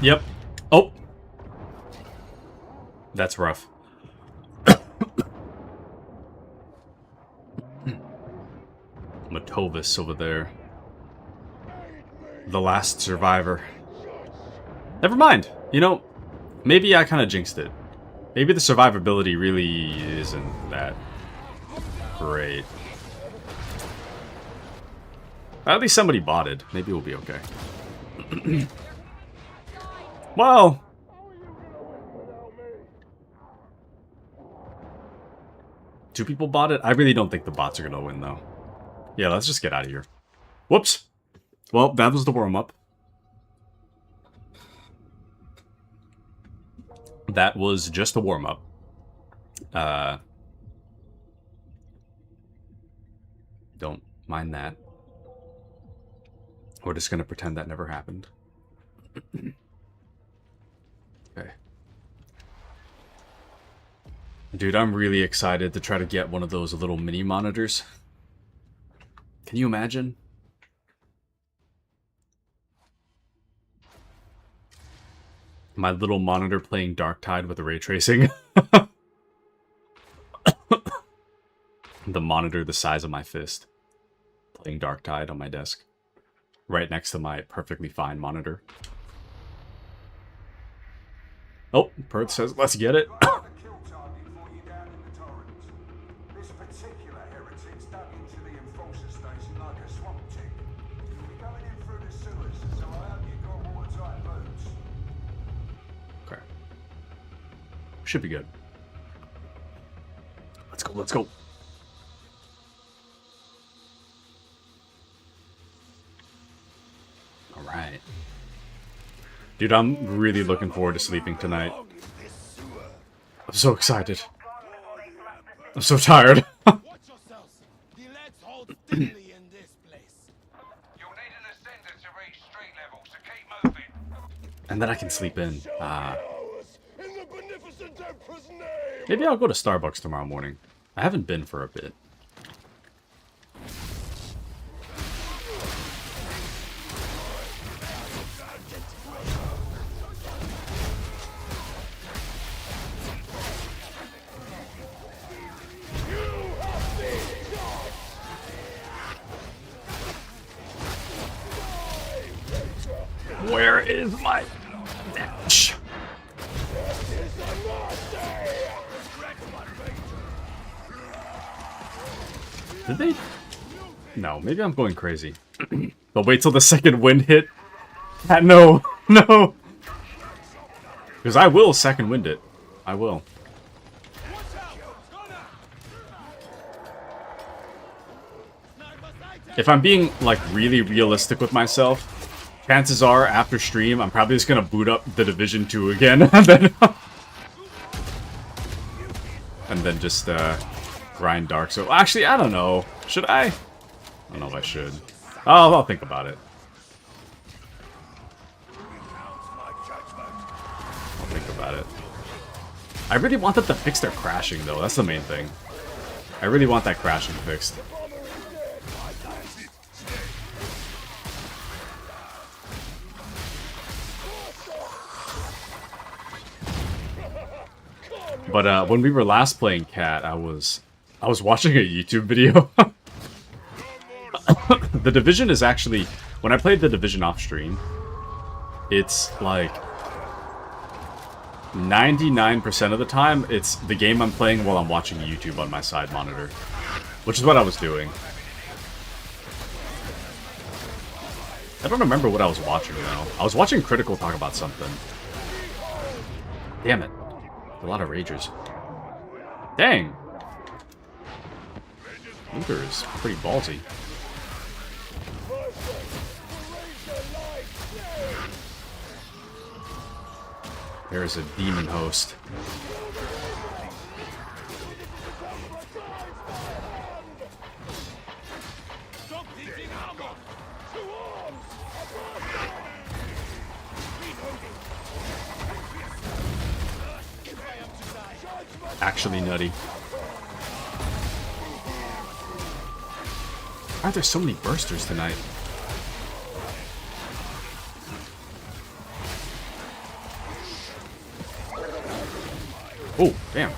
Speaker 1: Yep. Oh. That's rough. Matovis over there. The last survivor. Never mind. You know, maybe I kind of jinxed it. Maybe the survivability really isn't that great. At least somebody botted. Maybe we'll be okay. Well. Two people botted? I really don't think the bots are going to win, though. Yeah, let's just get out of here. Whoops. Well, that was the warm-up. That was just the warm-up. Don't mind that. We're just going to pretend that never happened. Okay. Dude, I'm really excited to try to get one of those little mini monitors. Can you imagine? My little monitor playing Darktide with the ray tracing. The monitor the size of my fist. Playing Darktide on my desk. Right next to my perfectly fine monitor. Oh, Perth says, let's get it. Okay. Should be good. Let's go, let's go. Alright. Dude, I'm really looking forward to sleeping tonight. I'm so excited. I'm so tired. And then I can sleep in. Maybe I'll go to Starbucks tomorrow morning. I haven't been for a bit. Where is my dash? Did they? No, maybe I'm going crazy. But wait till the second wind hit. No, no. Because I will second wind it. I will. If I'm being, like, really realistic with myself, chances are, after stream, I'm probably just gonna boot up the Division 2 again, and then just, grind Dark. So, actually, I don't know. Should I? I don't know if I should. Oh, I'll think about it. I'll think about it. I really want them to fix their crashing, though. That's the main thing. I really want that crashing fixed. But when we were last playing Cat, I was watching a YouTube video. The Division is actually, when I played the Division off stream, it's like 99% of the time, it's the game I'm playing while I'm watching YouTube on my side monitor. Which is what I was doing. I don't remember what I was watching, though. I was watching Critical talk about something. Damn it. A lot of ragers. Dang! Luther is pretty ballsy. There's a demon host. Actually nutty. Why are there so many bursters tonight? Oh, damn.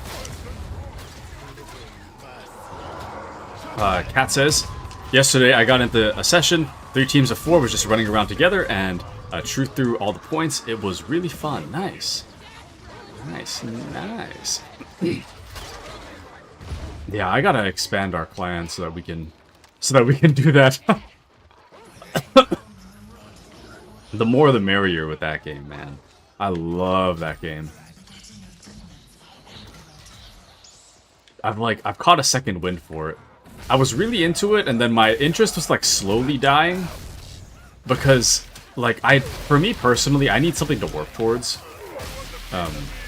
Speaker 1: Kat says, yesterday I got into a session. 3 teams of 4 was just running around together and truth through all the points. It was really fun. Nice. Nice, nice. Yeah, I gotta expand our clan so that we can do that. The more the merrier with that game, man. I love that game. I've caught a second wind for it. I was really into it, and then my interest was like slowly dying because, like, for me personally, I need something to work towards.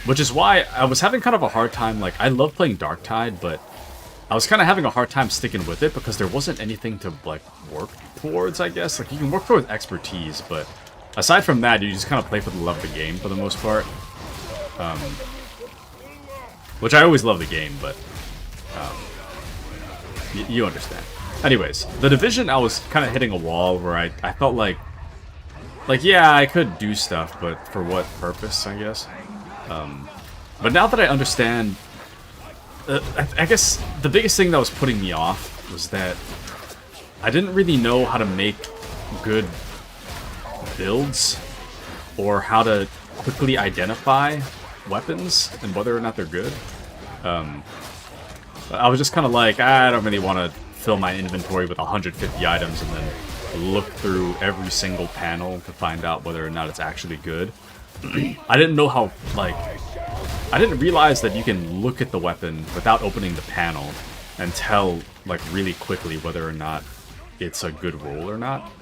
Speaker 1: Which is why I was having kind of a hard time. Like, I love playing Darktide, but I was kind of having a hard time sticking with it because there wasn't anything to, like, work towards, I guess. Like, you can work towards expertise, but aside from that, you just kind of play for the love of the game for the most part. Which I always love the game, but you understand. Anyways, the Division, I was kind of hitting a wall where I felt like, yeah, I could do stuff, but for what purpose, I guess. But now that I understand, I guess the biggest thing that was putting me off was that I didn't really know how to make good builds or how to quickly identify weapons and whether or not they're good. I was just kind of like, I don't really want to fill my inventory with 150 items and then look through every single panel to find out whether or not it's actually good. I didn't know how, like, I didn't realize that you can look at the weapon without opening the panel and tell, like, really quickly whether or not it's a good roll or not.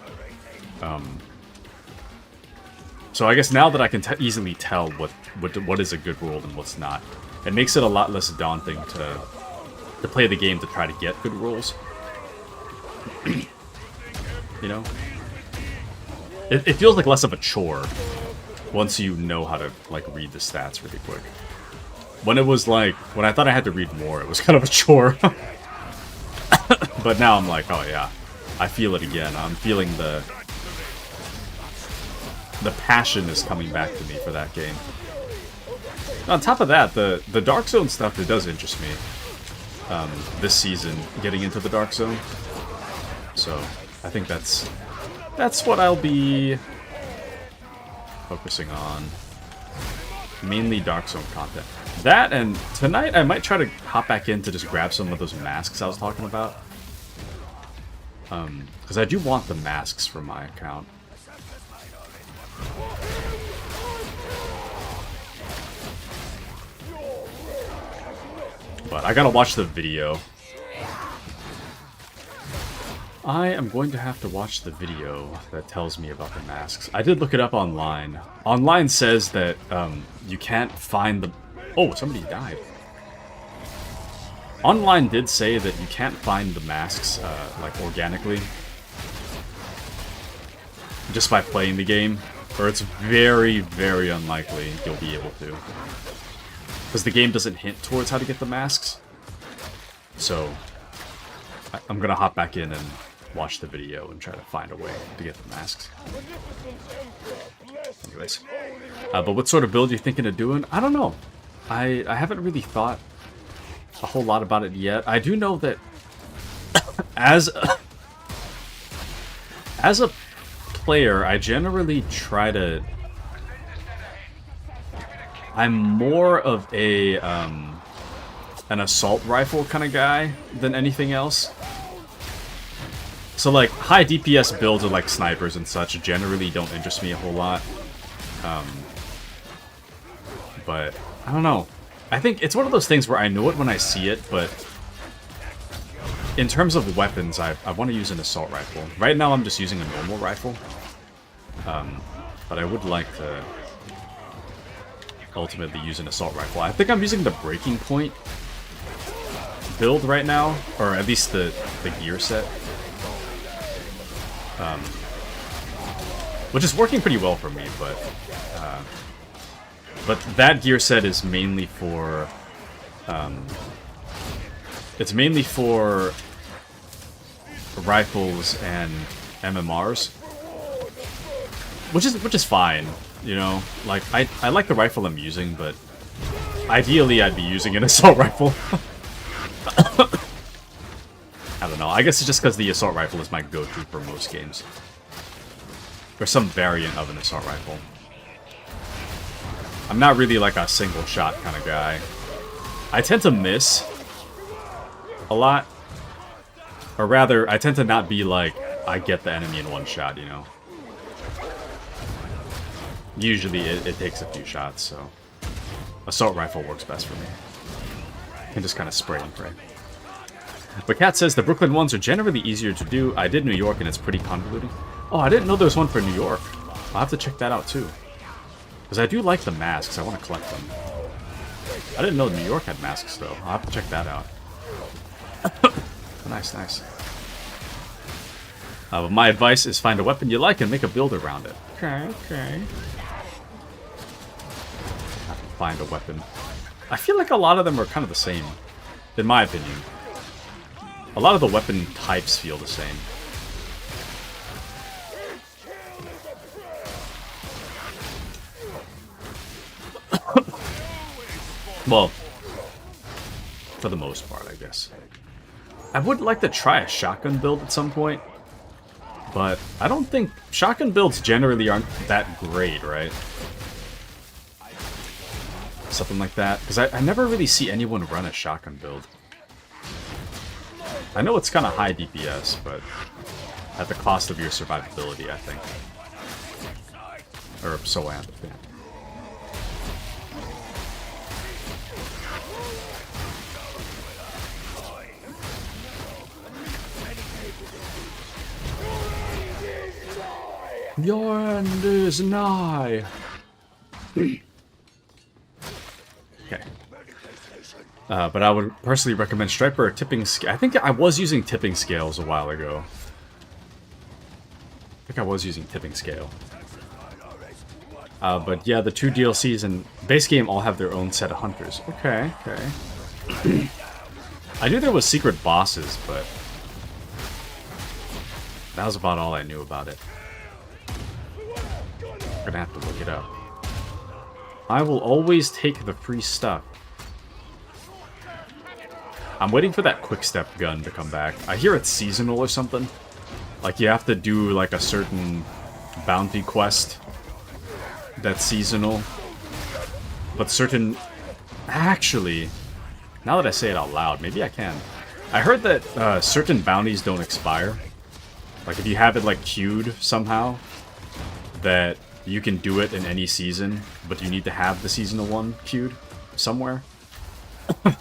Speaker 1: So I guess now that I can easily tell what is a good roll and what's not, it makes it a lot less daunting to play the game to try to get good rolls. You know? It feels like less of a chore once you know how to, like, read the stats really quick. When it was like, when I thought I had to read more, it was kind of a chore. But now I'm like, oh yeah, I feel it again. I'm feeling the passion is coming back to me for that game. On top of that, the Dark Zone stuff, it does interest me. This season, getting into the Dark Zone. So, I think that's what I'll be focusing on. Mainly Dark Zone content. That, and tonight I might try to hop back in to just grab some of those masks I was talking about. Because I do want the masks for my account. But I gotta watch the video. I am going to have to watch the video that tells me about the masks. I did look it up online. Online says that you can't find the... Oh, somebody died. Online did say that you can't find the masks, like, organically. Just by playing the game. Or it's very, very unlikely you'll be able to. Because the game doesn't hint towards how to get the masks. So, I'm gonna hop back in and watch the video and try to find a way to get the masks. Anyways. But what sort of build are you thinking of doing? I don't know. I haven't really thought a whole lot about it yet. I do know that as a player, I generally try to... I'm more of a an assault rifle kind of guy than anything else. So like high DPS builds of like snipers and such generally don't interest me a whole lot. But I don't know. I think it's one of those things where I know it when I see it, but in terms of weapons, I want to use an assault rifle. Right now I'm just using a normal rifle. But I would like to ultimately use an assault rifle. I think I'm using the breaking point build right now, or at least the gear set. Which is working pretty well for me, but that gear set is mainly for it's mainly for rifles and MMRs, which is fine, you know. Like I like the rifle I'm using, but ideally I'd be using an assault rifle. I don't know. I guess it's just because the assault rifle is my go-to for most games. Or some variant of an assault rifle. I'm not really like a single shot kind of guy. I tend to miss a lot. Or rather, I tend to not be like, I get the enemy in one shot, you know. Usually it takes a few shots, so assault rifle works best for me. You can just kind of spray and pray. But Kat says the Brooklyn ones are generally easier to do. I did New York and it's pretty convoluted. Oh, I didn't know there was one for New York. I'll have to check that out too. Because I do like the masks. I want to collect them. I didn't know New York had masks though. I'll have to check that out. Nice, nice. But my advice is find a weapon you like and make a build around it. Okay, okay. Have to find a weapon. I feel like a lot of them are kind of the same, in my opinion. A lot of the weapon types feel the same. Well, for the most part, I guess. I would like to try a shotgun build at some point, but I don't think shotgun builds generally aren't that great, right? Something like that, because I never really see anyone run a shotgun build. I know it's kind of high DPS, but at the cost of your survivability, I think. Or so I understand. Your end is nigh. Okay. But I would personally recommend Striper or tipping scale. I think I was using tipping scales a while ago. I think I was using tipping scale. But yeah, the 2 DLCs and base game all have their own set of hunters. Okay, okay. I knew there was secret bosses, but that was about all I knew about it. I'm gonna have to look it up. I will always take the free stuff. I'm waiting for that quick step gun to come back. I hear it's seasonal or something. Like you have to do like a certain bounty quest that's seasonal. But certain... Actually, now that I say it out loud, maybe I can. I heard that certain bounties don't expire. Like if you have it like queued somehow, that you can do it in any season, but you need to have the seasonal one queued somewhere. But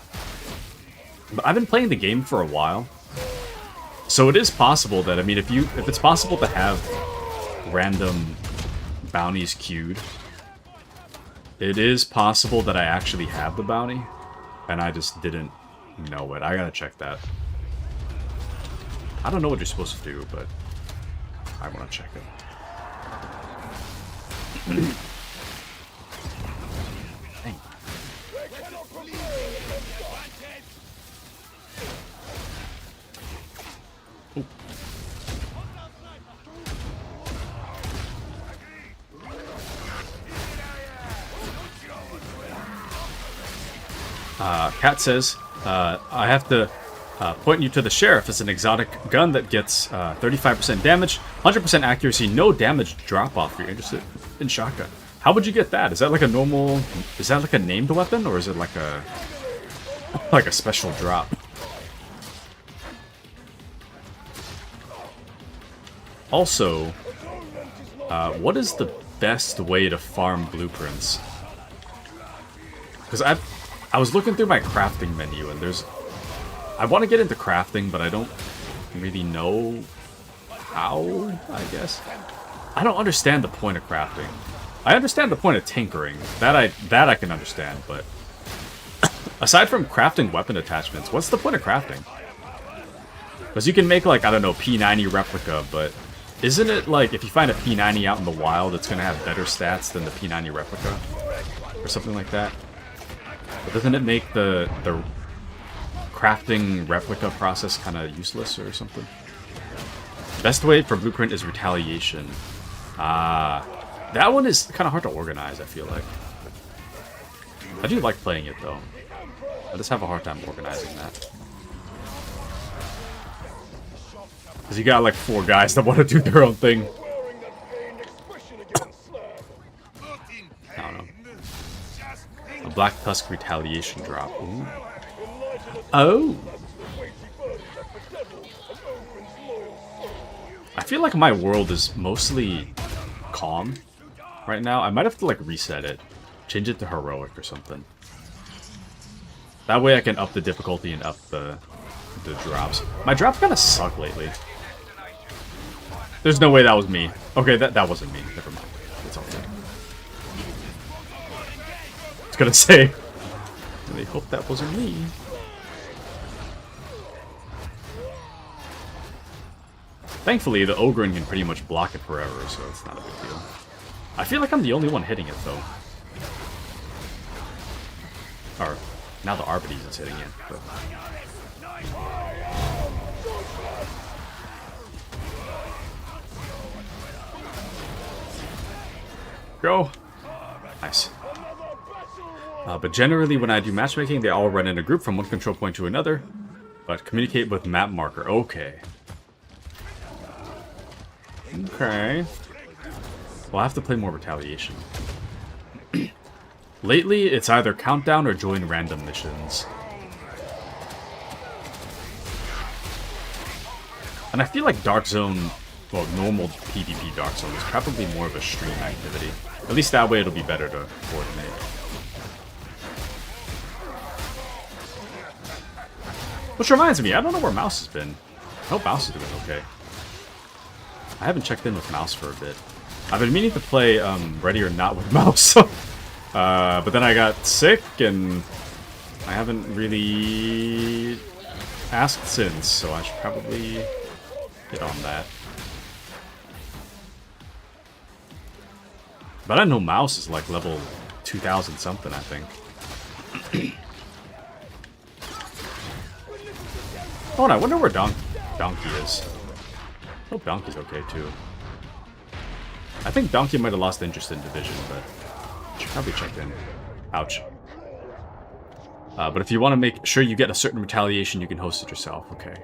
Speaker 1: I've been playing the game for a while, so it is possible that, I mean, if it's possible to have random bounties queued, it is possible that I actually have the bounty, and I just didn't know it. I gotta check that. I don't know what you're supposed to do, but I want to check it. Dang. Kat says, I have to point you to the Sheriff. It's an exotic gun that gets 35% damage, 100% accuracy, no damage drop-off if you're interested in shotgun. How would you get that? Is that like a normal... Is that like a named weapon, or is it like a... like a special drop? Also, what is the best way to farm blueprints? Because I was looking through my crafting menu, and there's... I want to get into crafting, but I don't really know how, I guess. I don't understand the point of crafting. I understand the point of tinkering. That I can understand, but... aside from crafting weapon attachments, what's the point of crafting? Because you can make, like, I don't know, P90 replica, but... isn't it, like, if you find a P90 out in the wild, it's going to have better stats than the P90 replica? Or something like that? But doesn't it make the crafting replica process kind of useless or something? Best way for blueprint is retaliation. That one is kind of hard to organize, I feel like. I do like playing it, though. I just have a hard time organizing that. Because you got like 4 guys that want to do their own thing. I don't know. A Black Tusk retaliation drop. Ooh. Oh! I feel like my world is mostly calm right now. I might have to like reset it. Change it to heroic or something. That way I can up the difficulty and up the drops. My drops kind of suck lately. There's no way that was me. Okay, that wasn't me. Never mind. It's all good. I was gonna say. I really hope that wasn't me. Thankfully, the Ogren can pretty much block it forever, so it's not a big deal. I feel like I'm the only one hitting it, though. Or, now the Arbites is hitting it, but... Go! Nice. But generally, when I do matchmaking, they all run in a group from one control point to another. But communicate with map marker. Okay. Okay. Well, I have to play more retaliation. Lately, it's either countdown or join random missions. And I feel like Dark Zone, well, normal PvP Dark Zone is probably more of a stream activity. At least that way it'll be better to coordinate. Which reminds me, I don't know where Mouse has been. I hope Mouse is doing okay. I haven't checked in with Mouse for a bit. I've been meaning to play Ready or Not with Mouse. But then I got sick and I haven't really asked since, so I should probably get on that. But I know Mouse is like level 2000 something, I think. Oh, and I wonder where Donkey is. I hope Donkey's okay too. I think Donkey might have lost interest in Division, but should probably check in. Ouch. But if you want to make sure you get a certain retaliation, you can host it yourself. Okay.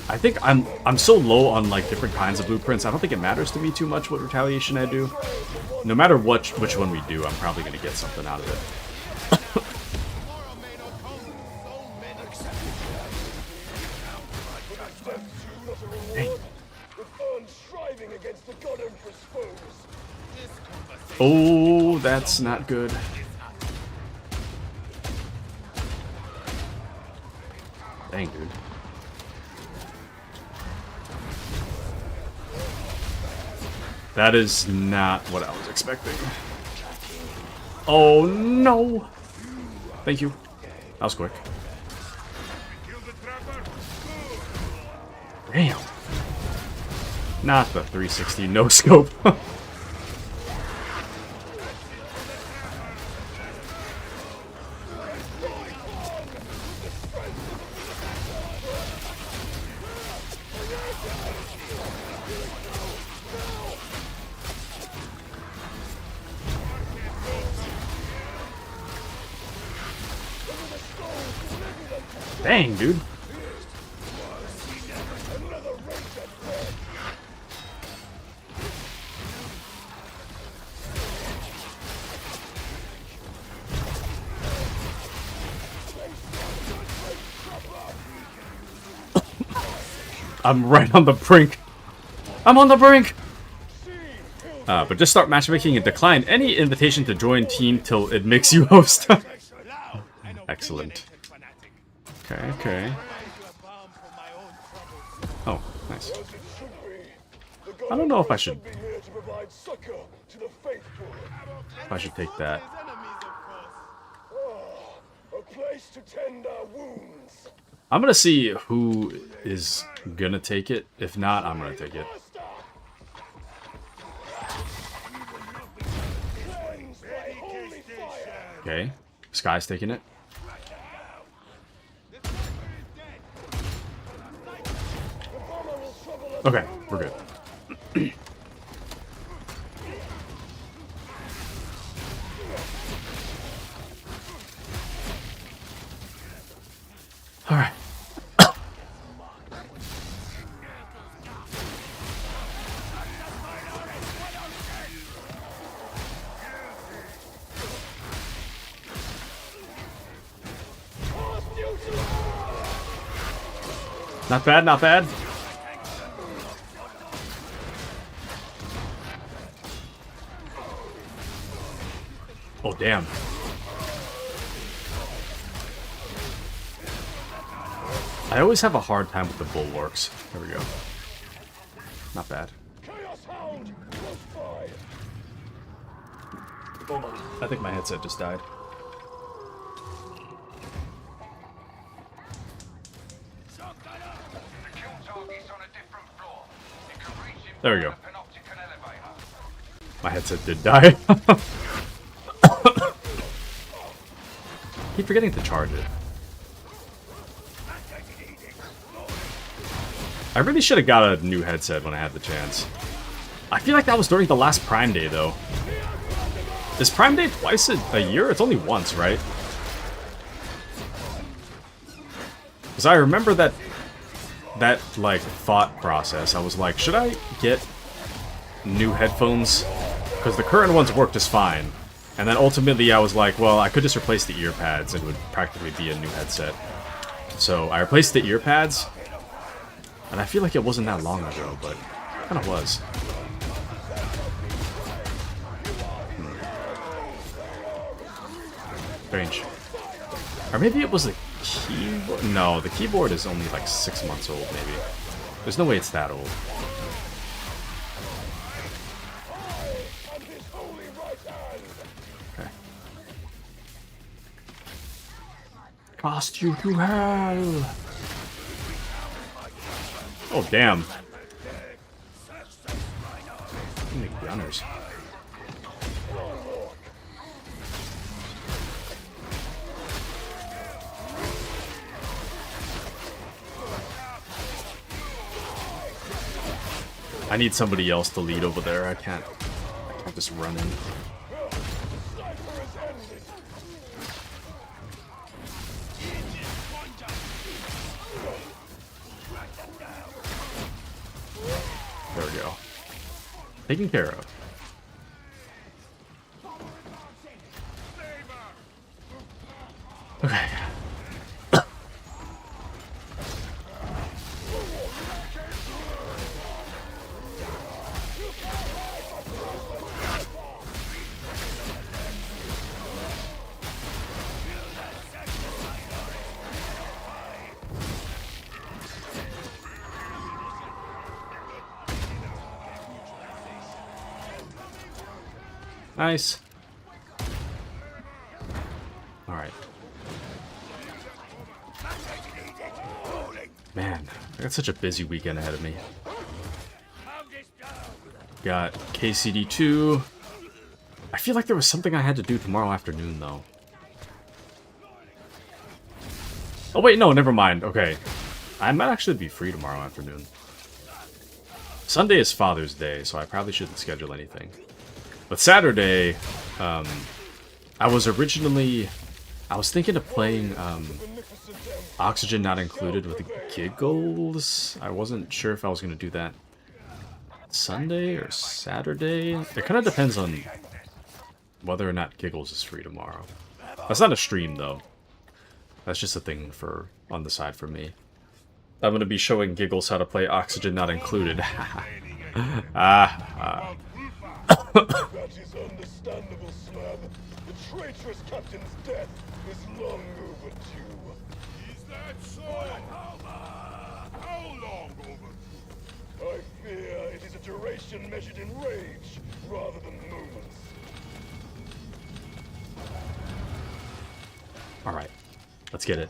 Speaker 1: I think I'm so low on like different kinds of blueprints. I don't think it matters to me too much what retaliation I do. No matter which one we do, I'm probably gonna get something out of it. Oh, that's not good. Dang, dude. That is not what I was expecting. Oh, no! Thank you. That was quick. Damn. Not the 360 no-scope. Dang, dude. I'm right on the brink. I'm on the brink! But just start matchmaking and decline any invitation to join team till it makes you host. Excellent. Okay, okay. Oh, nice. I don't know if I should... If I should take that. I'm gonna see who is gonna take it. If not, I'm gonna take it. Okay, Sky's taking it. Okay, we're good. All right. Not bad, not bad. Oh, damn. I always have a hard time with the bulwarks. There we go. Not bad. Hold on. I think my headset just died. There we go. My headset did die. Keep forgetting to charge it. I really should have got a new headset when I had the chance. I feel like that was during the last Prime Day, though. Is Prime Day twice a year? It's only once, right? Because I remember that like thought process. I was like, should I get new headphones? Because the current ones work just fine. And then ultimately I was like, well, I could just replace the ear pads and it would practically be a new headset. So I replaced the ear pads. And I feel like it wasn't that long ago, but it kind of was. Strange. Or maybe it was the keyboard? No, the keyboard is only like 6 months old, maybe. There's no way it's that old. Okay. Cast you to hell! Oh, damn. Too many gunners. I need somebody else to lead over there. I can't just run in. There we go. Taken care of. Okay. Nice. Alright. Man, I got such a busy weekend ahead of me. Got KCD2. I feel like there was something I had to do tomorrow afternoon, though. Oh, wait, no, never mind. Okay. I might actually be free tomorrow afternoon. Sunday is Father's Day, so I probably shouldn't schedule anything. But Saturday, I was thinking of playing Oxygen Not Included with Giggles. I wasn't sure if I was going to do that Sunday or Saturday. It kind of depends on whether or not Giggles is free tomorrow. That's not a stream, though. That's just a thing on the side for me. I'm gonna be showing Giggles how to play Oxygen Not Included. Ah.
Speaker 4: That is understandable, Slab. The traitorous captain's death is long overdue. Is that so? How long overdue? I fear it is a duration measured in rage rather than moments.
Speaker 1: Alright. Let's get it.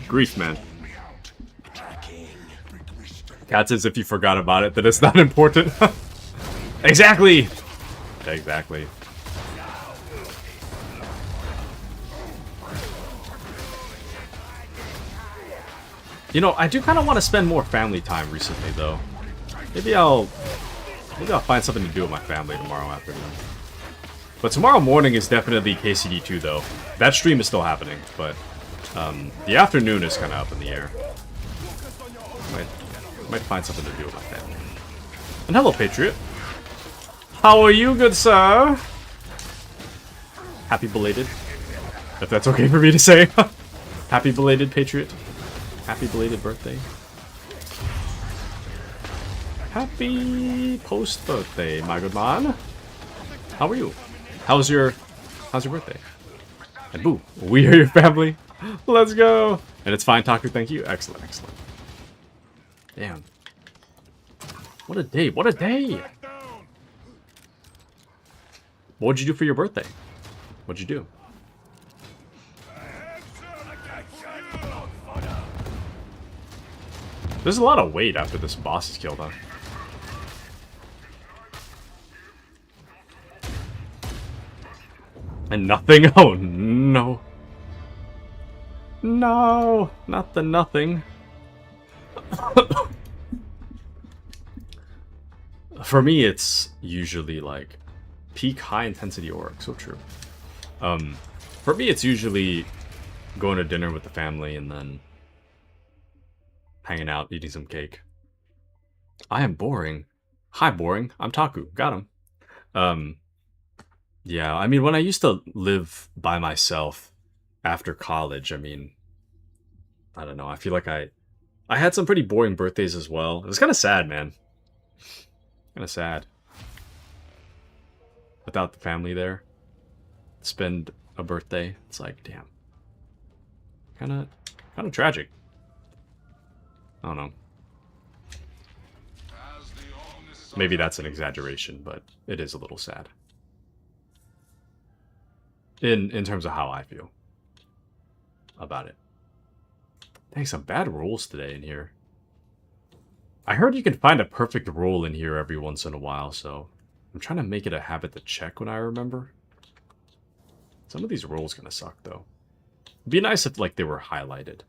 Speaker 1: Grief, man. Cat says if you forgot about it, that it's not important. Exactly! Exactly. You know, I do kind of want to spend more family time recently, though. Maybe I'll find something to do with my family tomorrow afternoon. But tomorrow morning is definitely KCD2, though. That stream is still happening, but the afternoon is kind of up in the air. Might find something to do with my family. And hello, Patriot. How are you, good sir? Happy belated. If that's okay for me to say. Happy belated, Patriot. Happy belated birthday. Happy post-birthday, my good man. How are you? How's your birthday? And boo, we are your family. Let's go. And it's fine, Taku, thank you. Excellent, excellent. Damn. What a day, what a day! What'd you do for your birthday? What'd you do? There's a lot of weight after this boss is killed, huh? And nothing? Oh no. No, not the nothing. For me, it's usually like peak high intensity org. So true. For me, it's usually going to dinner with the family and then hanging out, eating some cake. I am boring. Hi, boring. I'm Taku. Got him. Yeah, I mean, when I used to live by myself after college, I mean, I don't know. I feel like I had some pretty boring birthdays as well. It was kind of sad, man. Kind of sad. Without the family there. Spend a birthday. It's like, damn. Kind of tragic. I don't know. Maybe that's an exaggeration, but it is a little sad. In terms of how I feel about it. Dang, some bad rolls today in here. I heard you can find a perfect roll in here every once in a while, so I'm trying to make it a habit to check when I remember. Some of these rolls gonna suck, though. It'd be nice if, like, they were highlighted.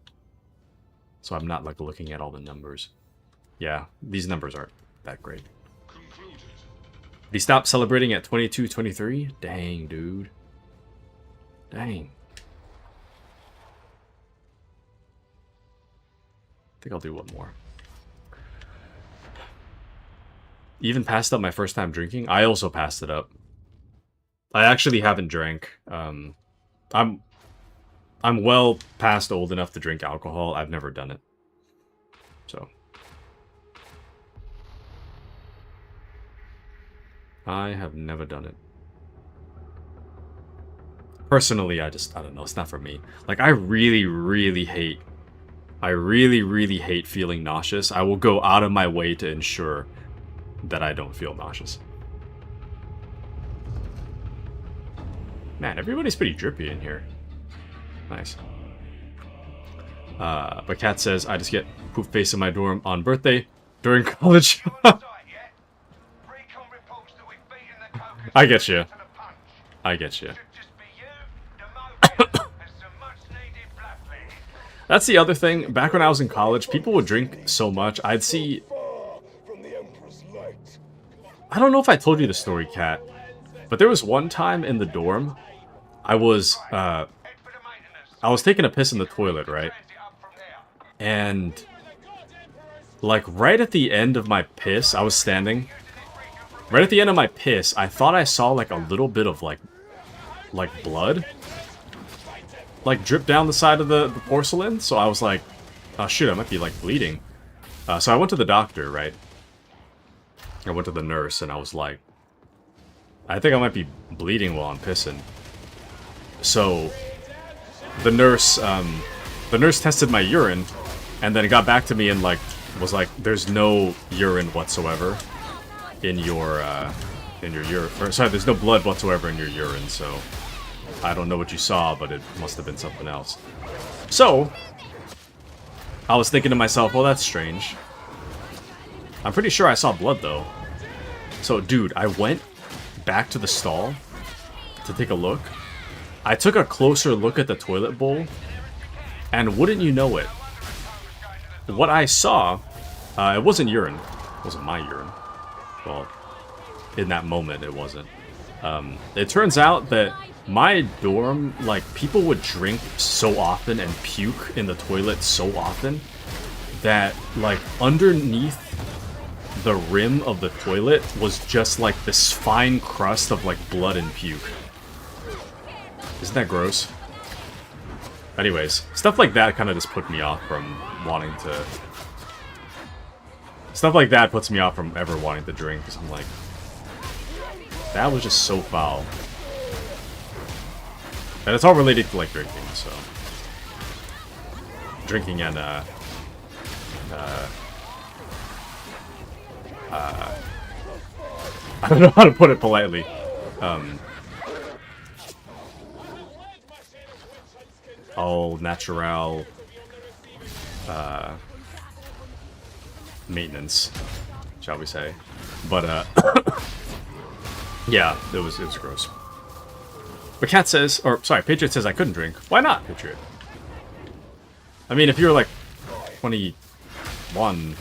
Speaker 1: So I'm not, like, looking at all the numbers. Yeah, these numbers aren't that great. He stopped celebrating at 22, 23? Dang, dude. Dang. I think I'll do one more. Even passed up my first time drinking? I also passed it up. I actually haven't drank. I'm well past old enough to drink alcohol. I've never done it. So. I have never done it. Personally, I don't know. It's not for me. Like, I really, really hate feeling nauseous. I will go out of my way to ensure that I don't feel nauseous. Man, everybody's pretty drippy in here. Nice. But Kat says, I just get poop face in my dorm on birthday during college. I get you. I get you. That's the other thing. Back when I was in college, people would drink so much. I'd see... I don't know if I told you the story, Kat. But there was one time in the dorm, I was taking a piss in the toilet, right? And... like, right at the end of my piss, I was standing. Right at the end of my piss, I thought I saw, like, a little bit of, like blood. like drip down the side of the porcelain, so I was like, oh shoot, I might be like bleeding. So I went to the doctor, right? I went to the nurse and I was like, I think I might be bleeding while I'm pissing. So the nurse tested my urine and then got back to me and like was like, there's no urine whatsoever in your urine. Or, sorry, there's no blood whatsoever in your urine, so I don't know what you saw, but it must have been something else. So I was thinking to myself, well, that's strange. I'm pretty sure I saw blood though. So dude, I went back to the stall to take a look. I took a closer look at the toilet bowl, and wouldn't you know it, what I saw, it wasn't urine. It wasn't my urine. Well, in that moment, it wasn't. It turns out that my dorm, like, people would drink so often and puke in the toilet so often that, like, underneath the rim of the toilet was just, like, this fine crust of, like, blood and puke. Isn't that gross? Anyways, stuff like that kind of just put me off from wanting to... Stuff like that puts me off from ever wanting to drink, because I'm like... That was just so foul. And it's all related to, like, drinking, so... Drinking and, I don't know how to put it politely. All natural maintenance, shall we say. But yeah, it was gross. But Cat says, or sorry, Patriot says I couldn't drink. Why not, Patriot? I mean, if you were like 21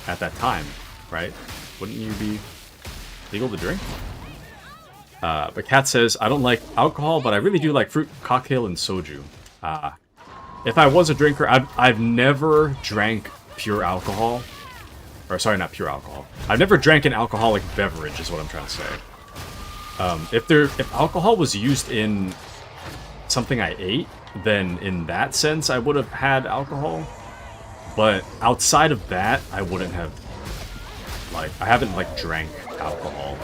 Speaker 1: at that time, right? Wouldn't you be legal to drink? But Cat says, I don't like alcohol, but I really do like fruit cocktail and soju. If I was a drinker, I've never drank pure alcohol. Or sorry, not pure alcohol. I've never drank an alcoholic beverage, is what I'm trying to say. If alcohol was used in something I ate, then in that sense I would have had alcohol. But outside of that, I wouldn't have, like, I haven't, like, drank alcohol.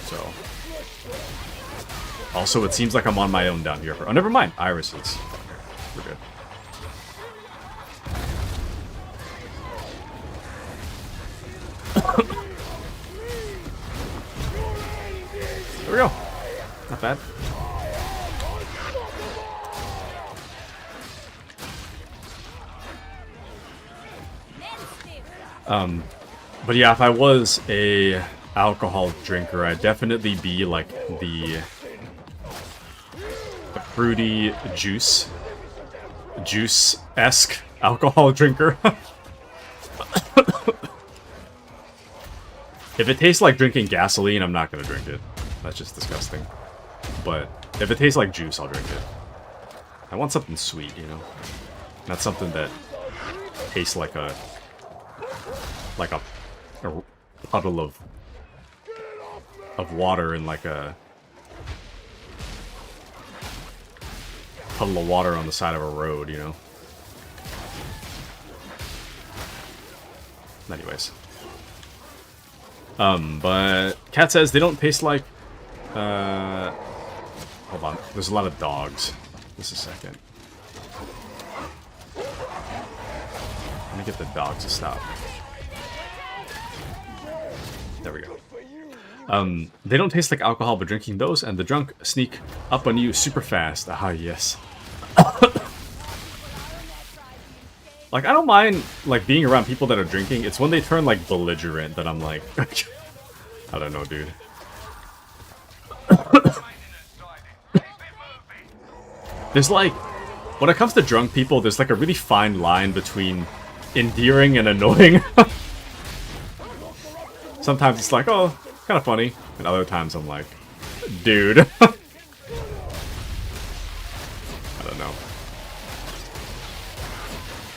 Speaker 1: So. Also, it seems like I'm on my own down here. Oh, never mind. Iris is down here. We're good. There we go. Not bad. But yeah, if I was a alcohol drinker, I'd definitely be like the fruity juice-esque alcohol drinker. If it tastes like drinking gasoline, I'm not gonna drink it. That's just disgusting. But if it tastes like juice, I'll drink it. I want something sweet, you know? Not something that tastes like a puddle of water in like a puddle of water on the side of a road, you know? Anyways. But Cat says they don't taste like, hold on, there's a lot of dogs. Just a second. Let me get the dogs to stop. There we go. They don't taste like alcohol, but drinking those and the drunk sneak up on you super fast. Ah, yes. Like, I don't mind, like, being around people that are drinking. It's when they turn, like, belligerent that I'm like... I don't know, dude. There's, like... When it comes to drunk people, there's, like, a really fine line between endearing and annoying. Sometimes it's like, oh, kind of funny. And other times I'm like, dude. I don't know.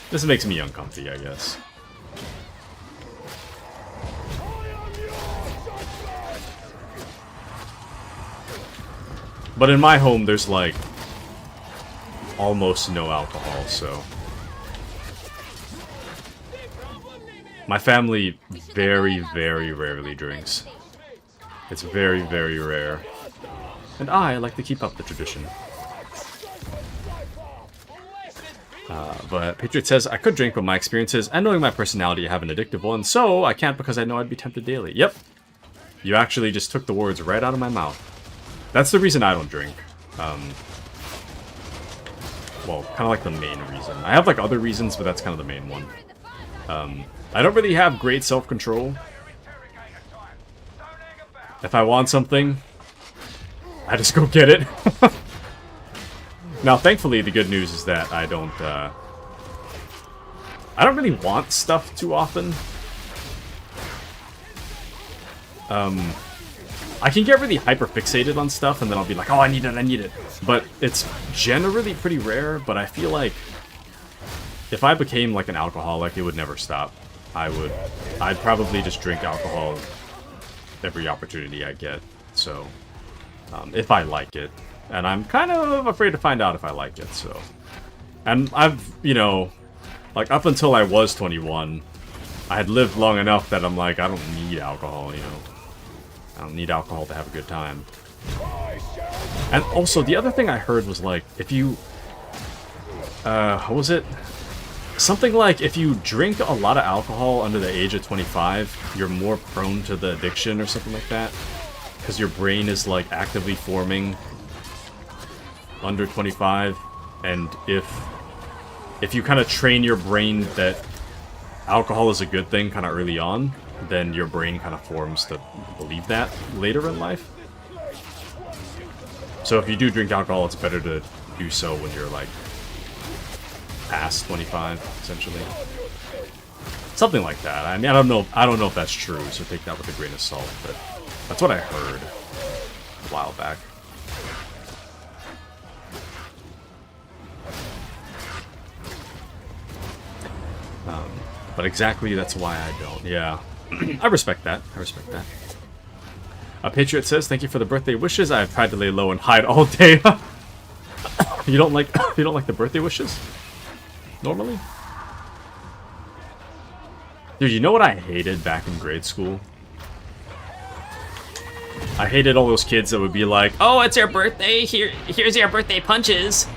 Speaker 1: This makes me uncomfy, I guess. But in my home, there's like almost no alcohol, so my family very, very rarely drinks. It's very, very rare. And I like to keep up the tradition. But Patriot says, I could drink, but my experiences and knowing my personality, I have an addictive one, so I can't because I know I'd be tempted daily. Yep. You actually just took the words right out of my mouth. That's the reason I don't drink. Well, kind of like the main reason. I have like other reasons, but that's kind of the main one. I don't really have great self-control. If I want something, I just go get it. Now, thankfully, the good news is that I don't really want stuff too often. I can get really hyper-fixated on stuff, and then I'll be like, oh, I need it, I need it. But it's generally pretty rare, but I feel like if I became like an alcoholic, it would never stop. I'd probably just drink alcohol every opportunity I get, so, if I like it. And I'm kind of afraid to find out if I like it, so. And I've, you know, like up until I was 21, I had lived long enough that I'm like, I don't need alcohol, you know. I don't need alcohol to have a good time. And also, the other thing I heard was like, if you, what was it? Something like, if you drink a lot of alcohol under the age of 25, you're more prone to the addiction or something like that. Because your brain is like actively forming under 25, and if you kind of train your brain that alcohol is a good thing kind of early on, then your brain kind of forms to believe that later in life. So if you do drink alcohol, it's better to do so when you're like past 25, essentially. Something like that. I mean, I don't know if that's true, so take that with a grain of salt, but that's what I heard a while back. But exactly, that's why I don't. Yeah. I respect that. I respect that. Patriot says, thank you for the birthday wishes. I've tried to lay low and hide all day. You don't like the birthday wishes? Normally? Dude, you know what I hated back in grade school? I hated all those kids that would be like, oh, it's your birthday, here's your birthday punches.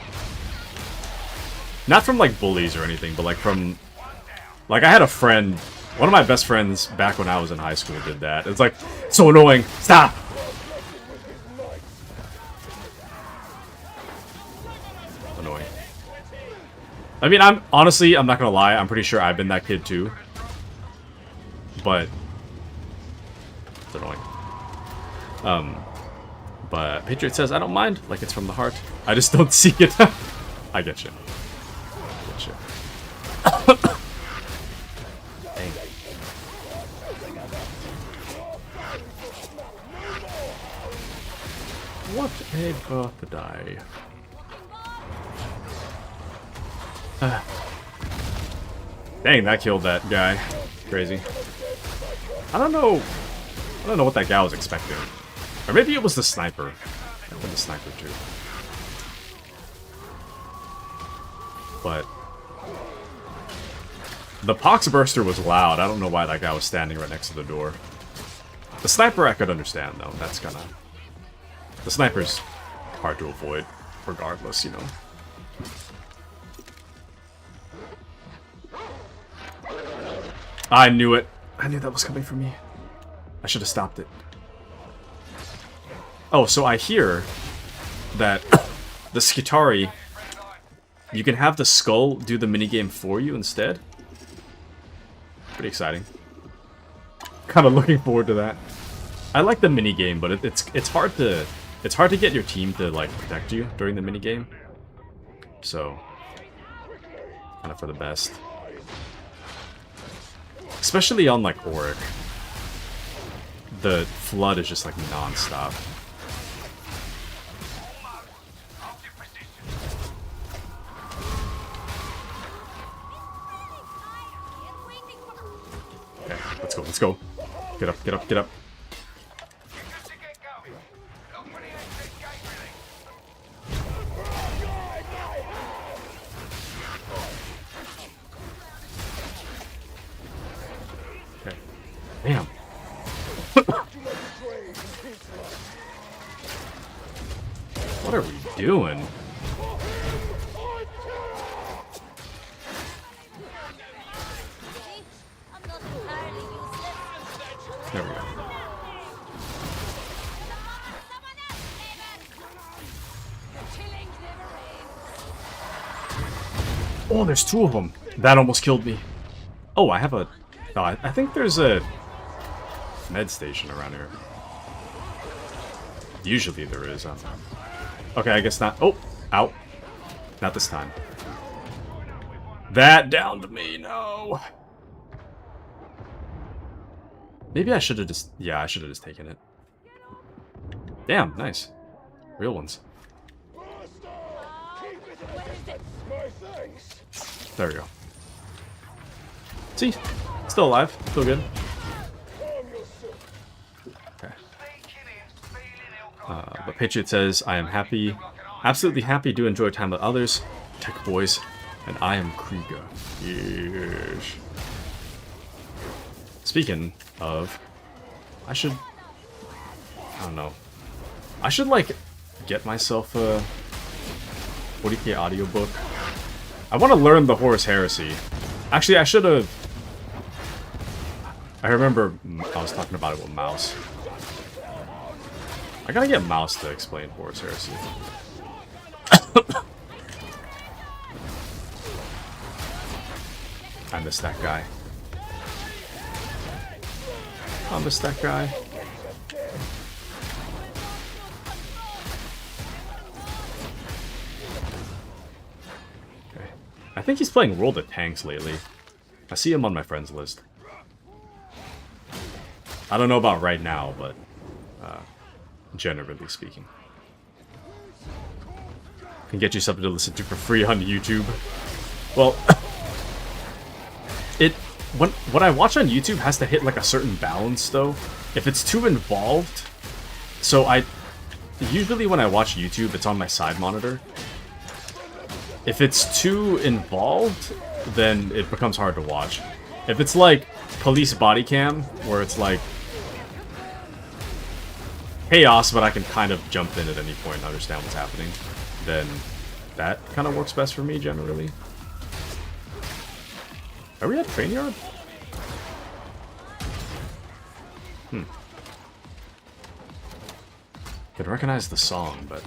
Speaker 1: Not from like bullies or anything, but like from, like I had a friend, one of my best friends back when I was in high school did that. It's like, so annoying, stop! Annoying. I mean, I'm not gonna lie, I'm pretty sure I've been that kid too. But it's annoying. But Patriot says, I don't mind, like it's from the heart. I just don't see it. I get you. Get you. Dang. What a birthday. Dang, that killed that guy. Crazy. I don't know what that guy was expecting. Or maybe it was the sniper. It was the sniper too. But the pox burster was loud. I don't know why that guy was standing right next to the door. The sniper I could understand though. That's kinda, the sniper's hard to avoid regardless, you know. I knew it. I knew that was coming from me. I should have stopped it. Oh, so I hear that the Skitari, you can have the skull do the minigame for you instead. Pretty exciting. Kind of looking forward to that. I like the minigame, but it's hard to get your team to like protect you during the minigame. So kind of for the best. Especially on like Auric. The flood is just like non-stop. Okay, let's go, let's go. Get up, get up, get up. What are we doing? There we go. Oh, there's two of them. That almost killed me. Oh, I have a... Oh, I think there's a med station around here. Usually there is. Okay, I guess not. Oh, out. Not this time. That downed me. No. Maybe I should have just... Yeah, I should have just taken it. Damn, nice. Real ones. There we go. See? Still alive. Still good. Okay. But Patriot says, I am happy, absolutely happy to enjoy time with others, tech boys, and I am Krieger. Yes. Speaking of, I don't know. I should, like, get myself a 40k audiobook. I want to learn the Horus Heresy. Actually, I should have... I remember I was talking about it with Mouse. I gotta get Mouse to explain Horus Heresy. I miss that guy. I miss that guy. Okay. I think he's playing World of Tanks lately. I see him on my friends list. I don't know about right now, but generally speaking. Can get you something to listen to for free on YouTube. Well, what I watch on YouTube has to hit like a certain balance though. If it's too involved, so usually when I watch YouTube, it's on my side monitor. If it's too involved, then it becomes hard to watch. If it's like police body cam, where it's like chaos, but I can kind of jump in at any point and understand what's happening, then that kind of works best for me generally. Are we at Train Yard? Could recognize the song, but...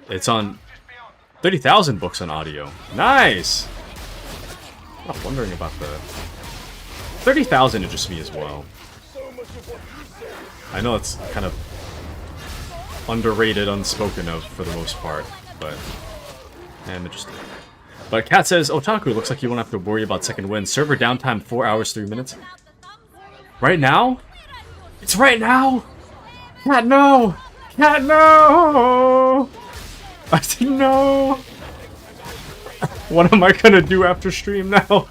Speaker 1: it's on 30,000 books on audio. Nice! I'm wondering about the... 30,000 interests me as well. I know it's kind of underrated, unspoken of for the most part, but I'm interested. But Kat says, Otaku, looks like you won't have to worry about second wind. Server downtime 4 hours, 3 minutes. Right now? It's right now! Kat, no! Kat, no! I said no! What am I gonna do after stream now?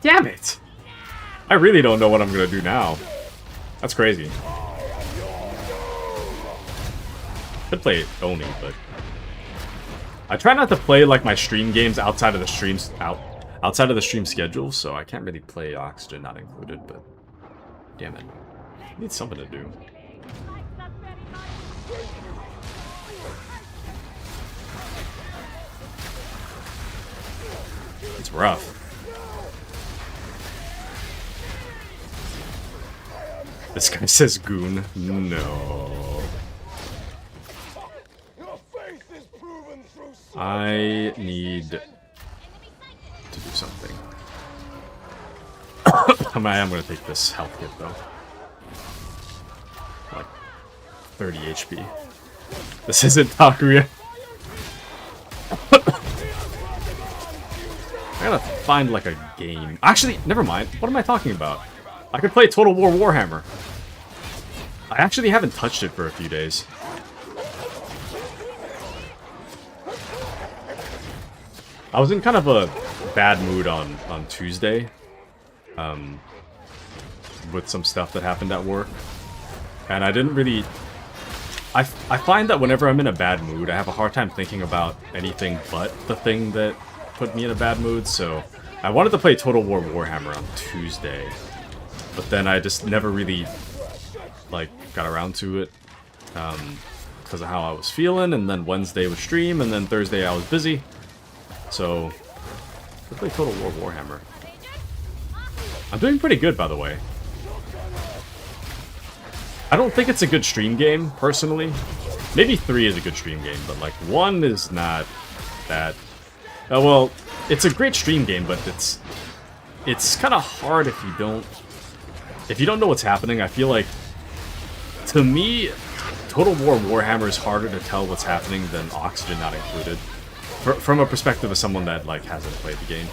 Speaker 1: Damn it! I really don't know what I'm gonna do now. That's crazy. Could play Oni, but I try not to play like my stream games outside of the streams outside of the stream schedule, so I can't really play Oxygen not included. But damn it, I need something to do. It's rough. This guy says goon. No. I need to do something. I am going to take this health kit though. Like 30 HP. This isn't Takuya. I gotta find like a game. Actually, never mind. What am I talking about? I could play Total War Warhammer. I actually haven't touched it for a few days. I was in kind of a bad mood on Tuesday. With some stuff that happened at work. And I didn't really I find that whenever I'm in a bad mood, I have a hard time thinking about anything but the thing that put me in a bad mood, so I wanted to play Total War Warhammer on Tuesday, but then I just never really, like, got around to it, because of how I was feeling, and then Wednesday was stream, and then Thursday I was busy, so I play Total War Warhammer. I'm doing pretty good, by the way. I don't think it's a good stream game, personally. Maybe 3 is a good stream game, but, like, 1 is not that... well, it's a great stream game, but it's kind of hard if you don't know what's happening. I feel like, to me, Total War Warhammer is harder to tell what's happening than Oxygen Not Included. From a perspective of someone that, like, hasn't played the game.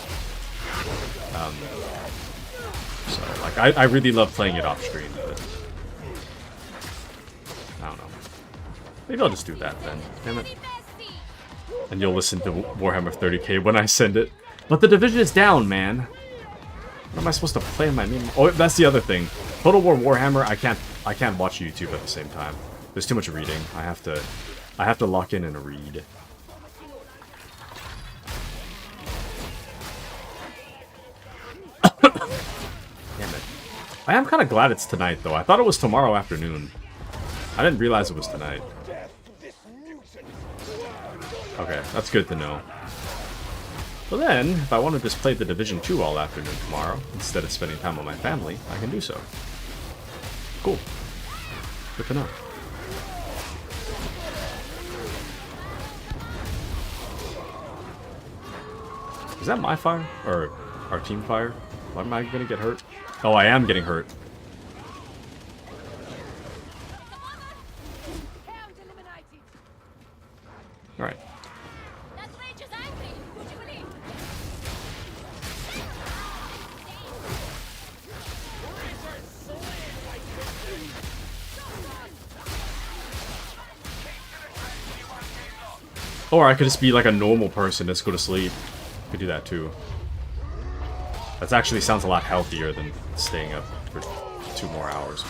Speaker 1: So, like, I really love playing it off stream, but... I don't know. Maybe I'll just do that then. Damn it. And you'll listen to Warhammer 30k when I send it. But the Division is down, man. What am I supposed to play in my meme? Oh, that's the other thing. Total War Warhammer, I can't watch YouTube at the same time. There's too much reading. I have to lock in and read. Damn it. I am kind of glad it's tonight, though. I thought it was tomorrow afternoon. I didn't realize it was tonight. Okay, that's good to know. Well then, if I want to just play the Division 2 all afternoon tomorrow, instead of spending time with my family, I can do so. Cool. Good to know. Is that my fire? Or our team fire? Why am I gonna get hurt? Oh, I am getting hurt. Alright. Or I could just be like a normal person, just go to sleep. Could do that too. That actually sounds a lot healthier than staying up for 2 more hours.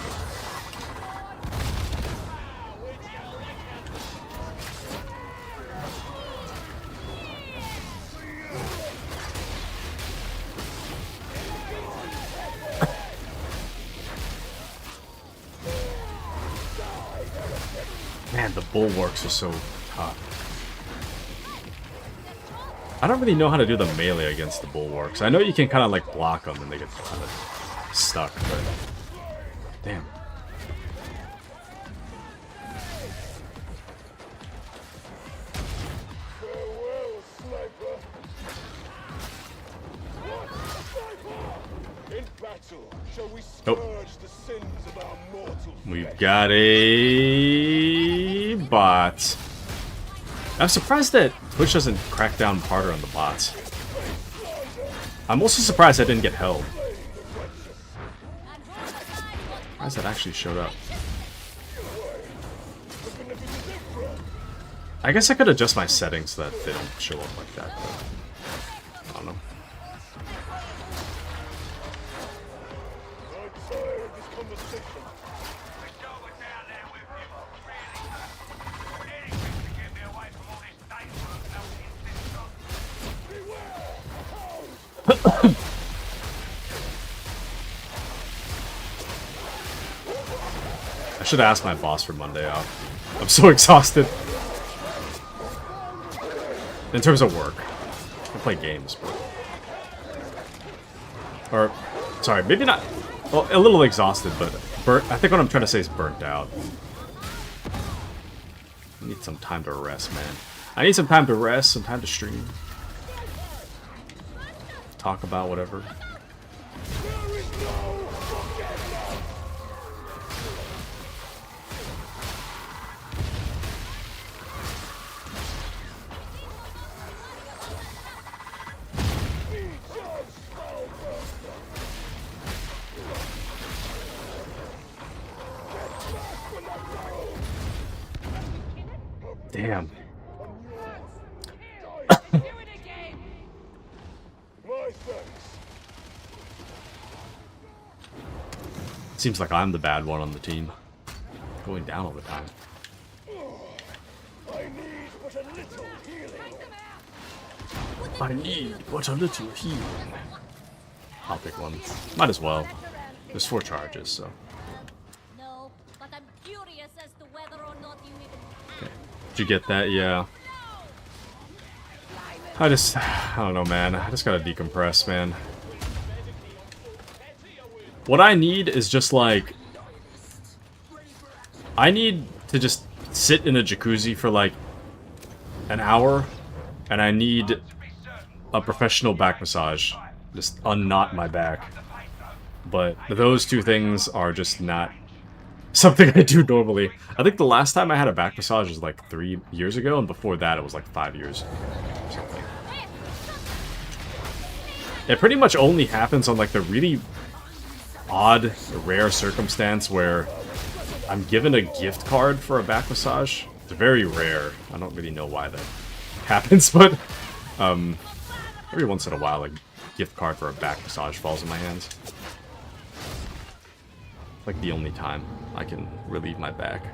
Speaker 1: Man, the bulwarks are so tough. I don't really know how to do the melee against the bulwarks. I know you can kind of like block them and they get kind of stuck, but damn. Oh. We've got a bot. I'm surprised that Twitch doesn't crack down harder on the bots. I'm also surprised I didn't get held. Surprised that actually showed up. I guess I could adjust my settings so that they don't show up like that, but I don't know. I should ask my boss for Monday off. I'm so exhausted. In terms of work. I play games, but... Or, sorry, maybe not... Well, a little exhausted, but... I think what I'm trying to say is burnt out. I need some time to rest, man. I need some time to rest, some time to stream. Talk about whatever. Damn. Seems like I'm the bad one on the team. Going down all the time.
Speaker 4: but a little healing.
Speaker 1: I need what a little healing. I'll pick one. Might as well. There's 4 charges, so.
Speaker 5: No, but I'm curious as to whether or not you even
Speaker 1: Okay. Did you get that? Yeah. I don't know, man. I just gotta decompress, man. What I need is just like, I need to just sit in a jacuzzi for like an hour, and I need a professional back massage. Just unknot my back. But those 2 things are just not something I do normally. I think the last time I had a back massage was like 3 years ago, and before that it was like 5 years. Something. It pretty much only happens on like the really odd, rare circumstance where I'm given a gift card for a back massage. It's very rare. I don't really know why that happens, but every once in a while a gift card for a back massage falls in my hands. Like the only time I can relieve my back.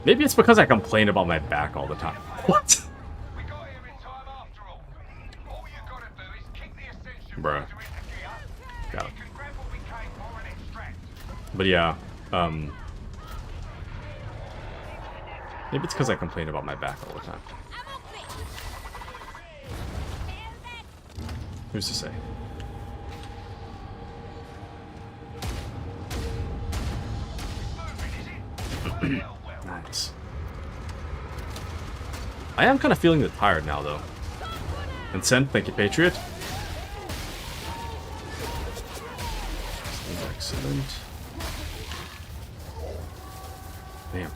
Speaker 1: Maybe it's because I complain about my back all the time. What?
Speaker 2: We got here in time after all. All you gotta do is kick the ascension
Speaker 1: Bruh.
Speaker 2: motor into gear.
Speaker 1: Got it.
Speaker 2: You can grab what we came for and extract.
Speaker 1: But yeah, maybe it's because I complain about my back all the time. Who's to say? Nice. I am kind of feeling the tired now, though. And send, thank you, Patriot. Excellent. Damn.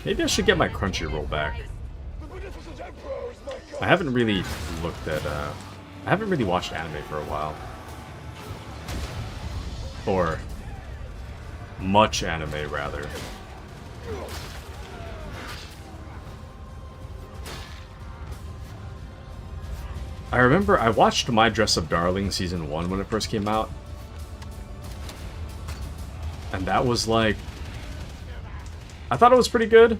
Speaker 1: Maybe I should get my Crunchyroll back. I haven't really looked at, I haven't really watched anime for a while. Or much anime, rather. I remember I watched My Dress Up Darling Season 1 when it first came out. And that was like... I thought it was pretty good.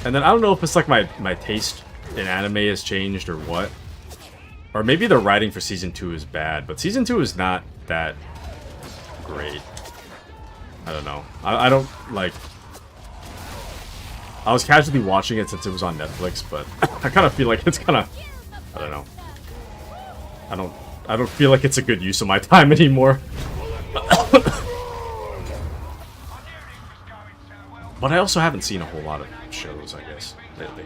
Speaker 1: And then I don't know if it's like my taste in anime has changed or what. Or maybe the writing for Season 2 is bad, but Season 2 is not that great. I don't know. I don't, like... I was casually watching it since it was on Netflix, but I kind of feel like it's kind of... I don't know. I don't feel like it's a good use of my time anymore. But I also haven't seen a whole lot of shows, I guess, lately.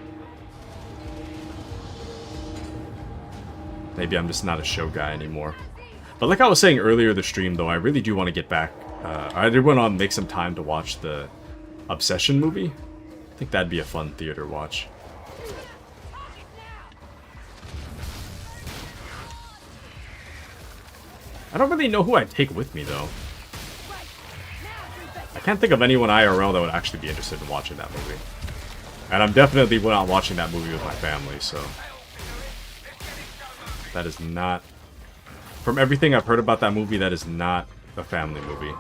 Speaker 1: Maybe I'm just not a show guy anymore. But like I was saying earlier in the stream, though, I really do want to get back. I did want to make some time to watch the Obsession movie. I think that'd be a fun theater watch. I don't really know who I'd take with me, though. I can't think of anyone IRL that would actually be interested in watching that movie. And I'm definitely not watching that movie with my family, so... That is not... From everything I've heard about that movie, that is not a family movie.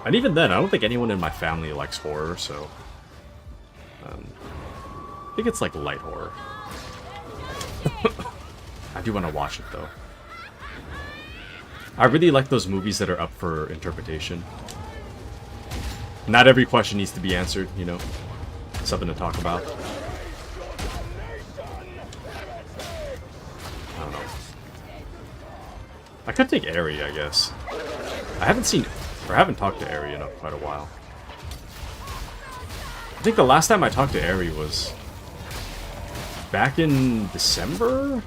Speaker 1: And even then, I don't think anyone in my family likes horror, so... I think it's like light horror. I do want to watch it, though. I really like those movies that are up for interpretation. Not every question needs to be answered, you know? Something to talk about. I don't know. I could take Eri, I guess. I haven't seen, or I haven't talked to Eri in quite a while. I think the last time I talked to Eri was back in December,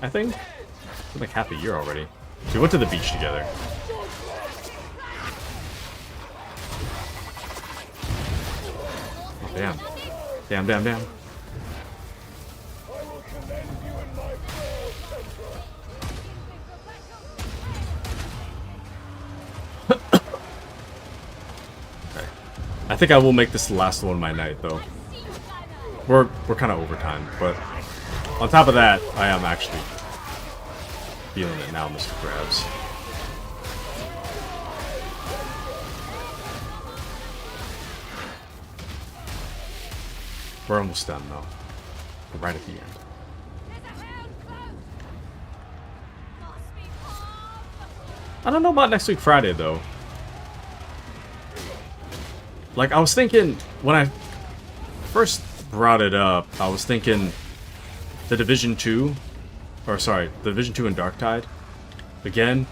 Speaker 1: I think? It's been like half a year already. We went to the beach together. Oh, damn. Damn, damn, damn. Okay. I think I will make this the last one of my night, though. we're kind of overtime, but on top of that, I am actually feeling it now, Mr. Krabs. We're almost done, though. We're right at the end. I don't know about next week Friday, though. Like, I was thinking, when I first brought it up, I was thinking the Division 2, or sorry, the Division 2 and Darktide, again,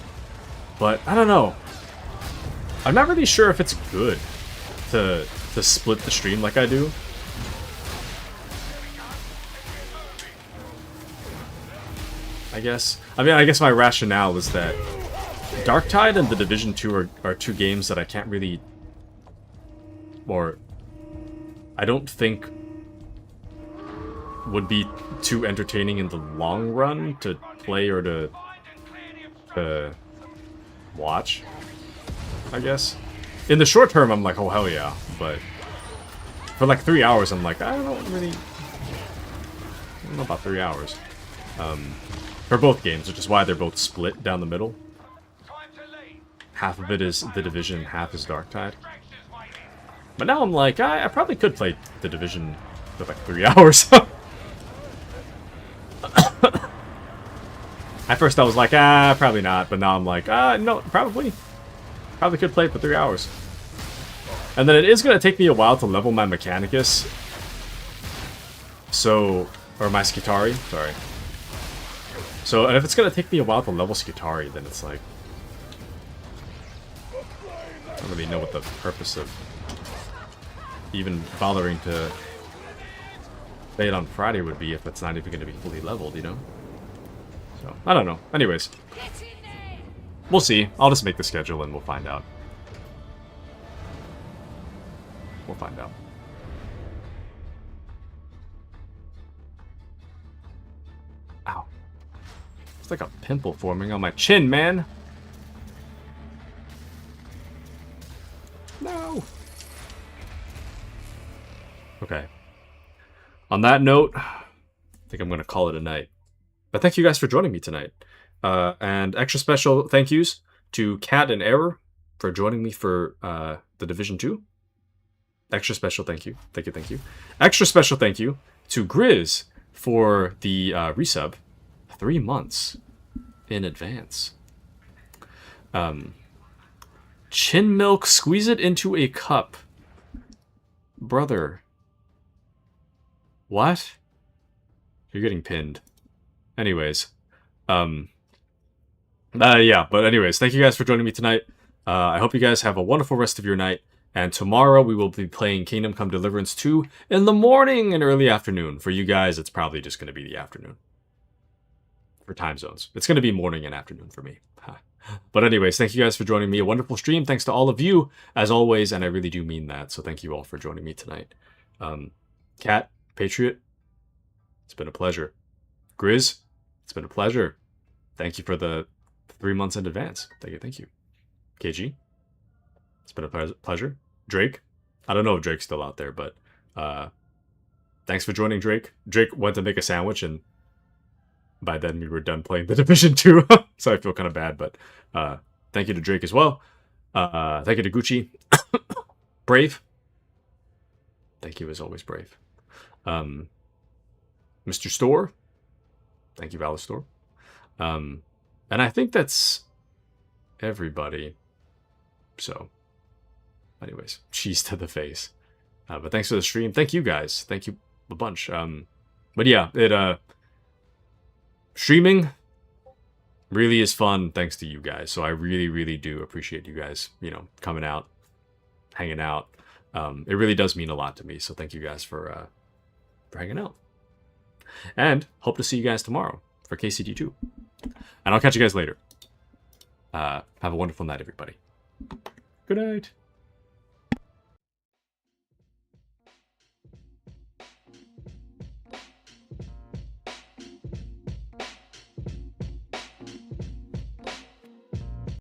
Speaker 1: but I don't know. I'm not really sure if it's good to split the stream like I do. I guess my rationale is that Darktide and the Division 2 are two games that I can't really, or I don't think would be too entertaining in the long run to play or to watch, I guess. In the short term, I'm like, oh hell yeah, but for like 3 hours, I'm like, I don't know about 3 hours. For both games, which is why they're both split down the middle. Half of it is The Division, half is Darktide. But now I'm like, I probably could play The Division for like 3 hours. At first I was like, probably not. But now I'm like, no, probably. Probably could play it for 3 hours. And then it is going to take me a while to level my Mechanicus. So, or my Skitari, sorry. So, and if it's going to take me a while to level Skitari, then it's like, I don't really know what the purpose of even bothering to play it on Friday would be if it's not even going to be fully leveled, you know? So, I don't know. Anyways, we'll see. I'll just make the schedule and we'll find out. We'll find out. Ow. It's like a pimple forming on my chin, man. No. Okay. On that note, I think I'm going to call it a night. But thank you guys for joining me tonight. And extra special thank yous to Cat and Error for joining me for the Division 2. Extra special thank you. Thank you, thank you. Extra special thank you to Grizz for the resub 3 months in advance. Chin milk, squeeze it into a cup. Brother. What? You're getting pinned. Anyways. Yeah, but anyways, thank you guys for joining me tonight. I hope you guys have a wonderful rest of your night. And tomorrow we will be playing Kingdom Come Deliverance 2 in the morning and early afternoon. For you guys, it's probably just going to be the afternoon. For time zones. It's going to be morning and afternoon for me. But anyways, thank you guys for joining me. A wonderful stream. Thanks to all of you, as always, and I really do mean that. So thank you all for joining me tonight. Cat, Patriot, it's been a pleasure. Grizz, it's been a pleasure. Thank you for the 3 months in advance. Thank you, thank you. KG, it's been a pleasure. Drake, I don't know if Drake's still out there, but thanks for joining, Drake. Drake went to make a sandwich, and by then we were done playing the Division 2, so I feel kind of bad, but thank you to Drake as well. Thank you to Gucci. Brave. Thank you as always, Brave. Mr. Store. Thank you, Valor. And I think that's everybody. So, anyways, cheese to the face. But thanks for the stream. Thank you guys. Thank you a bunch. But yeah, streaming really is fun thanks to you guys. So I really, really do appreciate you guys, coming out, hanging out. It really does mean a lot to me. So thank you guys for hanging out. And hope to see you guys tomorrow for KCD2. And I'll catch you guys later. Have a wonderful night, everybody. Good night.